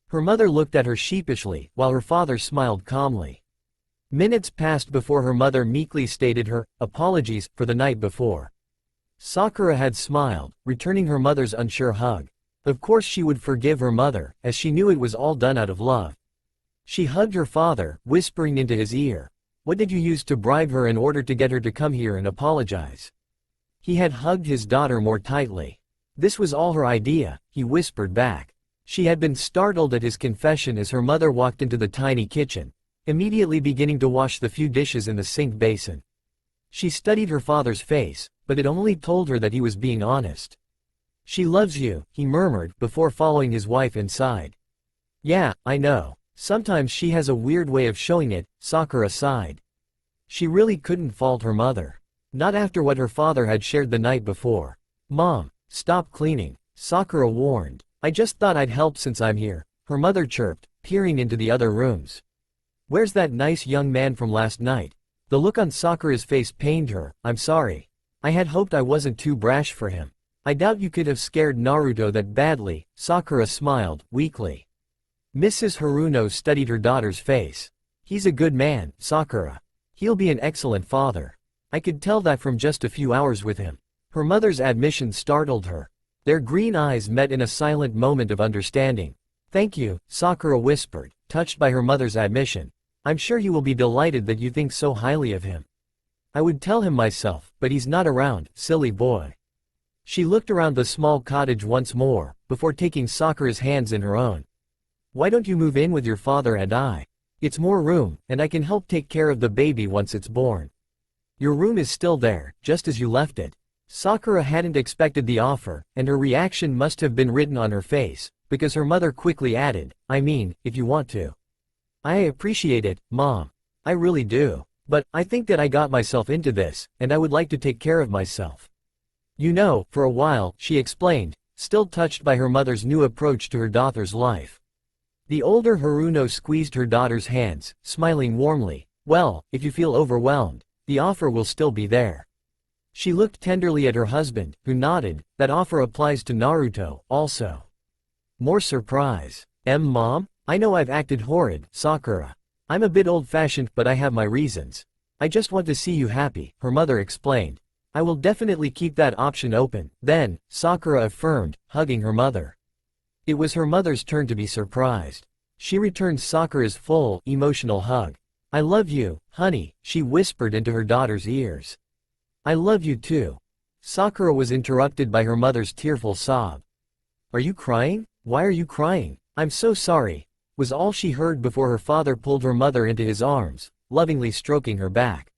Her mother looked at her sheepishly, while her father smiled calmly. Minutes passed before her mother meekly stated her apologies for the night before. Sakura had smiled, returning her mother's unsure hug. Of course she would forgive her mother, as she knew it was all done out of love. She hugged her father, whispering into his ear, "What did you use to bribe her in order to get her to come here and apologize?" He had hugged his daughter more tightly. "This was all her idea," he whispered back. She had been startled at his confession as her mother walked into the tiny kitchen, immediately beginning to wash the few dishes in the sink basin. She studied her father's face, but it only told her that he was being honest. "She loves you," he murmured, before following his wife inside. "Yeah, I know. Sometimes she has a weird way of showing it," Sakura sighed. She really couldn't fault her mother. Not after what her father had shared the night before. "Mom, stop cleaning," Sakura warned. "I just thought I'd help since I'm here," her mother chirped, peering into the other rooms. "Where's that nice young man from last night?" The look on Sakura's face pained her. "I'm sorry. I had hoped I wasn't too brash for him." I doubt you could have scared Naruto that badly, Sakura smiled, weakly. Mrs. Haruno studied her daughter's face. He's a good man, Sakura. He'll be an excellent father. I could tell that from just a few hours with him. Her mother's admission startled her. Their green eyes met in a silent moment of understanding. Thank you, Sakura whispered, touched by her mother's admission. I'm sure he will be delighted that you think so highly of him. I would tell him myself, but he's not around, silly boy. She looked around the small cottage once more, before taking Sakura's hands in her own. Why don't you move in with your father and I? It's more room, and I can help take care of the baby once it's born. Your room is still there, just as you left it. Sakura hadn't expected the offer, and her reaction must have been written on her face, because her mother quickly added, I mean, if you want to. I appreciate it, Mom. I really do. But, I think that I got myself into this, and I would like to take care of myself. You know, for a while, she explained, still touched by her mother's new approach to her daughter's life. The older Haruno squeezed her daughter's hands, smiling warmly. Well, if you feel overwhelmed, the offer will still be there. She looked tenderly at her husband, who nodded. That offer applies to Naruto, also. More surprise. Mom? I know I've acted horrid, Sakura. I'm a bit old-fashioned, but I have my reasons. I just want to see you happy, her mother explained. I will definitely keep that option open, then, Sakura affirmed, hugging her mother. It was her mother's turn to be surprised. She returned Sakura's full, emotional hug. I love you, honey, she whispered into her daughter's ears. I love you too. Sakura was interrupted by her mother's tearful sob. Are you crying? Why are you crying? I'm so sorry, was all she heard before her father pulled her mother into his arms, lovingly stroking her back.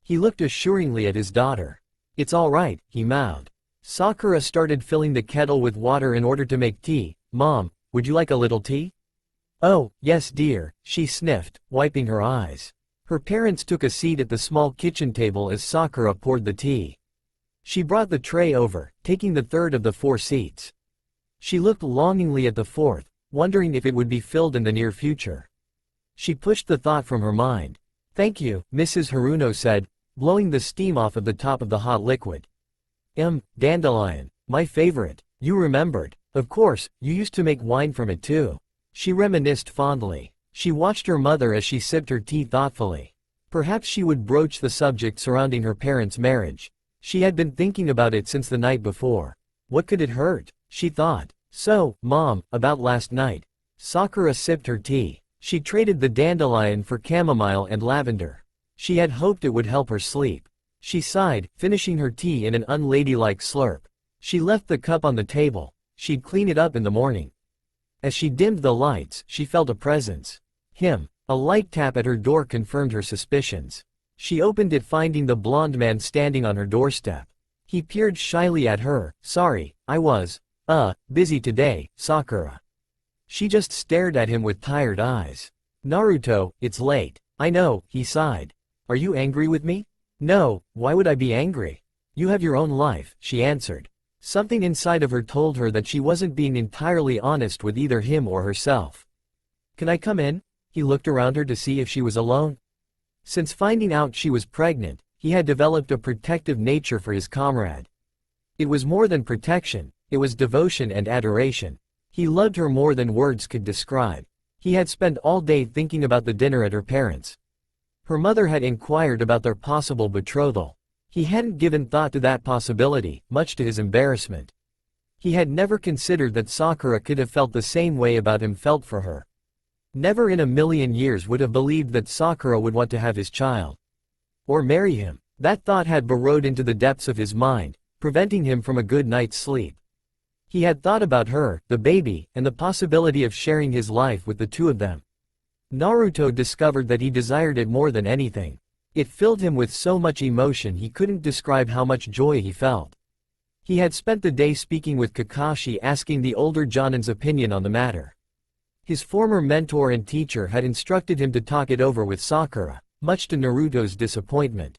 He looked assuringly at his daughter. It's all right, he mouthed. Sakura started filling the kettle with water in order to make tea. Mom, would you like a little tea? Oh, yes dear, she sniffed, wiping her eyes. Her parents took a seat at the small kitchen table as Sakura poured the tea. She brought the tray over, taking the third of the 4 seats. She looked longingly at the fourth, wondering if it would be filled in the near future. She pushed the thought from her mind. Thank you, Mrs. Haruno said, blowing the steam off of the top of the hot liquid. Dandelion, my favorite. You remembered. Of course, you used to make wine from it too. She reminisced fondly. She watched her mother as she sipped her tea thoughtfully. Perhaps she would broach the subject surrounding her parents' marriage. She had been thinking about it since the night before. What could it hurt? She thought. So, Mom, about last night. Sakura sipped her tea. She traded the dandelion for chamomile and lavender. She had hoped it would help her sleep. She sighed, finishing her tea in an unladylike slurp. She left the cup on the table. She'd clean it up in the morning. As she dimmed the lights, she felt a presence. A light tap at her door confirmed her suspicions. She opened it, finding the blonde man standing on her doorstep. He peered shyly at her. Sorry, I was, busy today, Sakura. She just stared at him with tired eyes. Naruto, it's late. I know, he sighed. Are you angry with me? No, why would I be angry? You have your own life, she answered. Something inside of her told her that she wasn't being entirely honest with either him or herself. Can I come in? He looked around her to see if she was alone. Since finding out she was pregnant, he had developed a protective nature for his comrade. It was more than protection, it was devotion and adoration. He loved her more than words could describe. He had spent all day thinking about the dinner at her parents'. Her mother had inquired about their possible betrothal. He hadn't given thought to that possibility, much to his embarrassment. He had never considered that Sakura could have felt the same way about him felt for her. Never in a million years would have believed that Sakura would want to have his child. Or marry him. That thought had burrowed into the depths of his mind, preventing him from a good night's sleep. He had thought about her, the baby, and the possibility of sharing his life with the two of them. Naruto discovered that he desired it more than anything. It filled him with so much emotion he couldn't describe how much joy he felt. He had spent the day speaking with Kakashi, asking the older Jonin's opinion on the matter. His former mentor and teacher had instructed him to talk it over with Sakura, much to Naruto's disappointment.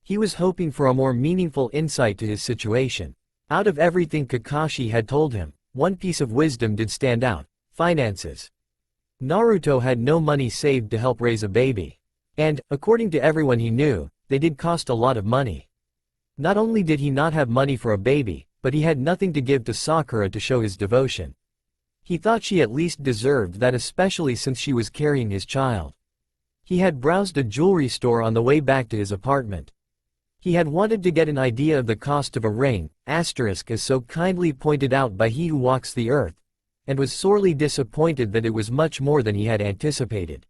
He was hoping for a more meaningful insight to his situation. Out of everything Kakashi had told him, one piece of wisdom did stand out: finances. Naruto had no money saved to help raise a baby. And, according to everyone he knew, they did cost a lot of money. Not only did he not have money for a baby, but he had nothing to give to Sakura to show his devotion. He thought she at least deserved that, especially since she was carrying his child. He had browsed a jewelry store on the way back to his apartment. He had wanted to get an idea of the cost of a ring, asterisk as so kindly pointed out by he who walks the earth, and was sorely disappointed that it was much more than he had anticipated.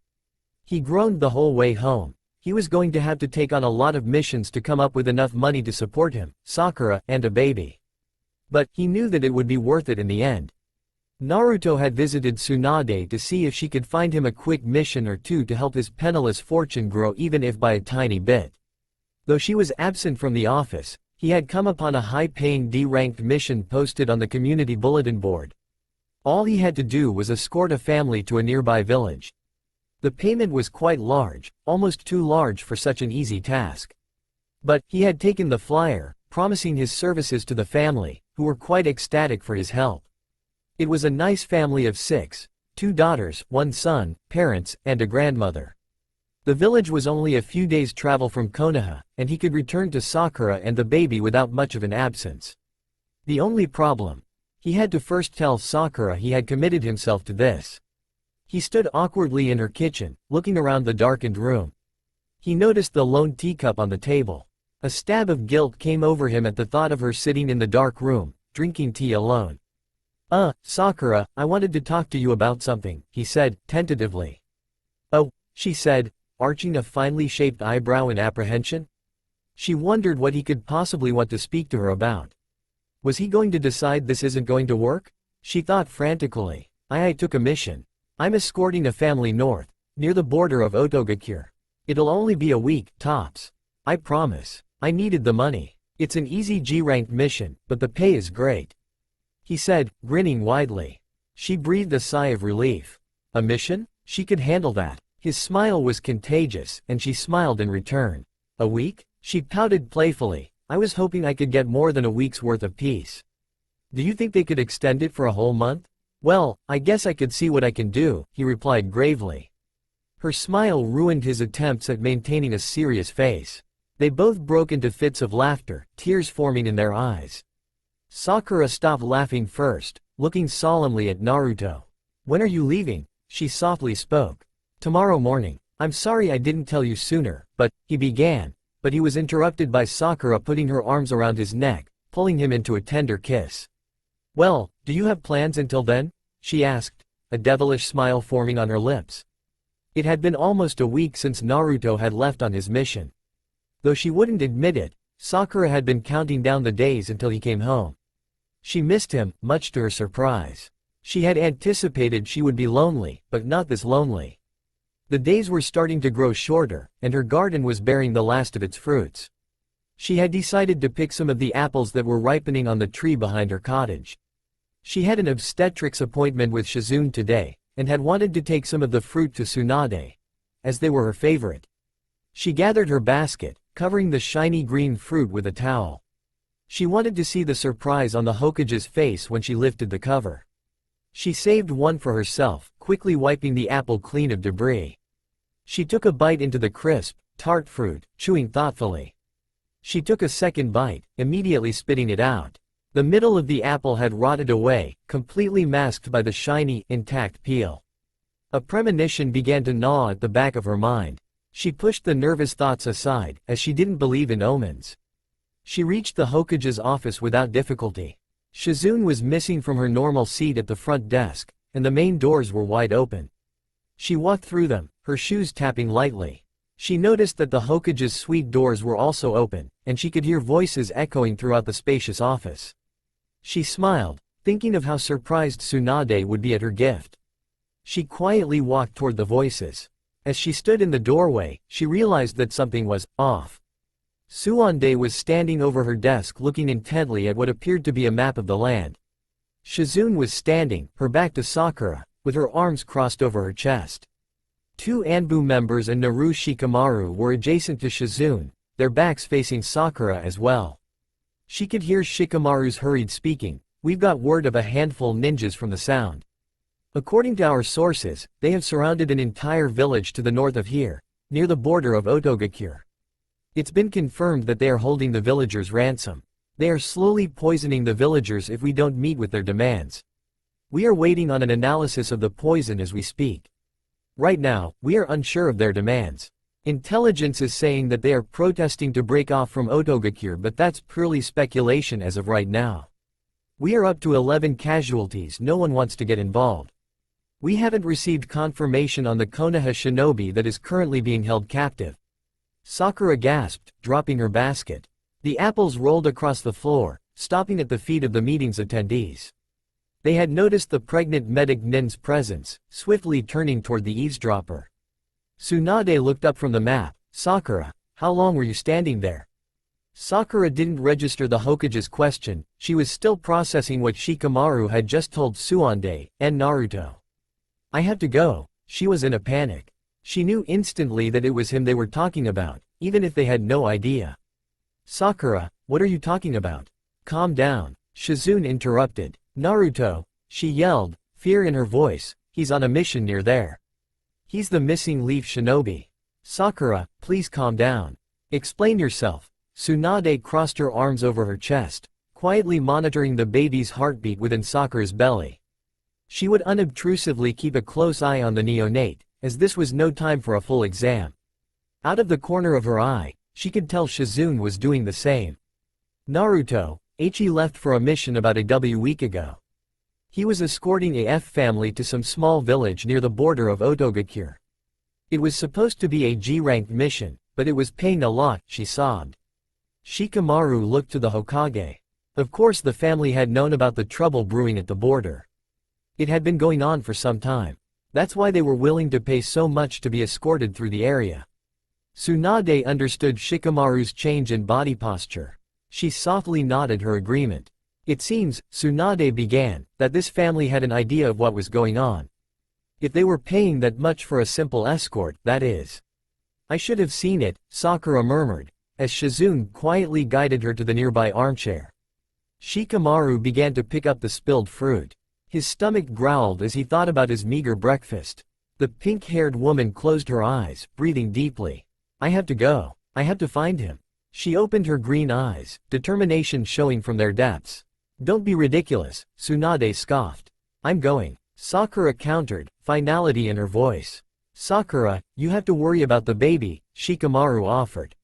He groaned the whole way home. He was going to have to take on a lot of missions to come up with enough money to support him, Sakura, and a baby. But he knew that it would be worth it in the end. Naruto had visited Tsunade to see if she could find him a quick mission or two to help his penniless fortune grow, even if by a tiny bit. Though she was absent from the office, he had come upon a high-paying D-ranked mission posted on the community bulletin board. All he had to do was escort a family to a nearby village. The payment was quite large, almost too large for such an easy task. But he had taken the flyer, promising his services to the family, who were quite ecstatic for his help. It was a nice family of 6, 2 daughters, 1 son, parents, and a grandmother. The village was only a few days' travel from Konoha, and he could return to Sakura and the baby without much of an absence. The only problem: he had to first tell Sakura he had committed himself to this. He stood awkwardly in her kitchen, looking around the darkened room. He noticed the lone teacup on the table. A stab of guilt came over him at the thought of her sitting in the dark room, drinking tea alone. Sakura, I wanted to talk to you about something," he said, tentatively. "Oh," she said, arching a finely shaped eyebrow in apprehension. She wondered what he could possibly want to speak to her about. Was he going to decide this isn't going to work? She thought frantically. I took a mission. I'm escorting a family north, near the border of Otogakure. It'll only be a week, tops. I promise. I needed the money. It's an easy G-ranked mission, but the pay is great," he said, grinning widely. She breathed a sigh of relief. A mission? She could handle that. His smile was contagious, and she smiled in return. A week? She pouted playfully. I was hoping I could get more than a week's worth of peace. Do you think they could extend it for a whole month? Well, I guess I could see what I can do, he replied gravely. Her smile ruined his attempts at maintaining a serious face. They both broke into fits of laughter, tears forming in their eyes. Sakura stopped laughing first, looking solemnly at Naruto. When are you leaving? She softly spoke. Tomorrow morning. I'm sorry I didn't tell you sooner, but, he began, but he was interrupted by Sakura putting her arms around his neck, pulling him into a tender kiss. Well, do you have plans until then? She asked, a devilish smile forming on her lips. It had been almost a week since Naruto had left on his mission. Though she wouldn't admit it, Sakura had been counting down the days until he came home. She missed him, much to her surprise. She had anticipated she would be lonely, but not this lonely. The days were starting to grow shorter, and her garden was bearing the last of its fruits. She had decided to pick some of the apples that were ripening on the tree behind her cottage. She had an obstetrics appointment with Shizune today, and had wanted to take some of the fruit to Tsunade, as they were her favorite. She gathered her basket, covering the shiny green fruit with a towel. She wanted to see the surprise on the Hokage's face when she lifted the cover. She saved one for herself, quickly wiping the apple clean of debris. She took a bite into the crisp, tart fruit, chewing thoughtfully. She took a second bite, immediately spitting it out. The middle of the apple had rotted away, completely masked by the shiny, intact peel. A premonition began to gnaw at the back of her mind. She pushed the nervous thoughts aside, as she didn't believe in omens. She reached the Hokage's office without difficulty. Shizune was missing from her normal seat at the front desk, and the main doors were wide open. She walked through them, her shoes tapping lightly. She noticed that the Hokage's suite doors were also open, and she could hear voices echoing throughout the spacious office. She smiled, thinking of how surprised Tsunade would be at her gift. She quietly walked toward the voices. As she stood in the doorway, she realized that something was off. Tsunade was standing over her desk looking intently at what appeared to be a map of the land. Shizune was standing, her back to Sakura, with her arms crossed over her chest. 2 Anbu members and Naru Shikamaru were adjacent to Shizune, their backs facing Sakura as well. She could hear Shikamaru's hurried speaking. We've got word of a handful ninjas from the sound. According to our sources, they have surrounded an entire village to the north of here, near the border of Otogakure. It's been confirmed that they are holding the villagers ransom. They are slowly poisoning the villagers if we don't meet with their demands. We are waiting on an analysis of the poison as we speak. Right now, we are unsure of their demands. Intelligence is saying that they are protesting to break off from Otogakure, but that's purely speculation as of right now. We are up to 11 casualties. No one wants to get involved. We haven't received confirmation on the Konoha shinobi that is currently being held captive. Sakura gasped, dropping her basket. The apples rolled across the floor, stopping at the feet of the meeting's attendees. They had noticed the pregnant medic Nin's presence, swiftly turning toward the eavesdropper. Tsunade looked up from the map. Sakura, how long were you standing there? Sakura didn't register the Hokage's question. She was still processing what Shikamaru had just told Tsunade and Naruto. I have to go. She was in a panic. She knew instantly that it was him they were talking about, even if they had no idea. Sakura, what are you talking about? Calm down. Shizune interrupted. Naruto, she yelled, fear in her voice, he's on a mission near there. He's the missing leaf shinobi. Sakura, please calm down. Explain yourself. Tsunade crossed her arms over her chest, quietly monitoring the baby's heartbeat within Sakura's belly. She would unobtrusively keep a close eye on the neonate, as this was no time for a full exam. Out of the corner of her eye, she could tell Shizune was doing the same. Naruto, Ichi left for a mission about a week ago. He was escorting a F family to some small village near the border of Otogakure. It was supposed to be a G-ranked mission, but it was paying a lot, she sobbed. Shikamaru looked to the Hokage. Of course the family had known about the trouble brewing at the border. It had been going on for some time. That's why they were willing to pay so much to be escorted through the area. Tsunade understood Shikamaru's change in body posture. She softly nodded her agreement. It seems, Tsunade began, that this family had an idea of what was going on. If they were paying that much for a simple escort, that is. I should have seen it, Sakura murmured, as Shizune quietly guided her to the nearby armchair. Shikamaru began to pick up the spilled fruit. His stomach growled as he thought about his meager breakfast. The pink-haired woman closed her eyes, breathing deeply. I have to go. I have to find him. She opened her green eyes, determination showing from their depths. Don't be ridiculous, Tsunade scoffed. I'm going. Sakura countered, finality in her voice. Sakura, you have to worry about the baby, Shikamaru offered.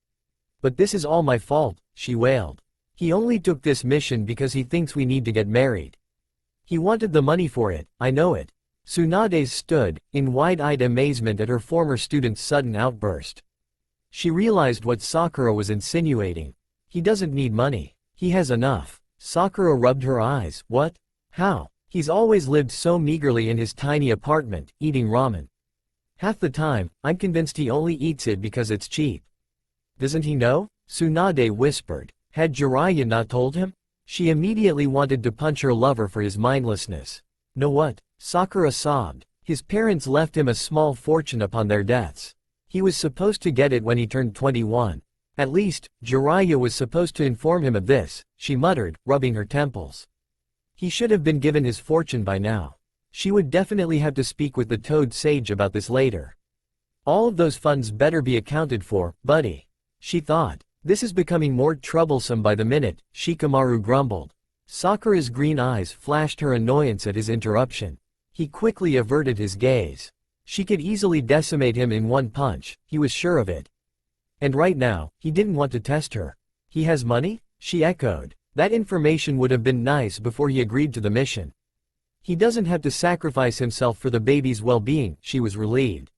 But this is all my fault, she wailed. He only took this mission because he thinks we need to get married. He wanted the money for it, I know it. Tsunade stood, in wide-eyed amazement at her former student's sudden outburst. She realized what Sakura was insinuating. He doesn't need money. He has enough. Sakura rubbed her eyes. What? How? He's always lived so meagerly in his tiny apartment, eating ramen. Half the time, I'm convinced he only eats it because it's cheap. Doesn't he know? Tsunade whispered. Had Jiraiya not told him? She immediately wanted to punch her lover for his mindlessness. Know what? Sakura sobbed. His parents left him a small fortune upon their deaths. He was supposed to get it when he turned 21. At least, Jiraiya was supposed to inform him of this, she muttered, rubbing her temples. He should have been given his fortune by now. She would definitely have to speak with the Toad Sage about this later. All of those funds better be accounted for, buddy. She thought. This is becoming more troublesome by the minute, Shikamaru grumbled. Sakura's green eyes flashed her annoyance at his interruption. He quickly averted his gaze. She could easily decimate him in one punch, he was sure of it. And right now, he didn't want to test her. He has money? She echoed. That information would have been nice before he agreed to the mission. He doesn't have to sacrifice himself for the baby's well-being, she was relieved.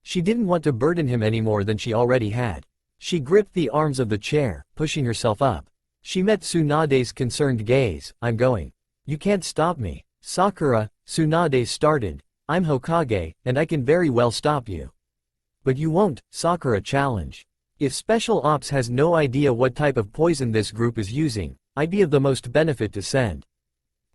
She didn't want to burden him any more than she already had. She gripped the arms of the chair, pushing herself up. She met Tsunade's concerned gaze. I'm going. You can't stop me. Sakura, Tsunade started. I'm Hokage, and I can very well stop you. But you won't, Sakura challenged. If Special Ops has no idea what type of poison this group is using, I'd be of the most benefit to send.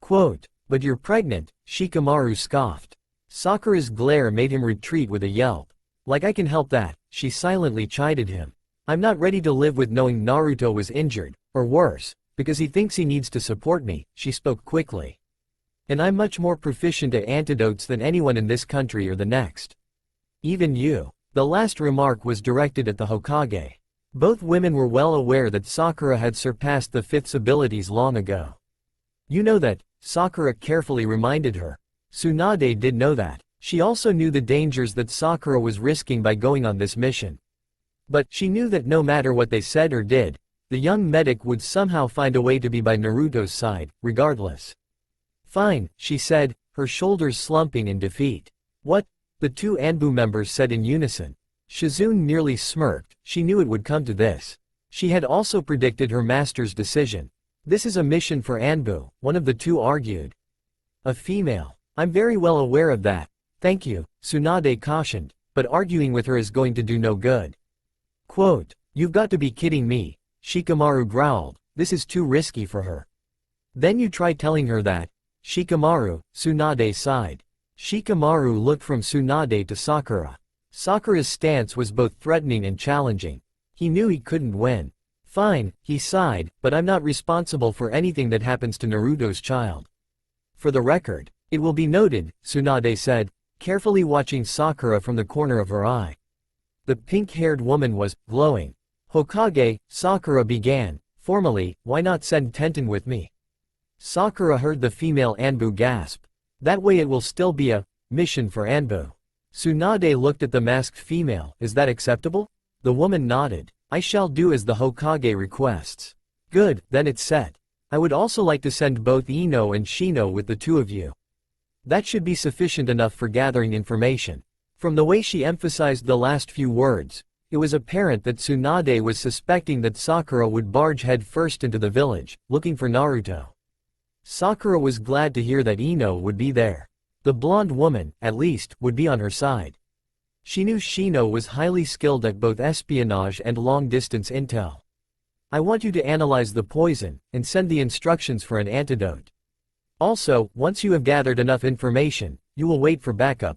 Quote, but you're pregnant, Shikamaru scoffed. Sakura's glare made him retreat with a yelp. Like I can help that, she silently chided him. I'm not ready to live with knowing Naruto was injured, or worse, because he thinks he needs to support me, she spoke quickly. And I'm much more proficient at antidotes than anyone in this country or the next. Even you. The last remark was directed at the Hokage. Both women were well aware that Sakura had surpassed the fifth's abilities long ago. You know that, Sakura carefully reminded her. Tsunade did know that. She also knew the dangers that Sakura was risking by going on this mission. But she knew that no matter what they said or did, the young medic would somehow find a way to be by Naruto's side, regardless. Fine, she said, her shoulders slumping in defeat. What? The two Anbu members said in unison. Shizune nearly smirked, she knew it would come to this. She had also predicted her master's decision. This is a mission for Anbu, one of the two argued. A female. I'm very well aware of that. Thank you, Tsunade cautioned, but arguing with her is going to do no good. Quote, you've got to be kidding me, Shikamaru growled, this is too risky for her. Then you try telling her that. Shikamaru, Tsunade sighed. Shikamaru looked from Tsunade to Sakura. Sakura's stance was both threatening and challenging. He knew he couldn't win. Fine, he sighed, but I'm not responsible for anything that happens to Naruto's child. For the record, it will be noted, Tsunade said, carefully watching Sakura from the corner of her eye. The pink-haired woman was glowing. Hokage, Sakura began, formally, why not send Tenten with me? Sakura heard the female Anbu gasp. That way it will still be a mission for Anbu. Tsunade looked at the masked female, is that acceptable? The woman nodded. I shall do as the Hokage requests. Good, then it's set. I would also like to send both Ino and Shino with the two of you. That should be sufficient enough for gathering information. From the way she emphasized the last few words, it was apparent that Tsunade was suspecting that Sakura would barge head first into the village, looking for Naruto. Sakura was glad to hear that Ino would be there. The blonde woman, at least, would be on her side. She knew Shino was highly skilled at both espionage and long-distance intel. I want you to analyze the poison, and send the instructions for an antidote. Also, once you have gathered enough information, you will wait for backup.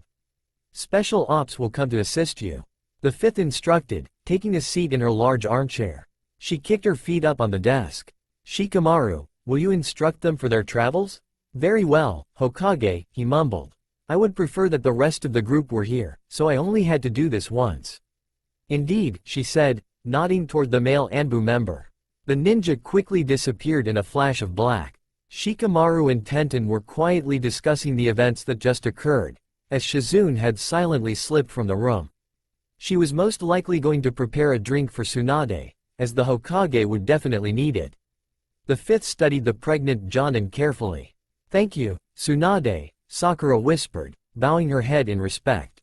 Special Ops will come to assist you. The fifth instructed, taking a seat in her large armchair. She kicked her feet up on the desk. Shikamaru, will you instruct them for their travels? Very well, Hokage, he mumbled. I would prefer that the rest of the group were here, so I only had to do this once. Indeed, she said, nodding toward the male Anbu member. The ninja quickly disappeared in a flash of black. Shikamaru and Tenten were quietly discussing the events that just occurred, as Shizune had silently slipped from the room. She was most likely going to prepare a drink for Tsunade, as the Hokage would definitely need it. The fifth studied the pregnant Jonin carefully. Thank you, Tsunade, Sakura whispered, bowing her head in respect.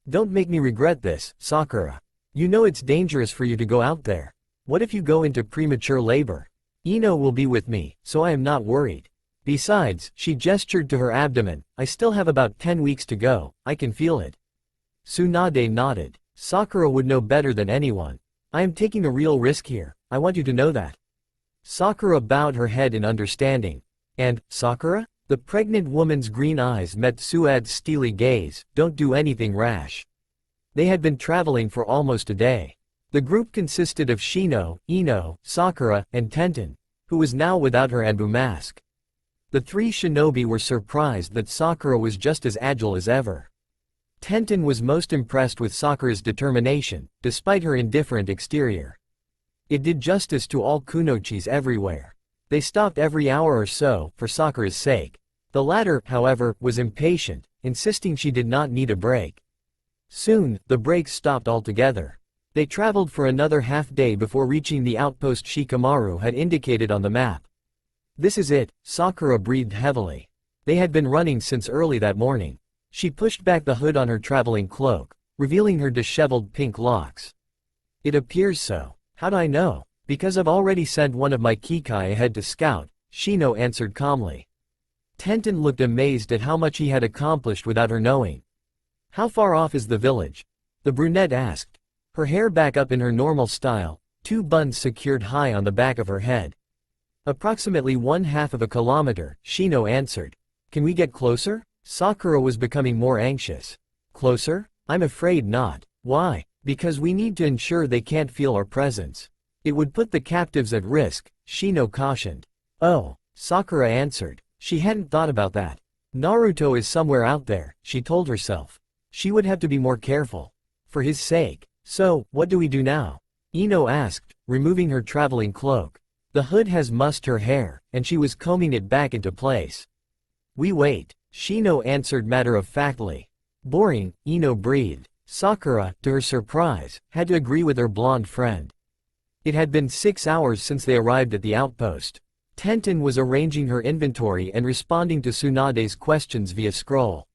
Don't make me regret this, Sakura. You know it's dangerous for you to go out there. What if you go into premature labor? Ino will be with me, so I am not worried. Besides, she gestured to her abdomen, I still have about 10 weeks to go, I can feel it. Tsunade nodded. Sakura would know better than anyone. I am taking a real risk here, I want you to know that. Sakura bowed her head in understanding. And, Sakura? The pregnant woman's green eyes met Tsuade's steely gaze, don't do anything rash. They had been traveling for almost a day. The group consisted of Shino, Ino, Sakura, and Tenten, who was now without her Anbu mask. The three shinobi were surprised that Sakura was just as agile as ever. Tenten was most impressed with Sakura's determination, despite her indifferent exterior. It did justice to all kunoichis everywhere. They stopped every hour or so, for Sakura's sake. The latter, however, was impatient, insisting she did not need a break. Soon, the breaks stopped altogether. They traveled for another half-day before reaching the outpost Shikamaru had indicated on the map. This is it, Sakura breathed heavily. They had been running since early that morning. She pushed back the hood on her traveling cloak, revealing her disheveled pink locks. It appears so. How'd I know? Because I've already sent one of my Kikai ahead to scout, Shino answered calmly. Tenten looked amazed at how much he had accomplished without her knowing. How far off is the village? The brunette asked. Her hair back up in her normal style, two buns secured high on the back of her head. Approximately 1/2 of a kilometer, Shino answered. Can we get closer? Sakura was becoming more anxious. Closer? I'm afraid not. Why? Because we need to ensure they can't feel our presence. It would put the captives at risk, Shino cautioned. Oh, Sakura answered. She hadn't thought about that. Naruto is somewhere out there, she told herself. She would have to be more careful. For his sake. So, what do we do now? Ino asked, removing her traveling cloak. The hood has mussed her hair, and she was combing it back into place. We wait, Shino answered matter-of-factly. Boring, Ino breathed. Sakura, to her surprise, had to agree with her blonde friend. It had been 6 hours since they arrived at the outpost. Tenten was arranging her inventory and responding to Tsunade's questions via scroll.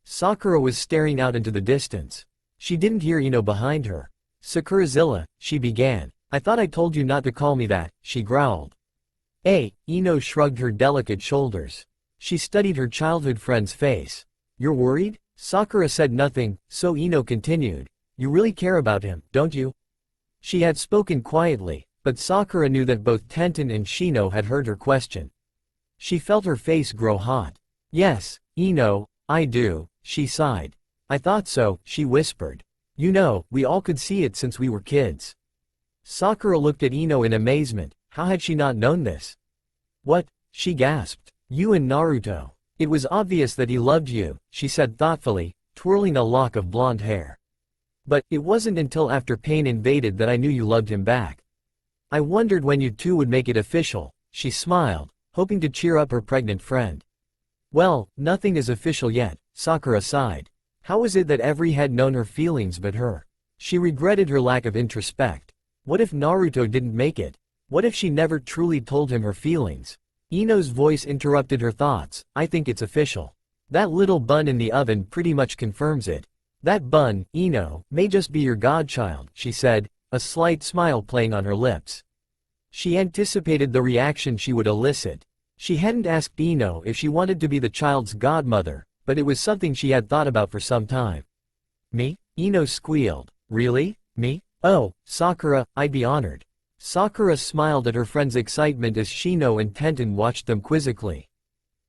Sakura was staring out into the distance. She didn't hear Ino behind her. Sakurazilla, she began. I thought I told you not to call me that, she growled. Ino shrugged her delicate shoulders. She studied her childhood friend's face. You're worried? Sakura said nothing, so Ino continued. You really care about him, don't you? She had spoken quietly, but Sakura knew that both Tenten and Shino had heard her question. She felt her face grow hot. Yes, Ino, I do, she sighed. I thought so, she whispered. You know, we all could see it since we were kids. Sakura looked at Ino in amazement. How had she not known this? What? She gasped. You and Naruto. It was obvious that he loved you, she said thoughtfully, twirling a lock of blonde hair. But, it wasn't until after pain invaded that I knew you loved him back. I wondered when you two would make it official, she smiled, hoping to cheer up her pregnant friend. Well, nothing is official yet, Sakura sighed. How was it that everyone had known her feelings but her? She regretted her lack of introspect. What if Naruto didn't make it? What if she never truly told him her feelings? Ino's voice interrupted her thoughts. I think it's official. That little bun in the oven pretty much confirms it. That bun, Ino, may just be your godchild, she said, a slight smile playing on her lips. She anticipated the reaction she would elicit. She hadn't asked Ino if she wanted to be the child's godmother, but it was something she had thought about for some time. Me? Ino squealed. Really? Me? Oh, Sakura, I'd be honored. Sakura smiled at her friend's excitement as Shino and Tenten watched them quizzically.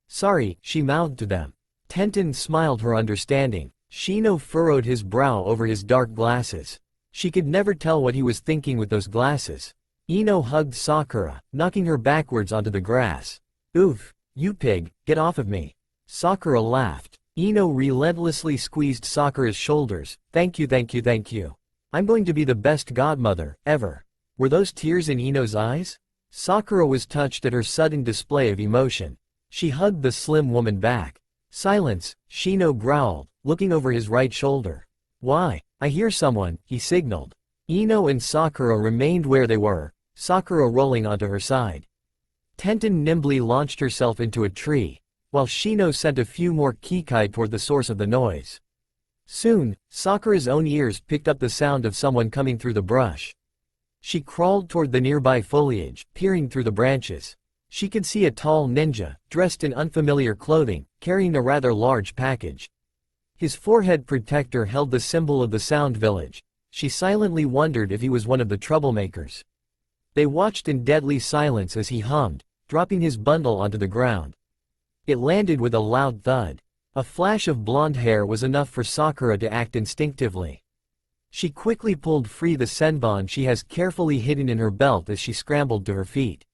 Sorry, she mouthed to them. Tenten smiled her understanding. Shino furrowed his brow over his dark glasses. She could never tell what he was thinking with those glasses. Ino hugged Sakura, knocking her backwards onto the grass. Oof, you pig, get off of me. Sakura laughed. Ino relentlessly squeezed Sakura's shoulders. Thank you, thank you, thank you. I'm going to be the best godmother, ever. Were those tears in Ino's eyes? Sakura was touched at her sudden display of emotion. She hugged the slim woman back. Silence, Shino growled, looking over his right shoulder. Why? I hear someone, he signaled. Ino and Sakura remained where they were, Sakura rolling onto her side. Tenten nimbly launched herself into a tree, while Shino sent a few more Kikai toward the source of the noise. Soon, Sakura's own ears picked up the sound of someone coming through the brush. She crawled toward the nearby foliage, peering through the branches. She could see a tall ninja, dressed in unfamiliar clothing, carrying a rather large package. His forehead protector held the symbol of the Sound Village. She silently wondered if he was one of the troublemakers. They watched in deadly silence as he hummed, dropping his bundle onto the ground. It landed with a loud thud. A flash of blonde hair was enough for Sakura to act instinctively. She quickly pulled free the senbon she has carefully hidden in her belt as she scrambled to her feet.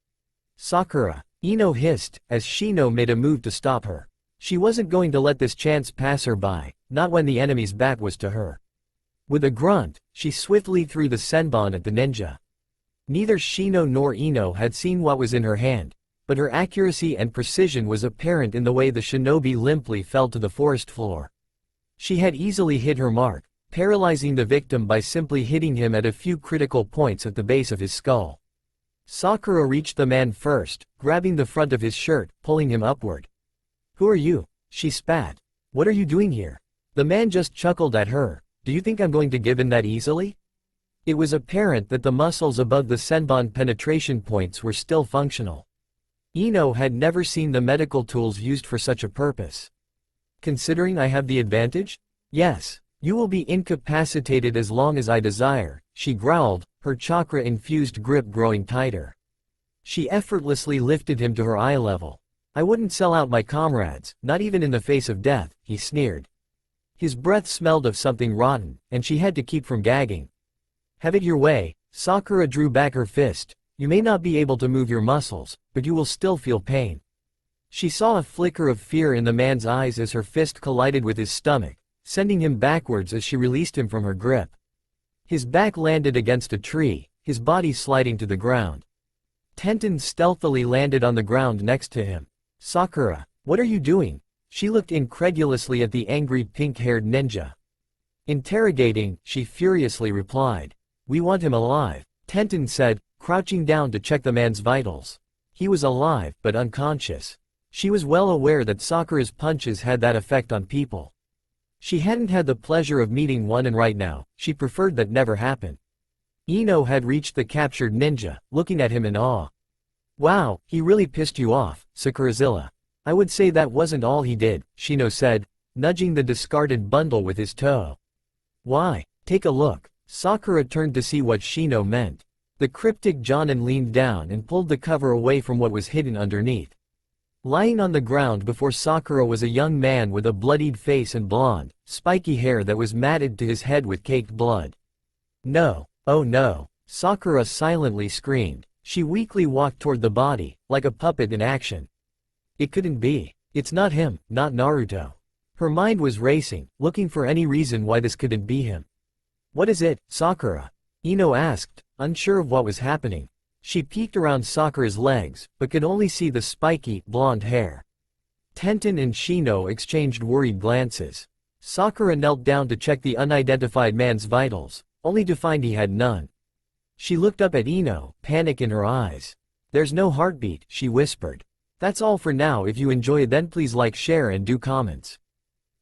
Sakura, Ino hissed, as Shino made a move to stop her. She wasn't going to let this chance pass her by, not when the enemy's back was to her. With a grunt, she swiftly threw the senbon at the ninja. Neither Shino nor Ino had seen what was in her hand, but her accuracy and precision was apparent in the way the shinobi limply fell to the forest floor. She had easily hit her mark, paralyzing the victim by simply hitting him at a few critical points at the base of his skull. Sakura reached the man first, grabbing the front of his shirt, pulling him upward. Who are you? She spat. What are you doing here? The man just chuckled at her. Do you think I'm going to give in that easily? It was apparent that the muscles above the senbon penetration points were still functional. Ino had never seen the medical tools used for such a purpose. Considering I have the advantage? Yes. You will be incapacitated as long as I desire, she growled, her chakra-infused grip growing tighter. She effortlessly lifted him to her eye level. I wouldn't sell out my comrades, not even in the face of death, he sneered. His breath smelled of something rotten, and she had to keep from gagging. Have it your way, Sakura drew back her fist. You may not be able to move your muscles, but you will still feel pain. She saw a flicker of fear in the man's eyes as her fist collided with his stomach, sending him backwards as she released him from her grip. His back landed against a tree, his body sliding to the ground. Tenten stealthily landed on the ground next to him. Sakura, what are you doing? She looked incredulously at the angry pink-haired ninja. Interrogating, she furiously replied. We want him alive, Tenten said, crouching down to check the man's vitals. He was alive, but unconscious. She was well aware that Sakura's punches had that effect on people. She hadn't had the pleasure of meeting one, and right now, she preferred that never happen. Ino had reached the captured ninja, looking at him in awe. Wow, he really pissed you off, Sakurazilla. I would say that wasn't all he did, Shino said, nudging the discarded bundle with his toe. Why? Take a look. Sakura turned to see what Shino meant. The cryptic Jonin leaned down and pulled the cover away from what was hidden underneath. Lying on the ground before Sakura was a young man with a bloodied face and blonde, spiky hair that was matted to his head with caked blood. No, oh no, Sakura silently screamed. She weakly walked toward the body, like a puppet in action. It couldn't be. It's not him, not Naruto. Her mind was racing, looking for any reason why this couldn't be him. What is it, Sakura? Ino asked, unsure of what was happening. She peeked around Sakura's legs, but could only see the spiky, blonde hair. Tenten and Shino exchanged worried glances. Sakura knelt down to check the unidentified man's vitals, only to find he had none. She looked up at Ino, panic in her eyes. There's no heartbeat, she whispered. That's all for now. If you enjoy, then please like, share and do comments.